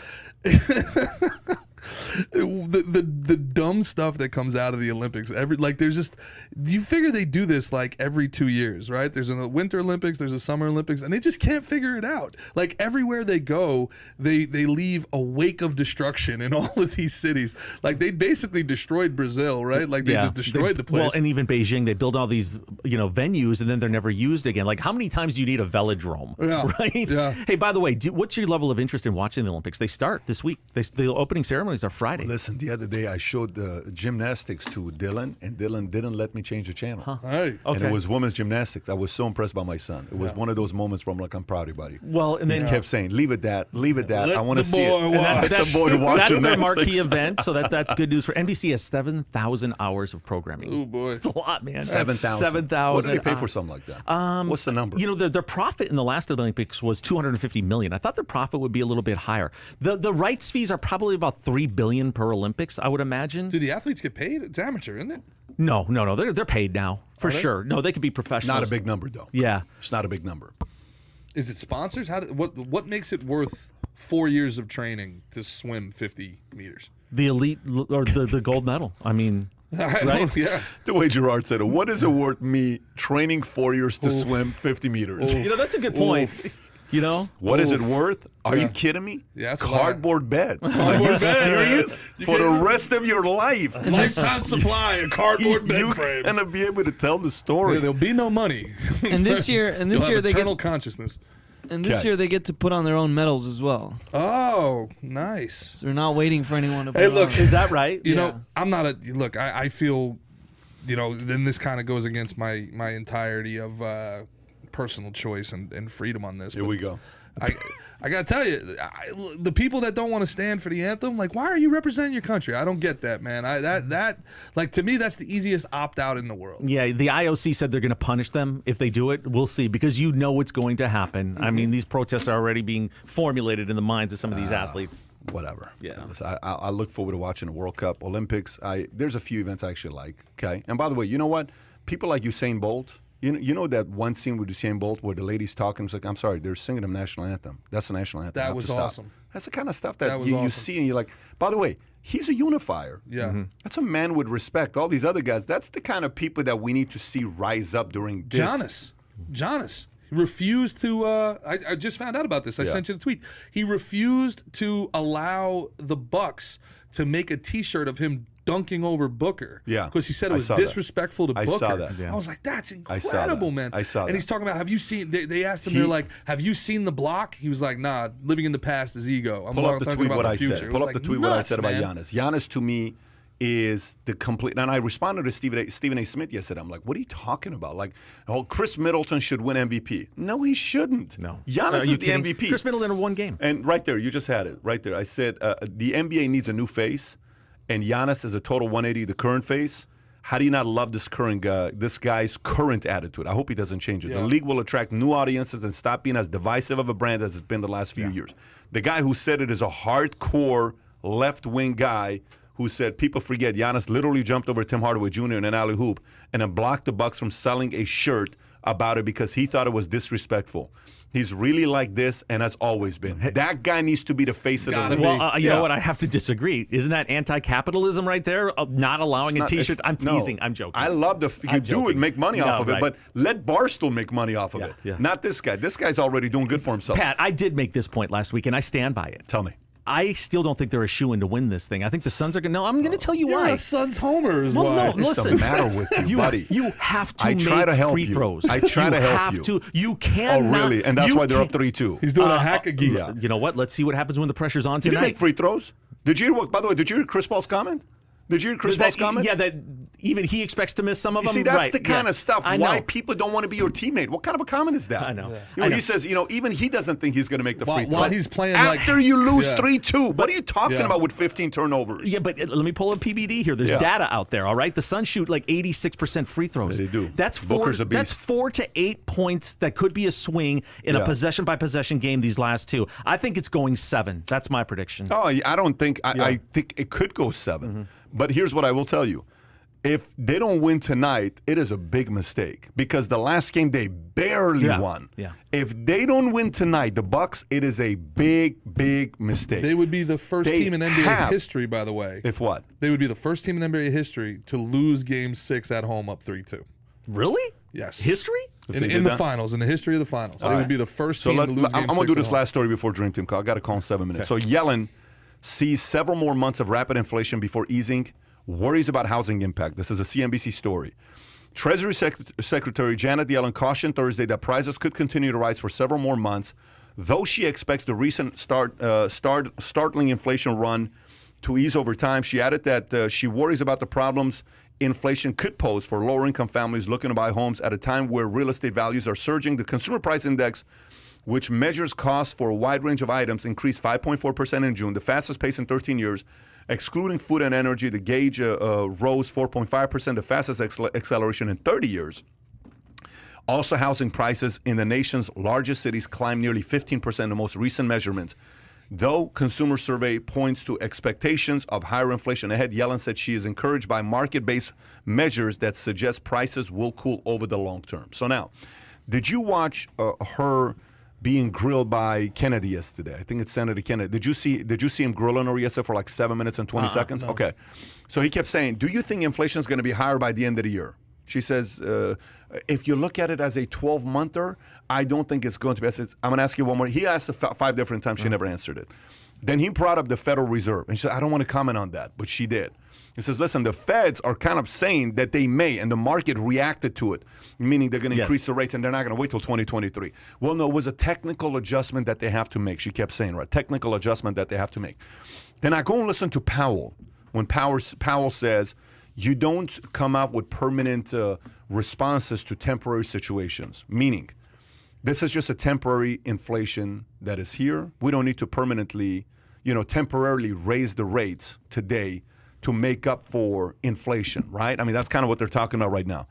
The dumb stuff that comes out of the Olympics, you figure they do this like every 2 years, right? There's a Winter Olympics, there's a Summer Olympics, and they just can't figure it out. Like everywhere they go, they leave a wake of destruction in all of these cities. Like they basically destroyed Brazil, right? Like they just destroyed the place. Well, and even Beijing, they build all these, venues, and then they're never used again. Like how many times do you need a velodrome, right? Yeah. Hey, by the way, what's your level of interest in watching the Olympics? They start this week. The opening ceremonies are Friday. Listen, the other day I showed gymnastics to Dylan, and Dylan didn't let me change the channel. Huh. Hey. Okay. And it was women's gymnastics. I was so impressed by my son. It was one of those moments where I'm like, I'm proud of you, buddy. Well, and then he kept saying, leave it that, leave it that. Let I want to the see it. boy And watch. that's the boy to watch that's their gymnastics. marquee event, so that's good news for NBC. Has 7,000 hours of programming. Oh boy, it's a lot, man. 7,000. 7,000. What do they pay for something like that? What's the number? Their profit in the last Olympics was $250 million. I thought their profit would be a little bit higher. The rights fees are probably about $3 billion per Olympics, I would imagine. Do the athletes get paid? It's amateur, isn't it? No. They're paid now for sure. No, they could be professionals. Not a big number though. Yeah, it's not a big number. Is it sponsors? What makes it worth 4 years of training to swim 50 meters? The elite or the gold medal. I mean. Right? Yeah. The way Gerard said it, what is it worth me training 4 years to swim 50 meters? That's a good point. What is it worth? Are you kidding me? Yeah, that's cardboard beds. Are you serious? For the rest of your life. Lifetime supply of cardboard bed frames. You're gonna be able to tell the story. There'll be no money. And this year, they eternal get consciousness. And this year they get to put on their own medals as well. Oh, nice. So they're not waiting for anyone to put Hey, look, on. Is that right? You know, I'm not I feel, then this kind of goes against my entirety of personal choice and freedom on this. Here we go. I gotta tell you, the people that don't want to stand for the anthem, like, why are you representing your country? I don't get that, man. To me, that's the easiest opt out in the world. Yeah, the IOC said they're going to punish them if they do it. We'll see, because it's going to happen. I mean, these protests are already being formulated in the minds of some of these athletes. Whatever. Yeah. Listen, I look forward to watching the World Cup, Olympics. There's a few events I actually like. Okay. And by the way, you know what? People like Usain Bolt, You know that one scene with Usain Bolt where the lady's talking, it's like, I'm sorry, they're singing the national anthem. That's the national anthem. That was awesome. That's the kind of stuff that was you awesome. see and you're like, by the way, he's a unifier. Yeah. That's a man with respect. All these other guys, that's the kind of people that we need to see rise up during this. Jonas refused to, I just found out about this. I sent you the tweet. He refused to allow the Bucks to make a T-shirt of him dunking over Booker. Yeah. Because he said it I was saw that. disrespectful to Booker. I saw that. I was like, that's I saw incredible, that. man. I saw And that. he's talking about, have you seen, they asked him, they're like, have you seen the block? He was like, nah, living in the past is ego. I'm Pull up the talking tweet about what the I future. said. It Pull was up the like tweet what I nuts, said about man. Giannis. Giannis to me is the complete. And I responded to Stephen A. Smith yesterday. I'm like, what are you talking about? Like, oh, Chris Middleton should win MVP. No, he shouldn't. No. Giannis Are you is the kidding? MVP. Chris Middleton won one game. And right there, you just had it. Right there. I said the NBA needs a new face, and Giannis is a total 180, the current face. How do you not love this guy's current attitude? I hope he doesn't change it. Yeah. The league will attract new audiences and stop being as divisive of a brand as it's been the last few years. The guy who said it is a hardcore left-wing guy who said people forget Giannis literally jumped over Tim Hardaway Jr. in an alley hoop and then blocked the Bucks from selling a shirt about it because he thought it was disrespectful. He's really like this and has always been. That guy needs to be the face of the league. Well, you know what? I have to disagree. Isn't that anti-capitalism right there? Not allowing a T-shirt? I'm teasing. No. I'm joking. I love you do it, make money off of it, but let Barstool make money off of it. Yeah. Not this guy. This guy's already doing good for himself. Pat, I did make this point last week, and I stand by it. Tell me. I still don't think they're a shoo-in to win this thing. I think the Suns are going to. No, I'm going to tell you You're why. a Suns homer is Well, why. no, What's listen. the matter with you, buddy? You have to I try to make help free you. throws. I try to help you. You cannot. Oh, really? And that's why they're up 3-2. He's doing a hack a geek. yeah. You know what? Let's see what happens when the pressure's on Did tonight. he make free throws? Did you hear by the way, did you hear Chris Paul's comment? Did you hear Chris Paul's comment? Yeah, that even he expects to miss some of You them. see, that's Right, the kind yeah. of stuff I why know. people don't want to be your teammate. What kind of a comment is that? I know. Yeah. You know, I know. he says, even he doesn't think he's going to make the free throw. While he's playing after you lose Yeah. 3-2. What are you talking Yeah. about with 15 turnovers? Yeah, but let me pull up PBD here. There's Yeah. data out there, all right? The Suns shoot like 86% free throws. Yeah, they do. That's Booker's a beast. That's 4 to 8 points that could be a swing in a Yeah. possession-by-possession game these last two. I think it's going 7. That's my prediction. Oh, I don't think. I think it could go 7. But here's what I will tell you. If they don't win tonight, it is a big mistake because the last game they barely won. Yeah. If they don't win tonight, the Bucks, it is a big, big mistake. They would be the first They team in NBA have- history, by the way. If what? They would be the first team in NBA history to lose Game 6 at home up 3-2. Really? Yes. History? In they did the that? finals, in the history of the finals. They All would right. be the first So team to let's, lose Game 6 I'm going to do at this home. last story before Dream Team call. I got to call in 7 minutes. So Yellen sees several more months of rapid inflation before easing, worries about housing impact. This is a CNBC story. Treasury Secretary Janet Yellen cautioned Thursday that prices could continue to rise for several more months, though she expects the recent startling inflation run to ease over time. She added that she worries about the problems inflation could pose for lower-income families looking to buy homes at a time where real estate values are surging. The Consumer Price Index, which measures costs for a wide range of items, increased 5.4% in June, the fastest pace in 13 years. Excluding food and energy, the gauge rose 4.5%, the fastest acceleration in 30 years. Also, housing prices in the nation's largest cities climbed nearly 15% in the most recent measurements. Though consumer survey points to expectations of higher inflation ahead, Yellen said she is encouraged by market-based measures that suggest prices will cool over the long term. So now, did you watch her being grilled by Kennedy yesterday? I think it's Senator Kennedy. Did you see him grilling her yesterday for like 7 minutes and 20 seconds? No. Okay. So he kept saying, do you think inflation is going to be higher by the end of the year? She says, if you look at it as a 12-monther, I don't think it's going to be. I'm going to ask you one more. He asked 5 different times. She never answered it. Then he brought up the Federal Reserve. And she said, I don't want to comment on that. But she did. He says, listen, the feds are kind of saying that they may, and the market reacted to it, meaning they're going to increase the rates and they're not going to wait till 2023. Well, no, it was a technical adjustment that they have to make. She kept saying, right, technical adjustment that they have to make. Then I go and listen to Powell. When Powell says, you don't come up with permanent responses to temporary situations, meaning this is just a temporary inflation that is here. We don't need to permanently, temporarily raise the rates today to make up for inflation, right? I mean, that's kind of what they're talking about right now.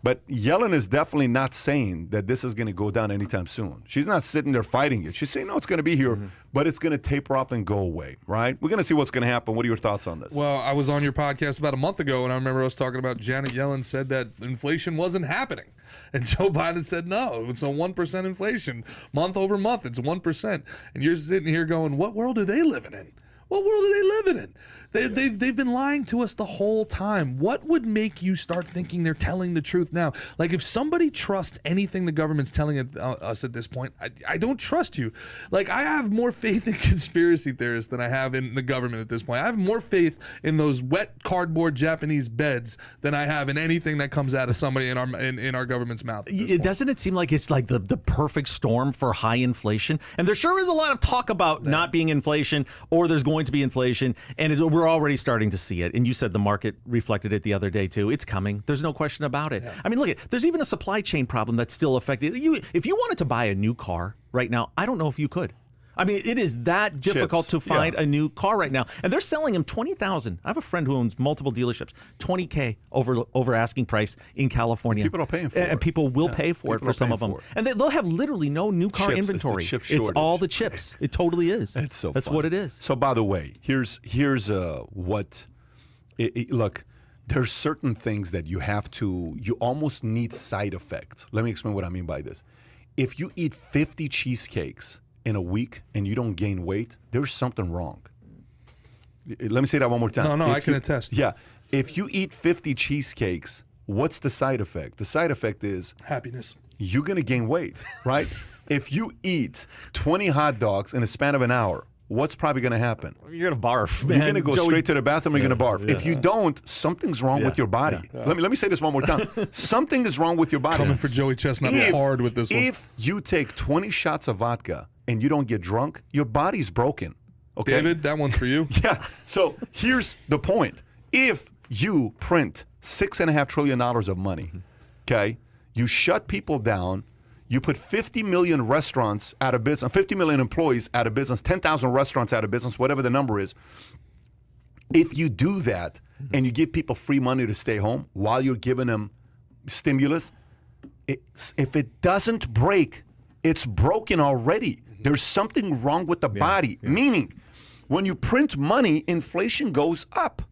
But Yellen is definitely not saying that this is going to go down anytime soon. She's not sitting there fighting it. She's saying, no, it's going to be here, but it's going to taper off and go away, right? We're going to see what's going to happen. What are your thoughts on this? Well, I was on your podcast about a month ago, and I remember us talking about Janet Yellen said that inflation wasn't happening. And Joe Biden said, no, it's a 1% inflation. Month over month, it's 1%. And you're sitting here going, what world are they living in? What world are they living in? They've been lying to us the whole time. What would make you start thinking they're telling the truth now? Like, if somebody trusts anything the government's telling us at this point, I don't trust you. Like, I have more faith in conspiracy theorists than I have in the government at this point. I have more faith in those wet cardboard Japanese beds than I have in anything that comes out of somebody in our government's mouth. Doesn't it seem like it's like the perfect storm for high inflation? And there sure is a lot of talk about not being inflation, or there's going to be inflation, and we're already starting to see it. And you said the market reflected it the other day too. It's coming. There's no question about it. Yeah. I mean, look, there's even a supply chain problem that's still affected you. If you wanted to buy a new car right now, I don't know if you could. I mean, it is that difficult to find a new car right now. And they're selling them $20,000. I have a friend who owns multiple dealerships, $20K over asking price in California. People are paying for it. And people will pay for it for some of them. And they'll have literally no new car inventory. It's all the chips. It totally is. That's so That's funny. what it is. So, by the way, here's what, look, there's certain things that you almost need side effects. Let me explain what I mean by this. If you eat 50 cheesecakes in a week and you don't gain weight, there's something wrong. Let me say that one more time. No, I can attest. Yeah. If you eat 50 cheesecakes, what's the side effect? The side effect is happiness. You're going to gain weight, right? If you eat 20 hot dogs in a span of an hour, what's probably going to happen? You're going to barf, man. You're going to go straight to the bathroom, you're going to barf. If you don't, something's wrong with your body. Let me say this one more time. Something is wrong with your body. Coming for Joey Chestnut hard with this one. If you take 20 shots of vodka and you don't get drunk, your body's broken. Okay? David, that one's for you. Yeah. So here's the point. If you print $6.5 trillion of money, okay, you shut people down, you put 50 million restaurants out of business, 50 million employees out of business, 10,000 restaurants out of business, whatever the number is. If you do that and you give people free money to stay home while you're giving them stimulus, if it doesn't break, it's broken already. There's something wrong with the body. Meaning, when you print money, inflation goes up.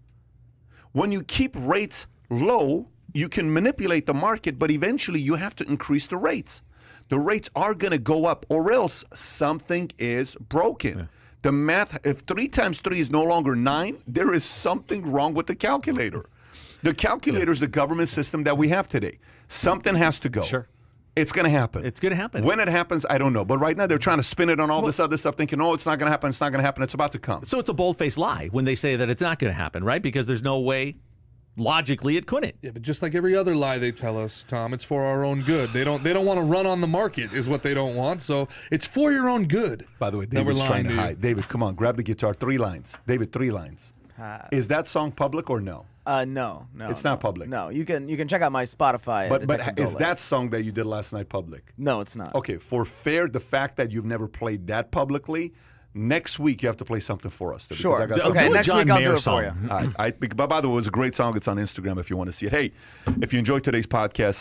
When you keep rates low, you can manipulate the market, but eventually you have to increase the rates. The rates are going to go up, or else something is broken. Yeah. The math, if 3 times 3 is no longer 9, there is something wrong with the calculator. The calculator is the government system that we have today. Something has to go. Sure. It's going to happen. It's going to happen. When it happens, I don't know. But right now, they're trying to spin it on all this other stuff, thinking, oh, it's not going to happen, it's not going to happen, it's about to come. So it's a bold-faced lie when they say that it's not going to happen, right? Because there's no way, logically, it couldn't. Yeah, but just like every other lie they tell us, Tom, it's for our own good. They don't want to run on the market is what they don't want. So it's for your own good. By the way, David's trying to hide. David, come on, grab the guitar. 3 lines. David, 3 lines. Is that song public or no? No. It's not public. No, you can check out my Spotify. But is that song that you did last night public? No, it's not. Okay, for fair, the fact that you've never played that publicly, next week you have to play something for us. Sure. Okay, next week I'll do it for you. But by the way, it was a great song. It's on Instagram if you want to see it. Hey, if you enjoyed today's podcast,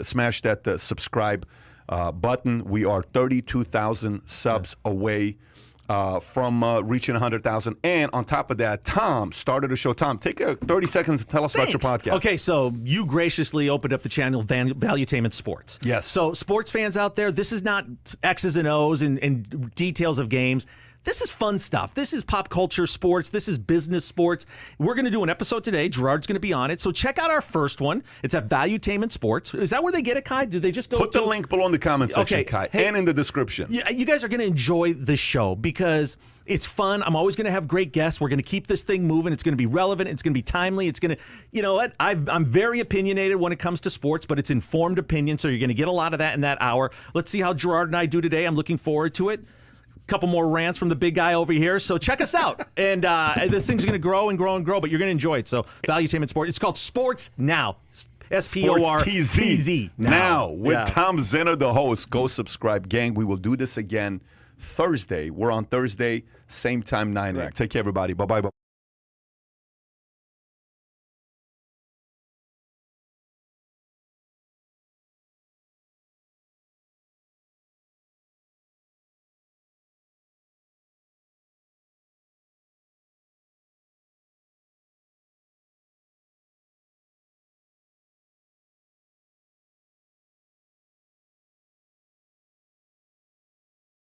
smash that subscribe button. We are 32,000 subs away from reaching 100,000. And on top of that, Tom started a show. Tom, take 30 seconds to tell us about your podcast. Okay, so you graciously opened up the channel Valuetainment Sports. Yes. So sports fans out there, this is not X's and O's and details of games. This is fun stuff. This is pop culture sports. This is business sports. We're going to do an episode today. Gerard's going to be on it. So check out our first one. It's at Valuetainment Sports. Is that where they get it, Kai? Do they just go Put the link below in the comment section, Kai, and in the description. Yeah, you guys are going to enjoy this show because it's fun. I'm always going to have great guests. We're going to keep this thing moving. It's going to be relevant. It's going to be timely. It's going to, you know what? I'm very opinionated when it comes to sports, but it's informed opinion. So you're going to get a lot of that in that hour. Let's see how Gerard and I do today. I'm looking forward to it. Couple more rants from the big guy over here. So check us out. And the thing's going to grow and grow and grow, but you're going to enjoy it. So Valuetainment Sport. It's called Sports Now. SPORTZ. Now with Tom Zinner, the host. Go subscribe, gang. We will do this again Thursday. We're on Thursday, same time, 9 a.m. Take care, everybody. Bye-bye.